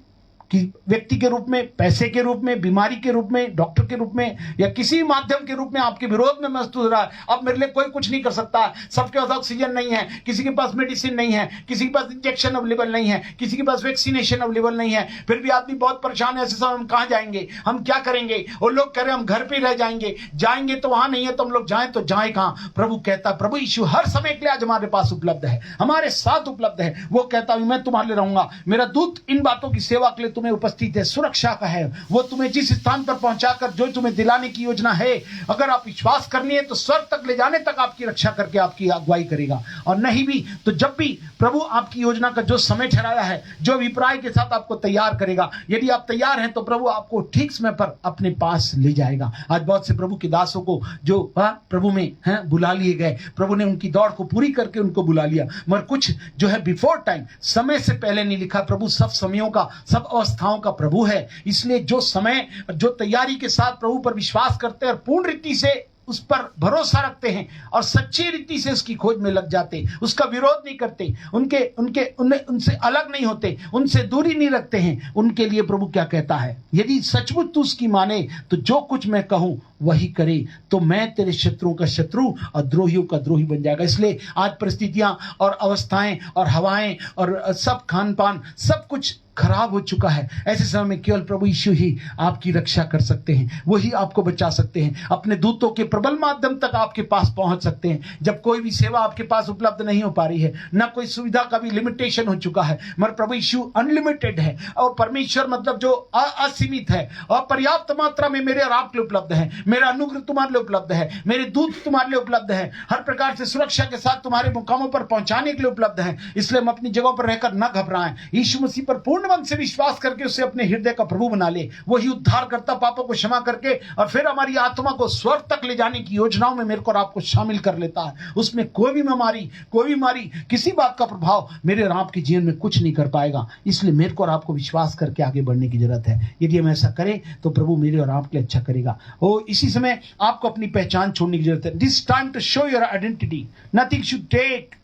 कि व्यक्ति के रूप में, पैसे के रूप में, बीमारी के रूप में, डॉक्टर के रूप में या किसी माध्यम के रूप में आपके विरोध में महसूस हो रहा है, अब मेरे लिए कोई कुछ नहीं कर सकता, सबके पास ऑक्सीजन नहीं है, किसी के पास मेडिसिन नहीं है, किसी के पास इंजेक्शन अवेलेबल नहीं है, किसी के पास वैक्सीनेशन अवेलेबल नहीं है, फिर भी आदमी बहुत परेशान है, ऐसे समय हम कहां जाएंगे, हम क्या करेंगे, और लोग कह रहे हैं हम घर पे रह जाएंगे तो वहां नहीं है तो हम लोग जाएं तो जाएं कहां। प्रभु कहता, प्रभु यीशु हर समय के लिए आज हमारे पास उपलब्ध है, हमारे साथ उपलब्ध है। वो कहता मैं तुम्हारे लिए रहूंगा, मेरा दूत इन बातों की सेवा के लिए तुम्हें उपस्थित है, सुरक्षा का है, वो तुम्हें जिस स्थान पर पहुंचाकर जो तुम्हें दिलाने की योजना है, अगर आप विश्वास करनी है तो स्वर्ग तक ले जाने तक आपकी रक्षा करके आपकी अगुवाई करेगा, और नहीं भी तो जब भी प्रभु आपकी योजना का जो समय ठहराया है, जो अभिप्राय के साथ आपको तैयार करेगा, यदि आप तैयार हैं तो प्रभु आपको ठीक समय पर अपने पास ले जाएगा। आज बहुत से प्रभु के दासों को जो प्रभु में बुला लिए गए, प्रभु ने उनकी दौड़ को पूरी करके उनको बुला लिया, मगर कुछ जो है बिफोर टाइम, समय से पहले नहीं लिखा। प्रभु सब समयों का, सब अवस्थाओं का प्रभु है, इसलिए जो समय, जो तैयारी के साथ प्रभु पर विश्वास करते हैं और पूर्ण रीति से उस पर भरोसा रखते हैं और सच्ची रीति से उसकी खोज में लग जाते, उसका विरोध नहीं करते, उनसे अलग नहीं होते, उनसे दूरी नहीं रखते हैं, उनके लिए प्रभु क्या कहता है, यदि सचमुच तू उसकी माने तो जो कुछ मैं कहूं वही करे, तो मैं तेरे शत्रुओं का शत्रु और द्रोहियों का द्रोही बन जाएगा। इसलिए आज परिस्थितियां और अवस्थाएं और हवाएं और सब खान पान सब कुछ खराब हो चुका है। ऐसे समय में केवल प्रभु यीशु ही आपकी रक्षा कर सकते हैं, वही आपको बचा सकते हैं, अपने दूतों के प्रबल माध्यम तक आपके पास पहुंच सकते हैं। जब कोई भी सेवा आपके पास उपलब्ध नहीं हो पा रही है, ना कोई सुविधा का भी लिमिटेशन हो चुका है, मगर प्रभु यीशु अनलिमिटेड है, और परमेश्वर मतलब जो असीमित है और पर्याप्त मात्रा में मेरे और आपके लिए उपलब्ध है, मेरा अनुग्रह तुम्हारे लिए उपलब्ध है, मेरे दूत तुम्हारे लिए उपलब्ध है, हर प्रकार से सुरक्षा के साथ तुम्हारे मुकामों पर पहुंचाने के लिए उपलब्ध है। इसलिए हम अपनी जगहों पर रहकर न घबराएं, यीशु मसीह पर पूर्ण मन से विश्वास करके उसे अपने हृदय का प्रभु बना ले। वही उद्धार करता, पापों को क्षमा करके और फिर हमारी आत्मा को स्वर्ग तक ले जाने की योजनाओं में मेरे को और आपको शामिल कर लेता है। उसमें कोई भी बीमारी, कोई बीमारी, किसी बात का प्रभाव मेरे और आपके जीवन में कुछ नहीं कर पाएगा। इसलिए मेरे को और आपको विश्वास करके आगे बढ़ने की जरूरत है। यदि हम ऐसा करें तो प्रभु मेरे और आपके लिए अच्छा करेगा। और इसी समय आपको अपनी पहचान छोड़ने की जरूरत है। This time to show your identity, nothing should take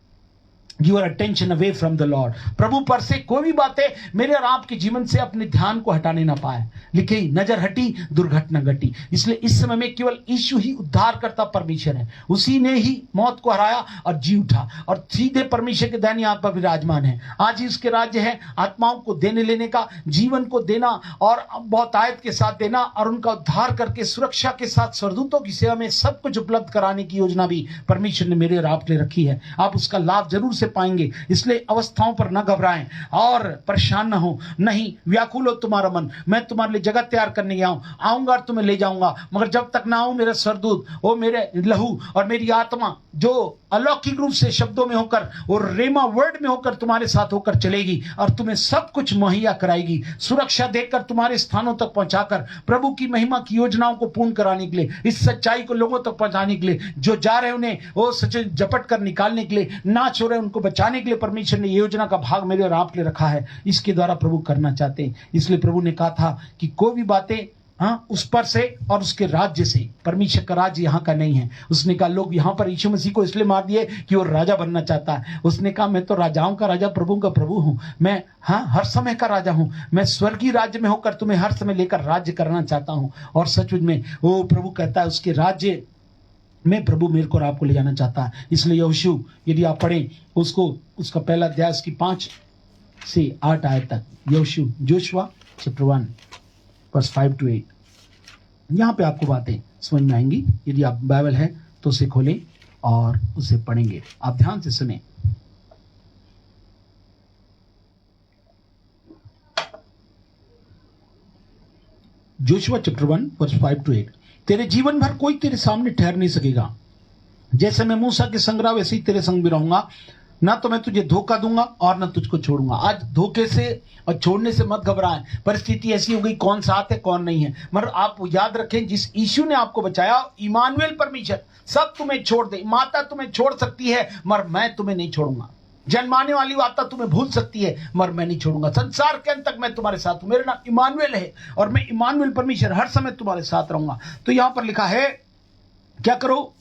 your attention away from the Lord। प्रभु पर से कोई भी बातें मेरे और आपके जीवन से अपने ध्यान को हटाने ना पाए। लिखे, नजर हटी दुर्घटना घटी। इसलिए इस समय में केवल यीशु ही उद्धार करता परमेश्वर है, उसी ने ही मौत को हराया और जी उठा और सीधे परमेश्वर के दाहिनी हाथ पर विराजमान है। आज ही उसके राज्य है आत्माओं को देने लेने का, जीवन को देना और बहुतायत के साथ देना, और उनका उद्धार करके सुरक्षा के साथ स्वर्गदूतों की सेवा में सब कुछ उपलब्ध कराने की योजना भी परमेश्वर ने मेरे और आपके लिए रखी है। आप उसका लाभ जरूर पाएंगे। इसलिए अवस्थाओं पर न घबराएं और परेशान न हो, नहीं व्याकुल हो तुम्हारा मन। मैं तुम्हारे लिए जगह तैयार करने आऊंगा और तुम्हें ले जाऊंगा, मगर जब तक ना आऊं मेरा स्वर्गदूत, वो मेरे लहू और मेरी आत्मा जो अलौकिक रूप से शब्दों में होकर और रेमा वर्ड में होकर तुम्हारे साथ होकर चलेगी और तुम्हें सब कुछ मुहैया कराएगी, सुरक्षा देकर तुम्हारे स्थानों तक पहुंचाकर प्रभु की महिमा की योजनाओं को पूर्ण कराने के लिए, इस सच्चाई को लोगों तक पहुंचाने के लिए, जो जा रहे उन्हें वो सच झपट कर निकालने के लिए, नाच हो रहे उनको बचाने के लिए परमेश्वर ने योजना का भाग मेरे और आपके लिए रखा है। इसके द्वारा प्रभु करना चाहते हैं। इसलिए प्रभु ने कहा था कि कोई भी बातें उस पर से और उसके राज्य से, परमेश्वर का राज्य यहाँ का नहीं है। उसने कहा लोग यहाँ पर यीशु मसीह को इसलिए मार दिए कि वो राजा बनना चाहता है। उसने कहा मैं तो राजाओं का राजा, प्रभु का प्रभु हूँ, मैं हर समय का राजा हूँ, मैं स्वर्गीय राज्य में होकर तुम्हें हर समय लेकर राज्य करना चाहता हूँ। और सचमुच में वो प्रभु कहता है उसके राज्य में प्रभु मेरे को और आपको ले जाना चाहता है। इसलिए यहोशू यदि आप पढ़ें उसको, उसका पहला अध्याय उसकी 5 से 8 आयत तक, यहोशू जोशुआ चैप्टर 1 वर्स 5 to 8, यहाँ पे आपको बातें समझ में आएंगी। यदि आप बाइबल है तो उसे खोलें और उसे पढ़ेंगे। आप ध्यान से सुने। जोशुआ चैप्टर 1 वर्स 5 to 8, तेरे जीवन भर कोई तेरे सामने ठहर नहीं सकेगा। जैसे मैं मूसा के संग रहा वैसे ही तेरे संग भी रहूंगा, ना तो मैं तुझे धोखा दूंगा और ना तुझको छोड़ूंगा। आज धोखे से और छोड़ने से मत घबराएं। परिस्थिति ऐसी हो गई, कौन साथ है कौन नहीं है, मगर आप याद रखें जिस यीशु ने आपको बचाया, इमानुएल परमेश्वर, सब तुम्हें छोड़ दे, माता तुम्हें छोड़ सकती है मगर मैं तुम्हें नहीं छोड़ूंगा। जन्माने वाली माता तुम्हें भूल सकती है मगर मैं नहीं छोड़ूंगा। संसार के अंत तक मैं तुम्हारे साथ हूं। मेरा नाम इमानुएल है और मैं इमानुएल परमेश्वर हर समय तुम्हारे साथ रहूंगा। तो यहां पर लिखा है क्या करो,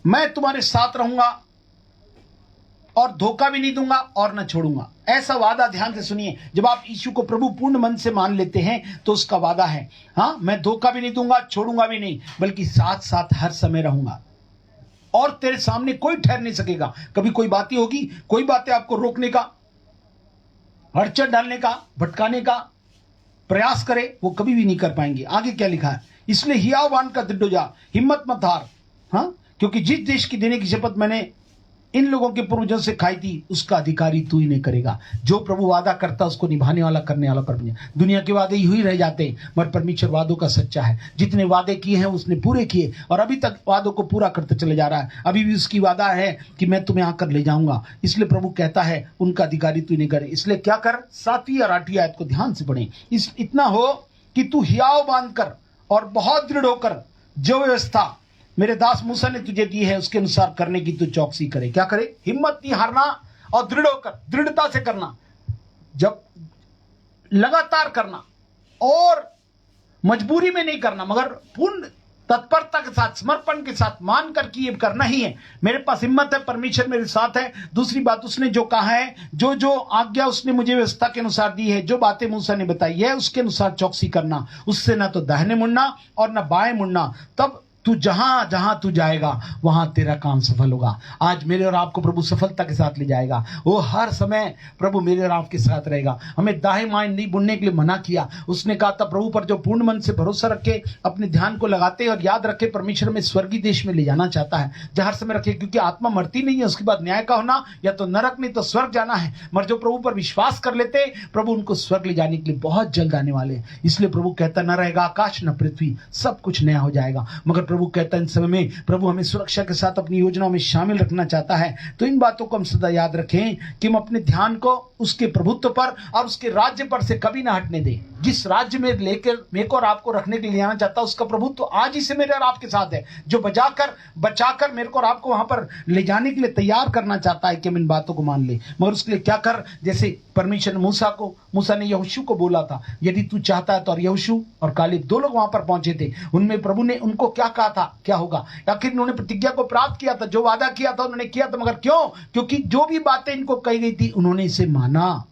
मैं तुम्हारे साथ रहूंगा और धोखा भी नहीं दूंगा और न छोड़ूंगा। ऐसा वादा ध्यान से सुनिए, जब आप यीशु को प्रभु पूर्ण मन से मान लेते हैं तो उसका वादा है, हाँ मैं धोखा भी नहीं दूंगा, छोड़ूंगा भी नहीं, बल्कि साथ साथ हर समय रहूंगा और तेरे सामने कोई ठहर नहीं सकेगा। कभी कोई बातें होगी, कोई बातें आपको रोकने का, अड़चन डालने का, भटकाने का प्रयास करे, वो कभी भी नहीं कर पाएंगे। आगे क्या लिखा है, इसलिए हियाव बांध का दृढ़ हो जा, हिम्मत मत हार, हाँ क्योंकि जिस देश की देने की शपथ मैंने इन लोगों के पूर्वजों से खाई थी उसका अधिकारी तू ही नहीं करेगा। जो प्रभु वादा करता उसको निभाने वाला, करने वाला परमेश्वर। दुनिया के वादे यूं ही रह जाते हैं, मगर परमेश्वर वादों का सच्चा है। जितने वादे किए हैं उसने पूरे किए और अभी तक वादों को पूरा करते चले जा रहा है। अभी भी उसकी वादा है कि मैं तुम्हें आकर ले जाऊंगा। इसलिए प्रभु कहता है उनका अधिकारी तू नहीं करे। इसलिए क्या कर, 7वीं और 8वीं आयत को ध्यान से पढ़ें। इतना हो कि तू हियाव बांध कर और बहुत दृढ़ होकर जो व्यवस्था मेरे दास मूसा ने तुझे दी है उसके अनुसार करने की तू चौकसी करे। क्या करे, हिम्मत नहीं हारना और दृढ़ होकर, दृढ़ता से करना, जब लगातार करना और मजबूरी में नहीं करना, मगर पूर्ण तत्परता के साथ, समर्पण के साथ मान कर कि ये करना ही है। मेरे पास हिम्मत है, परमेश्वर मेरे साथ है। दूसरी बात, उसने जो कहा है, जो जो आज्ञा उसने मुझे व्यवस्था के अनुसार दी है, जो बातें मूसा ने बताई है उसके अनुसार चौकसी करना। उससे ना तो दाहिने मुड़ना और ना बाएं मुड़ना, तब तू जहां जहां तू जाएगा वहां तेरा काम सफल होगा। आज मेरे और आपको प्रभु सफलता के साथ ले जाएगा। वो हर समय प्रभु मेरे और आपके साथ रहेगा। हमें दाएं बाएं नहीं बुनने के लिए मना किया। उसने कहा था प्रभु पर जो पूर्ण मन से भरोसा रखे, अपने ध्यान को लगाते और याद रखे परमेश्वर में स्वर्गीय देश में ले जाना चाहता है, जहां हर समय रखे, क्योंकि आत्मा मरती नहीं है। उसके बाद न्याय का होना, या तो नरक नहीं तो स्वर्ग जाना है। मगर जो प्रभु पर विश्वास कर लेते, प्रभु उनको स्वर्ग ले जाने के लिए बहुत जल्द आने वाले हैं। इसलिए प्रभु कहता न रहेगा आकाश न पृथ्वी, सब कुछ नया हो जाएगा। मगर प्रभु कहता है इन समय में प्रभु हमें सुरक्षा के साथ अपनी योजनाओं में शामिल रखना चाहता है। तो इन बातों को हम सदा याद रखें कि हम अपने ध्यान को उसके प्रभुत्व पर और उसके राज्य पर से कभी ना हटने दें। जिस राज्य में लेकर मेरे को और आपको रखने के लिए आना चाहता है उसका प्रभुत्व आज ही से मेरे और आपके साथ है, जो बचाकर मेरे को और आपको वहां पर ले जाने के लिए तैयार करना चाहता है कि हम इन बातों को मान ले। मगर उसके लिए क्या कर, जैसे परमेश्वर ने मूसा ने यहोशू को बोला था, यदि तू चाहता है तो। और यहोशू और कालेब 2 लोग वहां पर पहुंचे थे। उनमें प्रभु ने उनको क्या कहा था, क्या होगा। आखिर उन्होंने प्रतिज्ञा को प्राप्त किया था, जो वादा किया था उन्होंने किया था। मगर क्यों? क्योंकि जो भी बातें इनको कही गई थी उन्होंने इसे माना।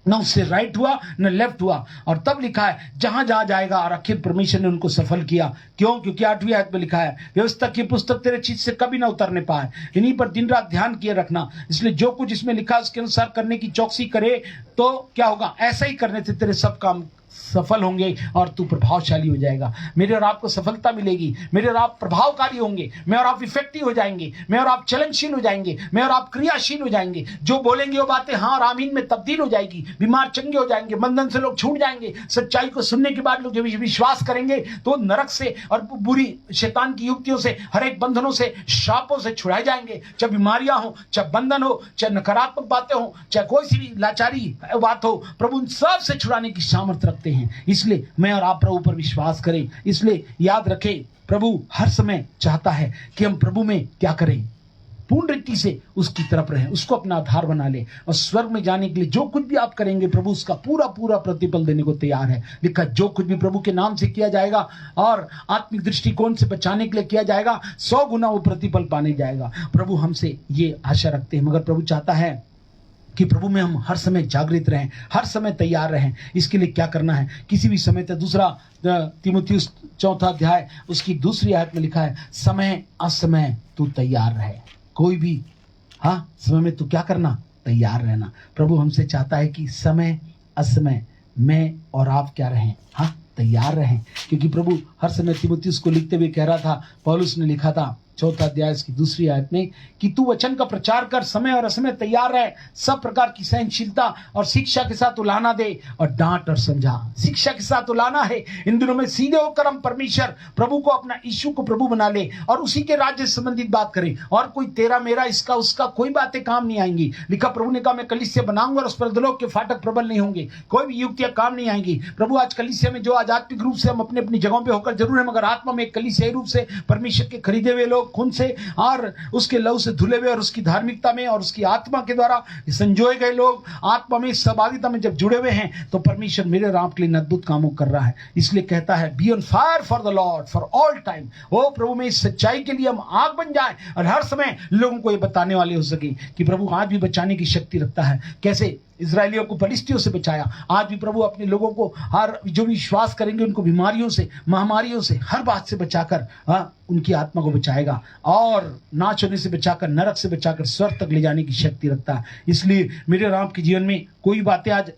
न उससे राइट हुआ न लेफ्ट हुआ। और तब लिखा है जहां जहां जाएगा, और आखिर परमेश्वर ने उनको सफल किया। क्यों? क्योंकि 8वीं आयत में लिखा है व्यवस्था की पुस्तक तेरे चित्त से कभी ना उतरने पाए, इन्हीं पर दिन रात ध्यान किए रखना। इसलिए जो कुछ इसमें लिखा है उसके अनुसार करने की चौकसी करे तो क्या होगा, ऐसा ही करने से तेरे सब काम सफल होंगे और तू प्रभावशाली हो जाएगा। मेरे और आपको सफलता मिलेगी, मेरे और आप प्रभावकारी होंगे, मैं और आप इफेक्टिव हो जाएंगे, मैं और आप चलनशील हो जाएंगे, मैं और आप क्रियाशील हो जाएंगे। जो बोलेंगे वो बातें हाँ और आमीन में तब्दील हो जाएगी। बीमार चंगे हो जाएंगे, बंधन से लोग छूट जाएंगे। सच्चाई को सुनने के बाद लोग जब विश्वास करेंगे तो नरक से और बुरी शैतान की युक्तियों से, हर एक बंधनों से, शापों से छुड़ाए जाएंगे। चाहे बीमारियां हो, चाहे बंधन हो, चाहे नकारात्मक बातें हो, चाहे कोई सी भी लाचारी बात हो, प्रभु उन सब से छुड़ाने की सामर्थ्य रखते हैं। इसलिए मैं और आप प्रभु पर विश्वास करें। इसलिए याद रखें, प्रभु हर समय चाहता है कि हम प्रभु में क्या करें, पूर्ण रीति से उसकी तरफ रहें, उसको अपना आधार बना लें। और स्वर्ग में जाने के लिए जो कुछ भी आप करेंगे प्रभु उसका पूरा पूरा प्रतिफल देने को तैयार है। लिखा जो कुछ भी प्रभु के नाम से किया जाएगा और आत्मिक दृष्टिकोण से बचाने के लिए किया जाएगा, 100 गुना वो प्रतिफल पाने जाएगा। प्रभु हमसे ये आशा रखते हैं। मगर प्रभु चाहता है कि प्रभु में हम हर समय जागृत रहें, हर समय तैयार रहें। इसके लिए क्या करना है, किसी भी समय तक। दूसरा तीमुथियुस 4 अध्याय उसकी 2 आयत में लिखा है समय असमय तू तैयार रहे। कोई भी समय में तू क्या करना, तैयार रहना। प्रभु हमसे चाहता है कि समय असमय मैं और आप क्या रहें, तैयार रहें। क्योंकि प्रभु हर समय तीमुथियुस को लिखते हुए कह रहा था, पौलुस ने लिखा था 4 अध्याय की 2 आयत में कि तू वचन का प्रचार कर, समय और असमय तैयार रहे, सब प्रकार की सहनशीलता और शिक्षा के साथ उलाना दे और डांट और समझा। शिक्षा के साथ उलाना है। इन दिनों में सीधे होकर हम परमेश्वर प्रभु को, अपना यीशु को प्रभु बना ले और उसी के राज्य से संबंधित बात करें। और कोई तेरा मेरा इसका उसका कोई बातें काम नहीं आएंगी। लिखा प्रभु ने कहा मैं कलीसिया बनाऊंगा और उस पर अधोलोक के फाटक प्रबल नहीं होंगे। कोई भी युक्तियां काम नहीं आएंगी। प्रभु आज कलीसिया में जो आध्यात्मिक रूप से हम अपनी अपनी जगहों पर होकर जरूर है, मगर आत्मा में कलीसियाई रूप से परमेश्वर के खरीदे हुए लोग लोग खून से और उसके लहू से धुले हुए और उसकी धार्मिकता में और उसकी आत्मा के द्वारा संजोए गए लोग आत्मा में सहभागिता में जब जुड़े हुए हैं तो परमेश्वर मेरे और आपके लिए अद्भुत कामों कर रहा है। इसलिए कहता है be on fire for the Lord for all time. ओ प्रभु में इस सच्चाई के लिए हम आग बन जाए और हर समय लोगों को ये बताने वाले हो सके कि प्रभु आज भी बचाने की शक्ति रखता है। कैसे इजरायलियों को फलिस्तियों से बचाया, आज भी प्रभु अपने लोगों को हर जो विश्वास करेंगे उनको बीमारियों से, महामारियों से, हर बात से बचाकर उनकी आत्मा को बचाएगा और नाश होने से बचाकर, नरक से बचाकर स्वर्ग तक ले जाने की शक्ति रखता है। इसलिए मेरे और आपके जीवन में कोई बातें आज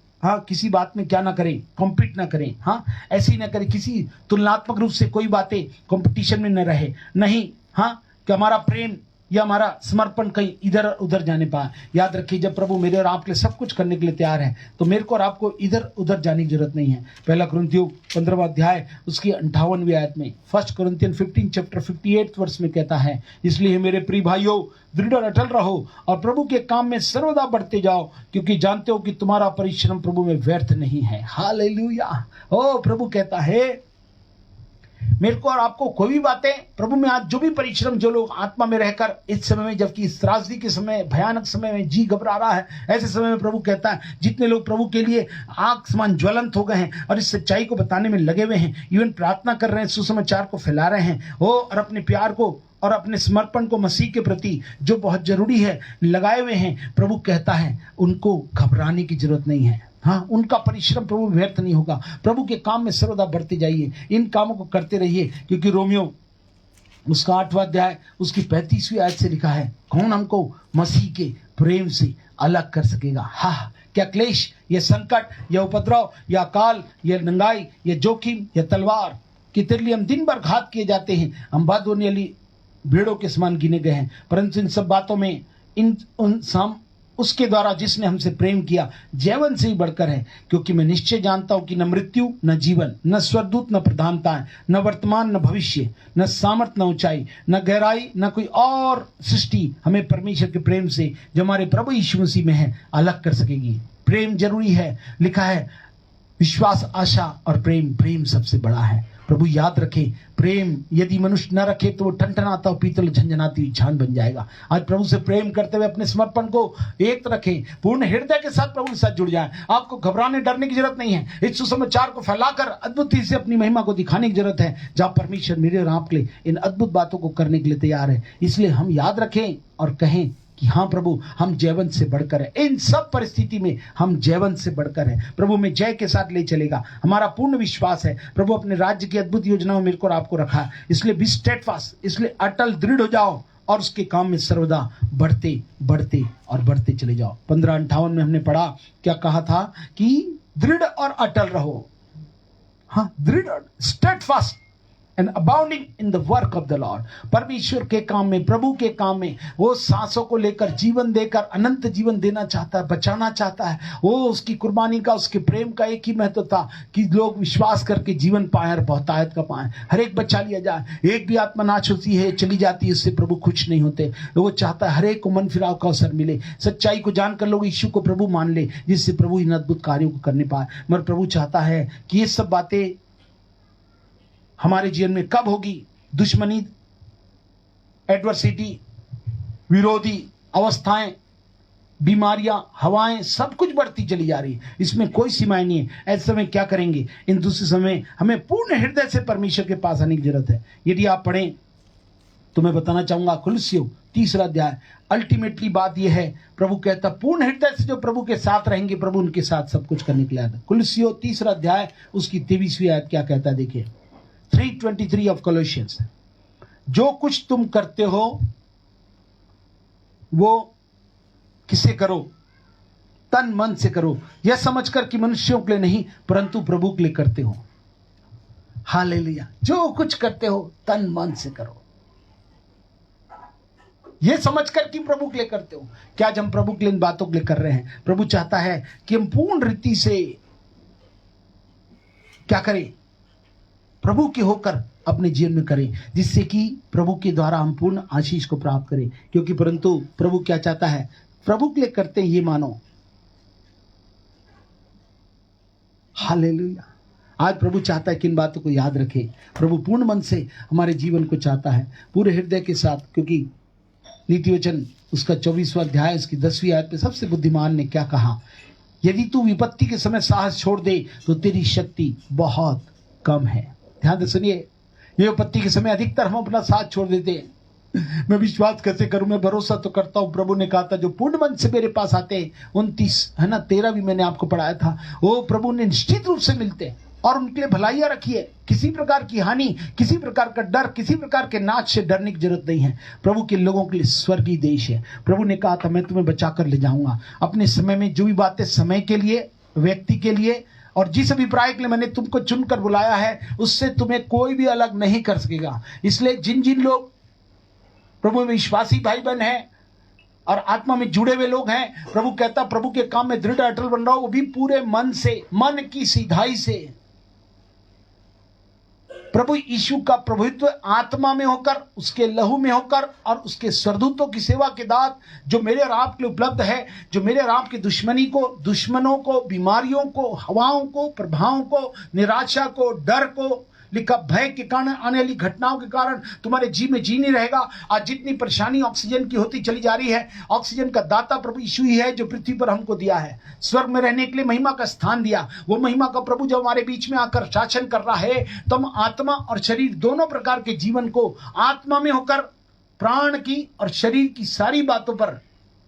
किसी बात में क्या ना करें, कॉम्पीट ना करें, ऐसे ही ना करें, किसी तुलनात्मक रूप से कोई बातें कंपटीशन में न रहे, नहीं कि हमारा प्रेम या हमारा समर्पण कहीं इधर उधर जाने पाए। याद रखिए जब प्रभु मेरे और आपके लिए सब कुछ करने के लिए तैयार है तो मेरे को और आपको इधर उधर जाने की जरूरत नहीं है। पहला कुरिन्थियों 15वां अध्याय उसकी 58वीं आयत में, 1 Corinthians 15 chapter 58 वर्ष में कहता है, इसलिए मेरे प्रिय भाइयों दृढ़ और अटल रहो और प्रभु के काम में सर्वदा बढ़ते जाओ, क्योंकि जानते हो कि तुम्हारा परिश्रम प्रभु में व्यर्थ नहीं है। हालेलुया। ओ प्रभु कहता है मेरे को और आपको कोई भी बातें प्रभु में, आज जो भी परिश्रम जो लोग आत्मा में रहकर इस समय में, जबकि इस त्रासदी के समय, भयानक समय में जी घबरा रहा है, ऐसे समय में प्रभु कहता है जितने लोग प्रभु के लिए आग समान ज्वलंत हो गए हैं और इस सच्चाई को बताने में लगे हुए हैं, इवन प्रार्थना कर रहे हैं, सुसमाचार को फैला रहे हैं, और अपने प्यार को और अपने समर्पण को मसीह के प्रति जो बहुत जरूरी है लगाए हुए हैं, प्रभु कहता है उनको घबराने की जरूरत नहीं है। उनका परिश्रम प्रभु व्यर्थ नहीं होगा। प्रभु के काम में सर्वदा बढ़ते जाइए, इन कामों को करते रहिए, क्योंकि रोमियो उसका 8वां अध्याय उसकी 35वीं आयत से लिखा है, कौन हमको मसीह के प्रेम से अलग कर सकेगा। क्या क्लेश, या संकट, या उपद्रव, या अकाल, या नंगाई, या जोखिम, या तलवार की तिरली, हम दिन भर घात किए जाते हैं, हम बात होने वाली भेड़ों के समान गिने गए हैं, परंतु इन सब बातों में उसके द्वारा जिसने हमसे प्रेम किया जीवन से ही बढ़कर है, क्योंकि मैं निश्चय जानता हूं कि न मृत्यु, न जीवन, न स्वर्गदूत, न प्रधानताएं, न वर्तमान, न भविष्य, न सामर्थ, न ऊंचाई, न गहराई, न कोई और सृष्टि हमें परमेश्वर के प्रेम से जो हमारे प्रभु यीशु मसीह में है अलग कर सकेगी। प्रेम जरूरी है, लिखा है विश्वास, आशा और प्रेम, प्रेम सबसे बड़ा है। प्रभु याद रखे, प्रेम यदि मनुष्य न रखे तो वो टनटनाता हुआ पीतल झंझनाती हुई छान बन जाएगा। आज प्रभु से प्रेम करते हुए अपने समर्पण को एक रखें, पूर्ण हृदय के साथ प्रभु के साथ जुड़ जाएं। आपको घबराने डरने की जरूरत नहीं है, इस सुसमाचार को फैलाकर अद्भुत से अपनी महिमा को दिखाने की जरूरत है, जहां परमेश्वर मेरे और आपके लिए इन अद्भुत बातों को करने के लिए तैयार है। इसलिए हम याद रखें और कहें कि हाँ प्रभु हम जयवंत से बढ़कर है, इन सब परिस्थिति में हम जयवंत से बढ़कर है, प्रभु में जय के साथ ले चलेगा। हमारा पूर्ण विश्वास है प्रभु अपने राज्य की अद्भुत योजनाओं में मेरे को और आपको रखा है। इसलिए बी स्टेडफास्ट, इसलिए अटल दृढ़ हो जाओ और उसके काम में सर्वदा बढ़ते बढ़ते और बढ़ते चले जाओ। 15:58 में हमने पढ़ा, क्या कहा था कि दृढ़ और अटल रहो। दृढ़, steadfast and abounding in the work of the Lord। परमेश्वर के काम में, प्रभु के काम में वो सांसों को लेकर जीवन देकर अनंत जीवन देना चाहता है, बचाना चाहता है। वो उसकी कुर्बानी का, उसके प्रेम का एक ही महत्व था कि लोग विश्वास करके जीवन पाए और बहुतायत का पाए, हर एक बचा लिया जाए। एक भी आत्मा नाश होती है, चली जाती है, उससे प्रभु खुश नहीं होते। वो चाहता है हर एक को मन फिराव का अवसर मिले, सच्चाई को जानकर लोग यीशु को प्रभु मान ले, जिससे प्रभु इन अद्भुत कार्यों को करने पाए। मगर प्रभु चाहता है कि ये सब बातें हमारे जीवन में कब होगी? दुश्मनी, एडवर्सिटी, विरोधी अवस्थाएं, बीमारियां, हवाएं, सब कुछ बढ़ती चली जा रही है, इसमें कोई सीमाएं नहीं है। ऐसे समय क्या करेंगे? इन दूसरे समय हमें पूर्ण हृदय से परमेश्वर के पास आने की जरूरत है। यदि आप पढ़ें तो मैं बताना चाहूंगा कुलुस्सियों 3 अध्याय, अल्टीमेटली बात यह है, प्रभु कहता पूर्ण हृदय से जो प्रभु के साथ रहेंगे, प्रभु उनके साथ सब कुछ करने के लिए आता है। कुलुस्सियों 3 अध्याय उसकी 23वीं आयत क्या कहता है, देखिए 3:23 ऑफ कोलोसियंस, जो कुछ तुम करते हो वो किसे करो? तन मन से करो, यह समझकर कि मनुष्यों के लिए नहीं परंतु प्रभु के लिए करते हो। हालेलुया। जो कुछ करते हो तन मन से करो, यह समझकर कि प्रभु के लिए करते हो। क्या आज हम प्रभु के लिए इन बातों के लिए कर रहे हैं? प्रभु चाहता है कि हम पूर्ण रीति से क्या करें? प्रभु के होकर अपने जीवन में करें, जिससे कि प्रभु के द्वारा हम पूर्ण आशीष को प्राप्त करें। क्योंकि परंतु प्रभु क्या चाहता है? प्रभु के लिए करते हैं ये मानो। हालेलुया। आज प्रभु चाहता है कि इन बातों को याद रखें। प्रभु पूर्ण मन से हमारे जीवन को चाहता है, पूरे हृदय के साथ, क्योंकि नीति वचन उसका 24वां अध्याय उसकी 10वीं आयत में सबसे बुद्धिमान ने क्या कहा, यदि तू विपत्ति के समय साहस छोड़ दे तो तेरी शक्ति बहुत कम है। ध्यान से सुनिए, ये विपत्ति के समय अधिकतर हम अपना साथ छोड़ देते हैं। मैं विश्वास कैसे करूं, मैं भरोसा तो करता हूं। प्रभु ने कहा था जो पूर्ण मन से मेरे पास आते हैं, 29 है ना 13 भी मैंने आपको पढ़ाया था, वो प्रभु ने निश्चित रूप से मिलते हैं और उनके लिए भलाइयां रखी है। किसी प्रकार की हानि, किसी प्रकार का डर, किसी प्रकार के नाच से डरने की जरूरत नहीं है। प्रभु के लोगों के लिए स्वर्गीय देश है। प्रभु ने कहा था मैं तुम्हें बचा कर ले जाऊंगा अपने समय में। जो भी बातें समय के लिए, व्यक्ति के लिए और जिस अभिप्राय के लिए मैंने तुमको चुनकर बुलाया है, उससे तुम्हें कोई भी अलग नहीं कर सकेगा। इसलिए जिन जिन लोग प्रभु में विश्वासी भाई बहन हैं और आत्मा में जुड़े हुए लोग हैं, प्रभु कहता प्रभु के काम में दृढ़ अटल बन रहा हो, वो भी पूरे मन से, मन की सीधाई से प्रभु यीशु का प्रभुत्व आत्मा में होकर, उसके लहू में होकर और उसके स्वर्गदूतों की सेवा के दात जो मेरे और आपके लिए उपलब्ध है, जो मेरे और आपके दुश्मनों को, बीमारियों को, हवाओं को, प्रभावों को, निराशा को, डर को, लिखा भय के कारण, आने वाली घटनाओं के कारण तुम्हारे जी में जी नहीं रहेगा। आज जितनी परेशानी ऑक्सीजन की होती चली जा रही है, ऑक्सीजन का दाता प्रभु यीशु ही है जो पृथ्वी पर हमको दिया है, स्वर्ग में रहने के लिए महिमा का स्थान दिया। वो महिमा का प्रभु जब हमारे बीच में आकर शासन कर रहा है, तो हम आत्मा और शरीर दोनों प्रकार के जीवन को आत्मा में होकर प्राण की और शरीर की सारी बातों पर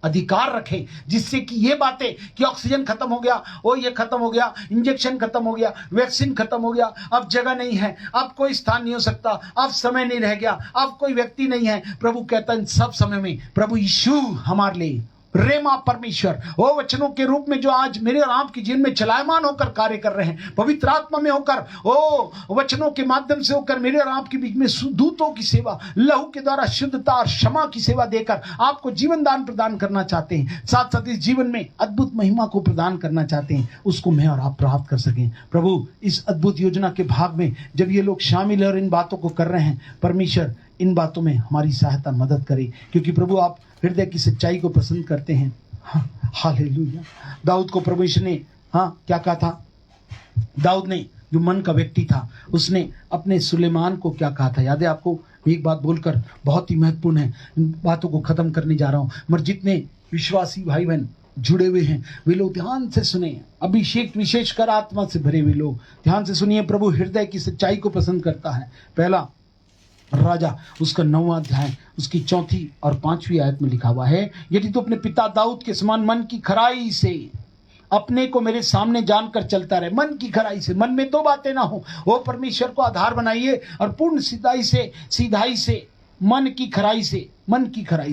अधिकार रखें, जिससे कि ये बातें कि ऑक्सीजन खत्म हो गया, ओ ये खत्म हो गया, इंजेक्शन खत्म हो गया, वैक्सीन खत्म हो गया, अब जगह नहीं है, अब कोई स्थान नहीं हो सकता, अब समय नहीं रह गया, अब कोई व्यक्ति नहीं है। प्रभु कहता है इन सब समय में प्रभु यीशु हमारे लिए रेमा परमेश्वर वो वचनों के रूप में जो आज मेरे और आपके जीवन में चलायमान होकर कार्य कर रहे हैं, पवित्र आत्मा में होकर, ओ वचनों के माध्यम से होकर मेरे और आपके बीच में दूतों की सेवा, लहू के द्वारा शुद्धता और क्षमा की सेवा देकर आपको जीवन दान प्रदान करना चाहते हैं। साथ साथ इस जीवन में अद्भुत महिमा को प्रदान करना चाहते हैं, उसको मैं और आप प्राप्त कर सकें। प्रभु इस अद्भुत योजना के भाग में जब ये लोग शामिल और इन बातों को कर रहे हैं, परमेश्वर इन बातों में हमारी सहायता मदद करे, क्योंकि प्रभु आप हृदय की सच्चाई को पसंद करते हैं। हालेलुया। दाऊद को परमेश्वर ने क्या कहा था, दाऊद ने जो मन का व्यक्ति था, उसने अपने सुलेमान को क्या कहा था, याद है आपको? एक बात बोलकर बहुत ही महत्वपूर्ण है, इन बातों को खत्म करने जा रहा हूं, मगर जितने विश्वासी भाई बहन जुड़े हुए हैं वे लोग ध्यान से सुने, अभिषेक विशेषकर आत्मा से भरे हुए लोग ध्यान से सुनिए। प्रभु हृदय की सच्चाई को पसंद करता है। पहला राजा उसका 9वां अध्याय उसकी 4 और 5वीं आयत में लिखा हुआ है, यदि तू अपने पिता दाऊद के समान मन की खराई से अपने को मेरे सामने जानकर चलता रहे। मन की खराई से, मन में दो बातें ना हो, वो परमेश्वर को आधार बनाइए और पूर्ण सीधाई से मन की खराई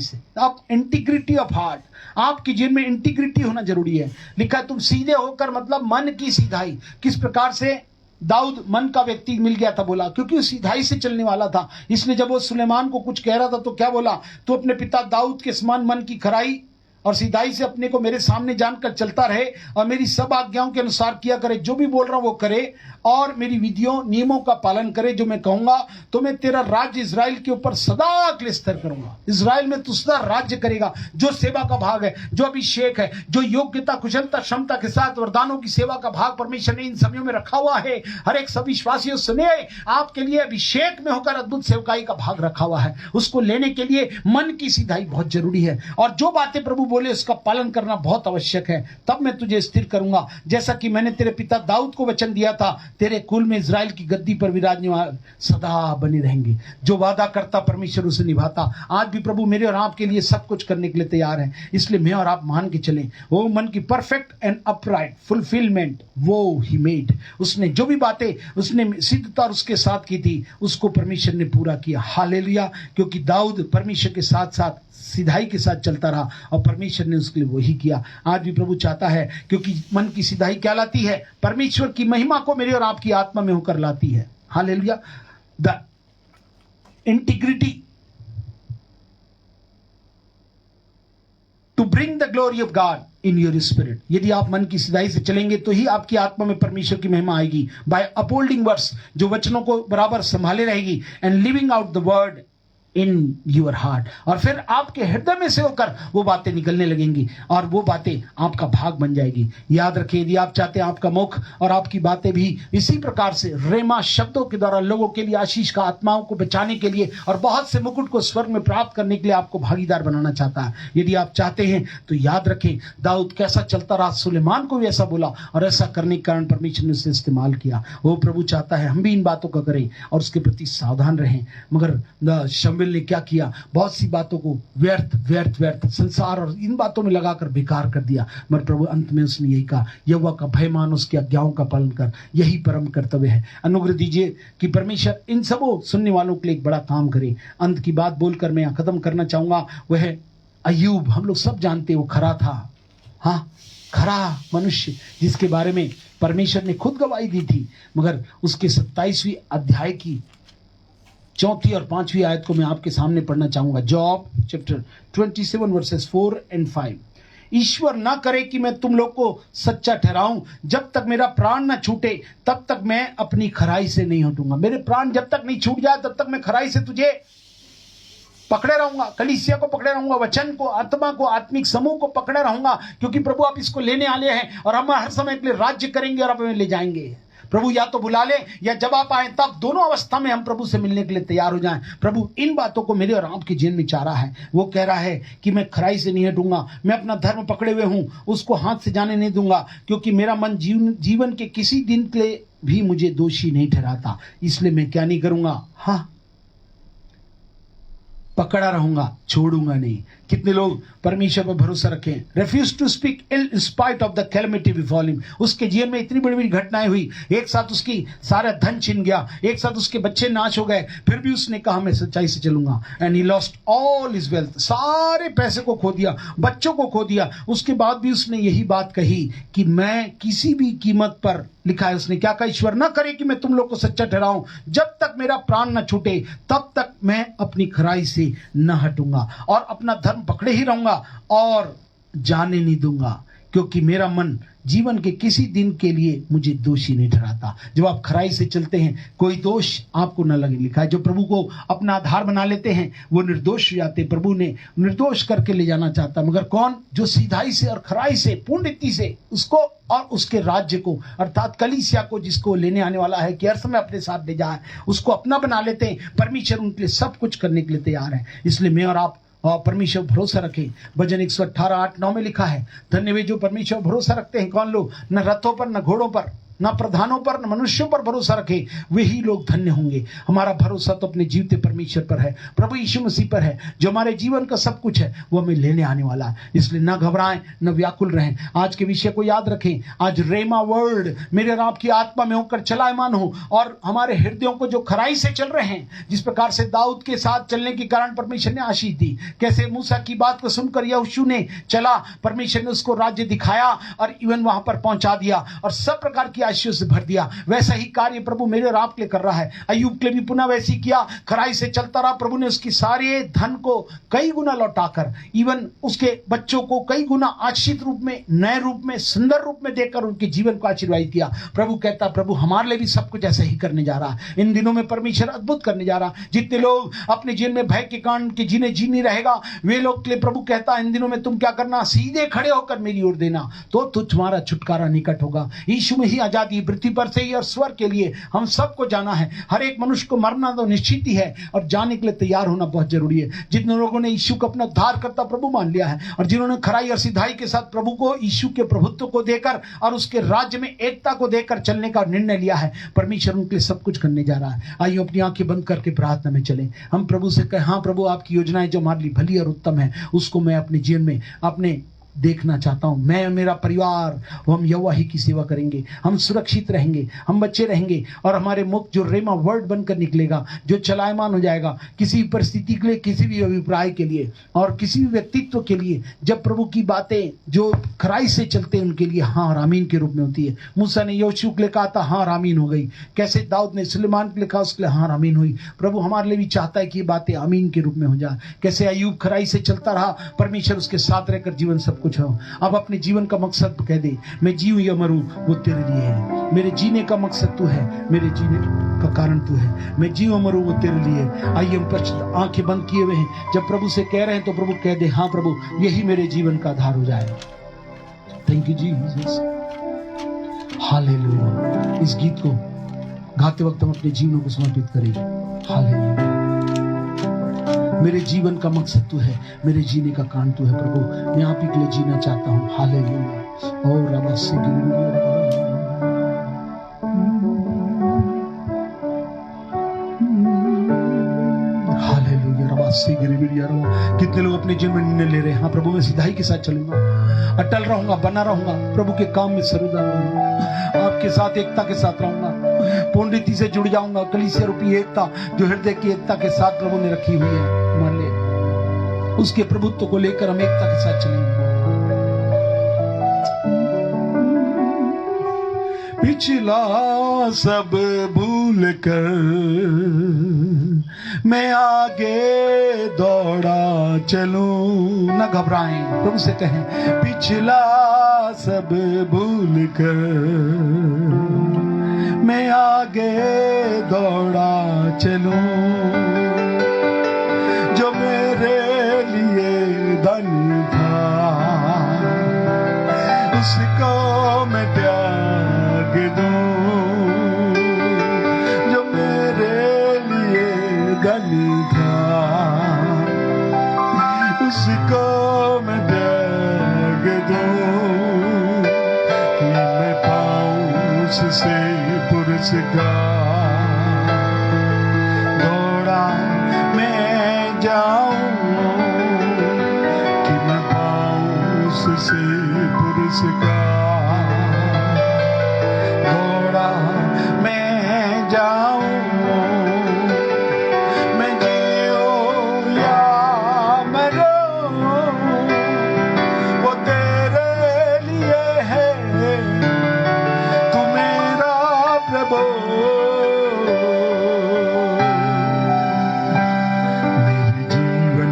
से आप इंटीग्रिटी ऑफ हार्ट, आपके जीवन में इंटीग्रिटी होना जरूरी है। लिखा तुम सीधे होकर, मतलब मन की सीधाई। किस प्रकार से दाऊद मन का व्यक्ति मिल गया था, बोला क्योंकि वो सीधाई से चलने वाला था। इसलिए जब वो सुलेमान को कुछ कह रहा था तो क्या बोला, तो अपने पिता दाऊद के समान मन की खराई और सीधाई से अपने को मेरे सामने जानकर चलता रहे और मेरी सब आज्ञाओं के अनुसार किया करे, जो भी बोल रहा हूं वो करे और मेरी विधियों नियमों का पालन करे जो मैं कहूंगा, तो मैं तेरा राज्य इजराइल के ऊपर सदा के लिए स्थिर करूंगा। इजराइल में तू सदा राज्य करेगा। जो सेवा का भाग है, जो अभिषेक है, जो योग्यता, कुशलता, क्षमता के साथ वरदानों की सेवा का भाग परमेश्वर ने इन समयों में रखा हुआ है, हर एक सब विश्वासियों सुने, आपके लिए अभिषेक में होकर अद्भुत सेवकाई का भाग रखा हुआ है। उसको लेने के लिए मन की सीधाई बहुत जरूरी है और जो बातें प्रभु बोले उसका पालन करना बहुत आवश्यक है। तब मैं तुझे स्थिर करूंगा, जैसा कि मैंने तेरे पिता दाऊद को वचन दिया था, तेरे कुल में इजराइल की गद्दी पर विराजमान सदा बने रहेंगे। जो वादा करता परमेश्वर उसे निभाता। आज भी प्रभु मेरे और आपके लिए सब कुछ करने के लिए तैयार है। इसलिए मैं और आप मान के चलें, वो मन की परफेक्ट एंड अपराइट फुलफिलमेंट वो ही मेड। उसने जो भी बातें उसने सिद्धता और उसके साथ की थी, उसको परमेश्वर ने पूरा किया। हालेलुया। क्योंकि दाऊद परमेश्वर के साथ साथ सीधाई के साथ चलता रहा और परमेश्वर ने उसके लिए वही किया। आज भी प्रभु चाहता है, क्योंकि मन की सीधाई क्या लाती है, परमेश्वर की महिमा को मेरे और आपकी आत्मा में होकर लाती है। Hallelujah. The integrity to bring the glory of God in your spirit. यदि आप मन की सीधाई से चलेंगे तो ही आपकी आत्मा में परमेश्वर की महिमा आएगी। बाय अपहोल्डिंग वर्ड्स, जो वचनों को बराबर संभाले रहेगी, and living out the word in your heart, और फिर आपके हृदय में से होकर वो बातें निकलने लगेंगी और वो बातें आपका भाग बन जाएगी। याद रखिए, यदि आप चाहते हैं आपका मुख और आपकी बातें भी इसी प्रकार से रेमा शब्दों के द्वारा लोगों के लिए आशीष का, आत्माओं को बचाने के लिए और बहुत से मुकुट को स्वर्ग में प्राप्त करने के लिए आपको भागीदार बनाना चाहता है। यदि आप चाहते हैं तो याद रखें, दाऊद कैसा चलता रहा, सुलेमान को भी ऐसा बोला और ऐसा करने के कारण परमेश्वर ने उसे इस्तेमाल किया। वो प्रभु चाहता है हम भी इन बातों का करें और उसके प्रति सावधान रहें। मगर शमूएल ने क्या किया, बहुत सी बातों को व्यर्थ संसार और इन बातों में लगाकर बेकार कर दिया। मगर प्रभु अंत में उसने यही कहा, यहोवा का भय मान, उसकी आज्ञाओं का पालन कर, यही परम कर्तव्य है। अनुग्रह दीजिए कि परमेश्वर इन सबों सुनने वालों के लिए एक बड़ा काम करे। अंत की बात बोलकर मैं खत्म करना चाहूंगा, वह है अय्यूब। हम लोग सब जानते हैं वो खरा था, हाँ, खरा मनुष्य जिसके बारे में परमेश्वर ने खुद गवाही दी थी। मगर उसके 27वीं अध्याय की 4 और 5वीं आयत को मैं आपके सामने पढ़ना चाहूंगा। जॉब चैप्टर 27 वर्सेस 4 और 5। ईश्वर ना करे कि मैं तुम लोग को सच्चा ठहराऊं, जब तक मेरा प्राण ना छूटे तब तक मैं अपनी खराई से नहीं हटूंगा। मेरे प्राण जब तक नहीं छूट जाए तब तक मैं खराई से तुझे पकड़े रहूंगा, कलीसिया को पकड़े रहूंगा, वचन को, आत्मा को, आत्मिक समूह को पकड़े रहूंगा, क्योंकि प्रभु आप इसको लेने वाले हैं और हम हर समय के लिए राज्य करेंगे और आप हमें ले जाएंगे। प्रभु या तो बुला ले या जब आप आए तब, दोनों अवस्था में हम प्रभु से मिलने के लिए तैयार हो जाएं। प्रभु इन बातों को मेरे और आपके जीवन में चाह रहा है। वो कह रहा है कि मैं खराई से नहीं हटूंगा, मैं अपना धर्म पकड़े हुए हूं, उसको हाथ से जाने नहीं दूंगा, क्योंकि मेरा मन जीवन के किसी दिन के लिए भी मुझे दोषी नहीं ठहराता। इसलिए मैं क्या नहीं करूंगा, हाँ, पकड़ा रहूंगा, छोड़ूंगा नहीं। कितने लोग परमेश्वर पर भरोसा रखें, refuse to speak ill in spite of the calamity befall him. उसके जीवन में इतनी बड़ी बड़ी घटनाएं हुई, एक साथ उसकी सारा धन छिन गया, एक साथ उसके बच्चे नाश हो गए, फिर भी उसने कहा मैं सच्चाई से चलूंगा। And he lost all his wealth, सारे पैसे को खो दिया, बच्चों को खो दिया। उसके बाद भी उसने यही बात कही कि मैं किसी भी कीमत पर, लिखा है उसने क्या कहा, ईश्वर ना करे कि मैं तुम लोग को सच्चा ठहराऊं, जब तक मेरा प्राण न छूटे तब तक मैं अपनी खराई से न हटूंगा और अपना धर्म पकड़े ही रहूंगा और जाने नहीं दूंगा, क्योंकि मेरा मन जीवन के किसी दिन के लिए मुझे दोषी नहीं ठहराता। जब आप खराई से चलते हैं कोई दोष आपको न लगे। लिखा है जो प्रभु को अपना आधार बना लेते हैं वो निर्दोष हो जाते हैं। प्रभु ने निर्दोष करके ले जाना चाहता, मगर कौन, जो सीधाई से और खराई से, पूर्ण रीति से उसको और उसके राज्य को, अर्थात कलीसिया को, जिसको लेने आने वाला है कि हर समय अपने साथ ले जाए, उसको अपना बना लेते हैं। परमेश्वर उनके लिए सब कुछ करने के लिए तैयार है। इसलिए मैं और आप और परमेश्वर भरोसा रखें। भजन 118:8-9 में लिखा है, धन्य वे जो परमेश्वर भरोसा रखते हैं। कौन लोग? न रथों पर, न घोड़ों पर, न प्रधानों पर, न मनुष्यों पर भरोसा रखे, वही लोग धन्य होंगे। हमारा भरोसा तो अपने जीवते परमेश्वर पर है, प्रभु यीशु मसीह पर है, जो हमारे जीवन का सब कुछ है, वो हमें लेने आने वाला है। इसलिए न घबराएं, न व्याकुल रहें। आज के विषय को याद रखें। आज रेमा वर्ड मेरे और आपकी आत्मा में होकर चलायमान हो और हमारे हृदयों को जो खराई से चल रहे हैं, जिस प्रकार से दाऊद के साथ चलने के कारण परमेश्वर ने आशीष दी, कैसे मूसा की बात को सुनकर यहोशू ने चला, परमेश्वर ने उसको राज्य दिखाया और इवन वहां पर पहुंचा दिया और सब प्रकार की आशीष से भर दिया। वैसा ही कार्य प्रभु मेरे और आपके लिए कर रहा है। अय्यूब के लिए भी पुनः वैसे ही किया, खराई से चलता रहा। प्रभु ने उसकी सारे धन को कई गुना लौटाकर, इवन उसके बच्चों को कई गुना आशीषित रूप में, नए रूप में, सुंदर रूप में देकर उनके जीवन को आशीर्वादित किया। प्रभु कहता, प्रभु हमारे लिए भी सब कुछ ऐसा ही करने जा रहा है। इन दिनों में परमेश्वर अद्भुत करने जा रहा है। जितने लोग अपने जीवन में भय के कारण के जीने जी नहीं रहेगा, वे लोग के लिए प्रभु कहता, इन दिनों में तुम क्या करना, सीधे खड़े होकर मेरी ओर देना, तो तुम्हारा छुटकारा निकट होगा। यीशु में ही आजादी पृथ्वी पर से ही और स्वर्ग के लिए हम सबको जाना है। हर एक मनुष्य को मरना तो निश्चित ही है और जाने के लिए तैयार होना बहुत जरूरी है। जितने लोगों ने यीशु को अपना उद्धारकर्ता प्रभु मान लिया है और जिन्होंने खराई और सिधाई के साथ प्रभु को, यीशु के प्रभुत्व को देकर और उसके राज्य में एकता को देकर चलने का निर्णय लिया है, परमेश्वर उनके लिए सब कुछ करने जा रहा है। आइए अपनी आंखें बंद करके प्रार्थना में चलें। हम प्रभु से कहें, हाँ प्रभु, आपकी योजनाएं जो हमारे लिए भली और उत्तम है, उसको मैं अपने जीवन में अपने देखना चाहता हूं। मैं, मेरा परिवार, हम यहोवा ही की सेवा करेंगे, हम सुरक्षित रहेंगे, हम बच्चे रहेंगे और हमारे मुख जो रेमा वर्ड बनकर निकलेगा, जो चलायमान हो जाएगा किसी परिस्थिति के लिए, किसी भी अभिप्राय के लिए और किसी भी व्यक्तित्व के लिए। जब प्रभु की बातें जो खराई से चलते हैं उनके लिए हाँ और आमीन के रूप में होती है। मूसा ने यहोशू के लिए कहा था हाँ और आमीन हो गई। कैसे दाऊद ने सुलेमान के लिए कहा, उसके लिए हाँ और आमीन हुई। प्रभु हमारे लिए भी चाहता है कि ये बातें आमीन के रूप में हो जाए। कैसे अय्यूब खराई से चलता रहा, परमेश्वर उसके साथ रहकर जीवन सब कुछ हो। अब अपने जीवन का मकसद कह दे, मैं जीऊं या मरूं वो तेरे लिए है। मेरे जीने का मकसद तू है, मेरे जीने का कारण तू है। मैं जीव मरूं वो तेरे लिए। आइए हम आंखें बंद किए हुए हैं, जब प्रभु से कह रहे हैं तो प्रभु कह दे, हाँ प्रभु यही मेरे जीवन का आधार हो जाए। Thank you Jesus, hallelujah. इस गीत को गाते वक्त हम अपने जीवनों को समर्पित करेंगे। हालेलुया। मेरे जीवन का मकसद तू है, मेरे जीने का कारण तू है प्रभु। मैं आप ही के लिए जीना चाहता हूँ। हालेलुया। और रबा से हालेलुया। रबा से कितने लोग अपने जीवन में निर्णय ले रहे हैं, हाँ प्रभु मैं सिधाई के साथ चलूंगा, अटल रहूंगा, बना रहूंगा, प्रभु के काम में सर्वदा रहूंगा, आपके साथ एकता के साथ रहूंगा, पूर्णरीति से जुड़ जाऊंगा। कलीसिया रूपी एकता जो हृदय की एकता के साथ प्रभु ने रखी हुई है, मान ले उसके प्रभुत्व को लेकर हम एकता के साथ चलेंगे। पिछला सब भूल कर मैं आगे दौड़ा चलूं। न घबराएं, प्रभु से कहें पिछला सब भूल कर मैं आगे दौड़ा चलूं। जो मेरे लिए धन था उसको मैं त्याग दूं। जो मेरे लिए धन था उसको मैं त्याग दूं कि मैं पाऊं उससे पुरस्कार। दौड़ा मैं जाऊं कि मैं पाऊं उससे पुरस्कार। दौड़ा मैं जाऊं, मैं जियो या मरूं वो तेरे लिए है। तू मेरा प्रभु, मेरे जीवन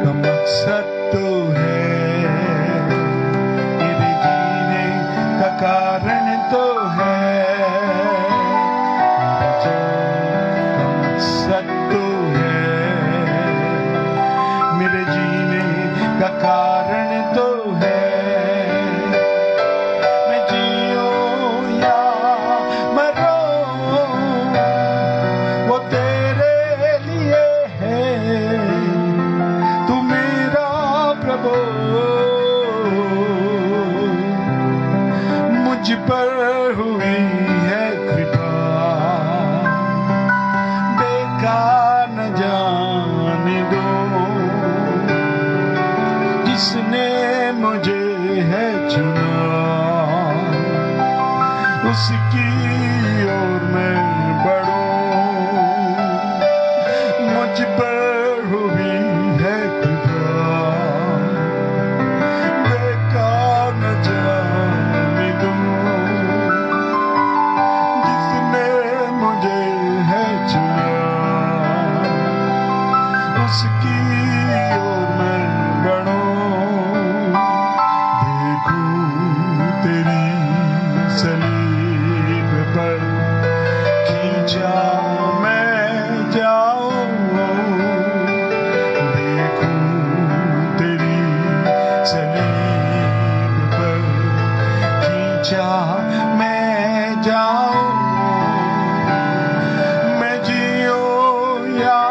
का मकसद तो है, मेरे जीने का कारण तो है। मेरे जीवन का मकसद तो है, मेरे जीने का कारण तो है। मैं जियूं या मरूं वो तेरे लिए है। तू मेरा प्रभु, मुझ पर हुई है कृपा। बेकार न जाने दो जिसने मुझे है चुना। उसकी ओर मैं बढ़ूं, मुझ पर हुई है कृपा। बेकार न जाने दो जिसने मुझे है चुना। उसकी ओर मैं बढ़ूं, देखूं तेरी सलीब पर खींचा मैं जाऊं। देखूं तेरी सलीब पर खींचा मैं जाऊं। मैं जियूं या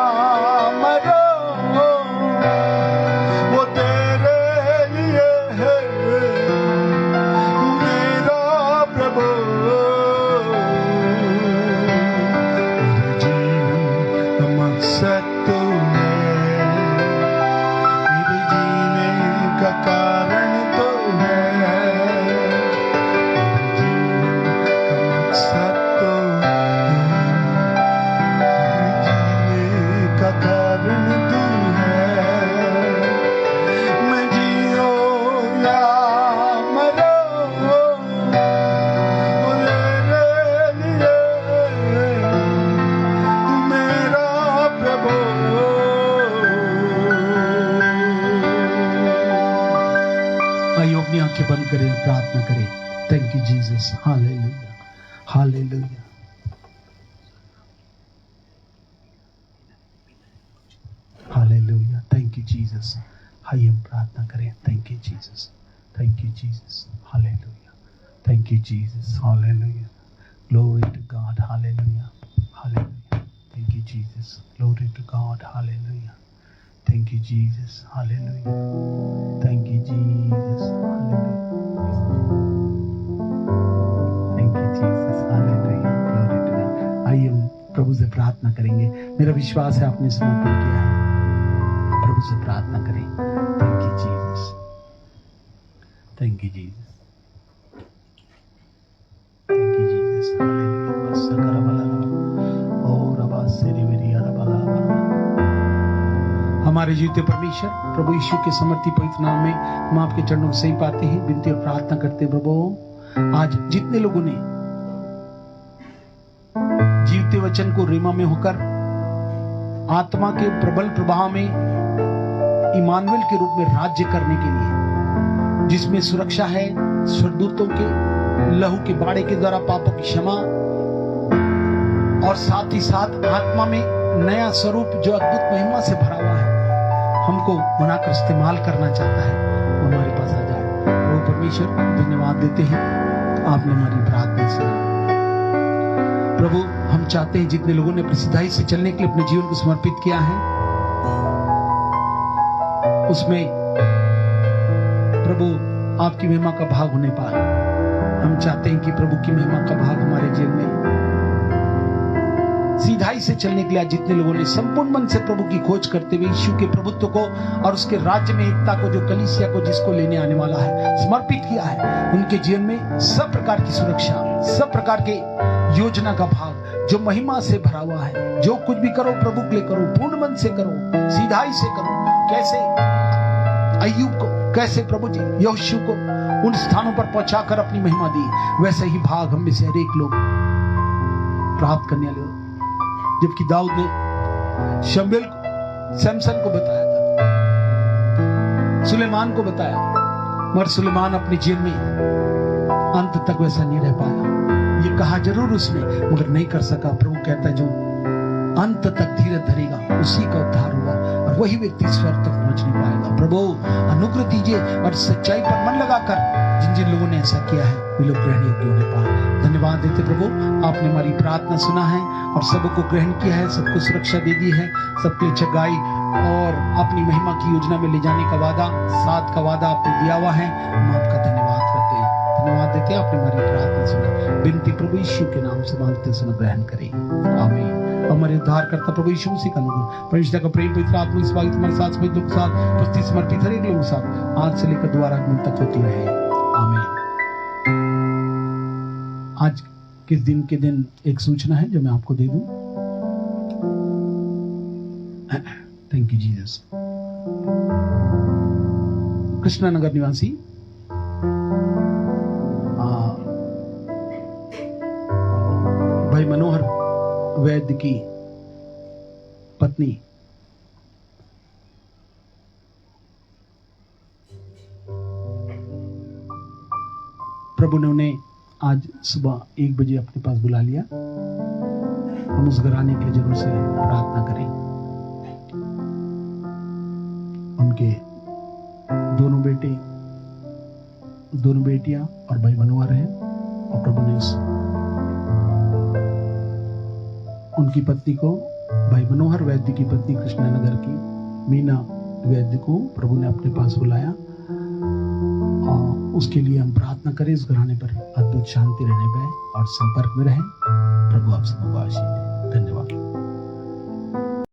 मरूं वो तेरे लिए है। मेरा प्रभु, मेरे जीवन का मकसद तो है, मेरे जीने का कारण तो है। मेरे जीवन का मकसद तो है, मेरे जीने का कारण तो है। मैं जियूं या मरूं वो तेरे लिए। तू मेरा प्रभु। आइए अपनी आंखें बंद करें और प्रार्थना करें। Thank you Jesus, hallelujah, hallelujah. Jesus. आइए हम प्रार्थना करें। Thank you Jesus, thank you Jesus, hallelujah, thank you Jesus, hallelujah, glory to God, hallelujah, hallelujah, thank you Jesus, glory to God, hallelujah, thank you Jesus, hallelujah, thank you Jesus, hallelujah, thank you Jesus, hallelujah, glory to God. आइए हम प्रभु से प्रार्थना करेंगे। मेरा विश्वास है आपने समर्पण किया है, प्रभु से प्रार्थना करें। Thank you Jesus, thank you Jesus, thank you Jesus, hallelujah, और आवाज से रिवेरिया रबला। हमारे जीते परमेश्वर प्रभु यीशु के समर्थी पवित्र नाम में हम आपके चरणों से ही पाते हैं, विनती और प्रार्थना करते हैं। प्रभु आज जितने लोगों ने जीवते वचन को रीमा में होकर आत्मा के प्रबल प्रभाव में इमानुएल के रूप में राज्य करने के लिए, जिसमें सुरक्षा है, स्वर्गदूतों के लहू के बाड़े के द्वारा पापों की क्षमा, और साथ ही साथ आत्मा में नया स्वरूप जो अद्भुत महिमा से भरा हुआ है, हमको बनाकर इस्तेमाल करना चाहता है, वो हमारे पास आ जाए। वो परमेश्वर धन्यवाद देते हैं, आपने हमारी प्रार्थना सुना। प्रभु हम चाहते हैं जितने लोगों ने प्रसिद्धाई से चलने के लिए अपने जीवन को समर्पित किया है, उसमें प्रभु आपकी महिमा का भाग होने पाए। हम चाहते हैं कि प्रभु की महिमा का भाग हमारे जीवन में सीधाई से चलने के लिए जितने लोगों ने संपूर्ण मन से प्रभु की खोज करते हुए यीशु के प्रभुत्व को और उसके राज्य में एकता को, जो कलीसिया को जिसको लेने आने वाला है, समर्पित किया है, उनके जीवन में सब प्रकार की सुरक्षा, सब प्रकार के योजना का भाग जो महिमा से भरा हुआ है। जो कुछ भी करो प्रभु के लिए करो, पूर्ण मन से करो, सीधाई से करो। कैसे अय्यूब को, कैसे प्रभु जी यहोशू को उन स्थानों पर पहुंचाकर अपनी महिमा दी, वैसे ही भाग हम में से हर एक लोग प्राप्त करने वाले हो। जबकि दाऊद ने शमूएल को, सैमसन को बताया था, सुलेमान को बताया, मगर सुलेमान अपने जीवन में अंत तक वैसा नहीं रह पाया। ये कहा जरूर उसने, मगर नहीं कर सका। प्रभु कहता है जो अंत तक धीरज धरेगा उसी का उद्धार होगा, और वही व्यक्ति स्वर्ग तक पहुंच नहीं पाएगा। प्रभु अनुग्रह दीजिए और सच्चाई पर मन लगाकर जिन जिन लोगों ने ऐसा किया है वे लोग ग्रहण योग्य होने पाए। धन्यवाद देते प्रभु, आपने हमारी प्रार्थना सुना है और सबको ग्रहण किया है, सबको सुरक्षा दे दी है, सबके लिए जगाई और अपनी महिमा की योजना में ले जाने का वादा, साथ का वादा आपने दिया हुआ है। हम आपका धन्यवाद करते हैं, धन्यवाद देते हैं, आपने हमारी प्रार्थना सुना। विनती प्रभु यीशु के नाम से मांगते सुनो, ग्रहण करें, आमीन। हमारे उद्धार करता प्रभु यीशु मसीह का नाम, परमेश्वर का प्रेम, पवित्र आत्मा इस बात तुम्हारे साथ में दुख साथ प्रति समर्पित हर एक लोगों के साथ आज से लेकर द्वारा आगमन तक होती रहे, आमीन। आज किस दिन के दिन एक सूचना है जो मैं आपको दे दूं। Thank you Jesus. Krishna Nagar निवासी भाई मनोहर वैद्य की पत्नी प्रभु ने उन्हें आज सुबह 1 बजे अपने पास बुला लिया। हम उस घर आने के लिए जरूर से प्रार्थना करें। उनके दोनों बेटे, दोनों बेटियां और भाई मनोहर हैं, और प्रभु ने उनकी पत्नी को, भाई मनोहर वैद्य की पत्नी कृष्णा नगर की मीना वैद्य को प्रभु ने अपने पास बुलाया, और उसके लिए हम प्रार्थना करें इस घराने पर अद्भुत शांति रहने पाए और संपर्क में रहें। प्रभु आप सबको आशीष दे। धन्यवाद।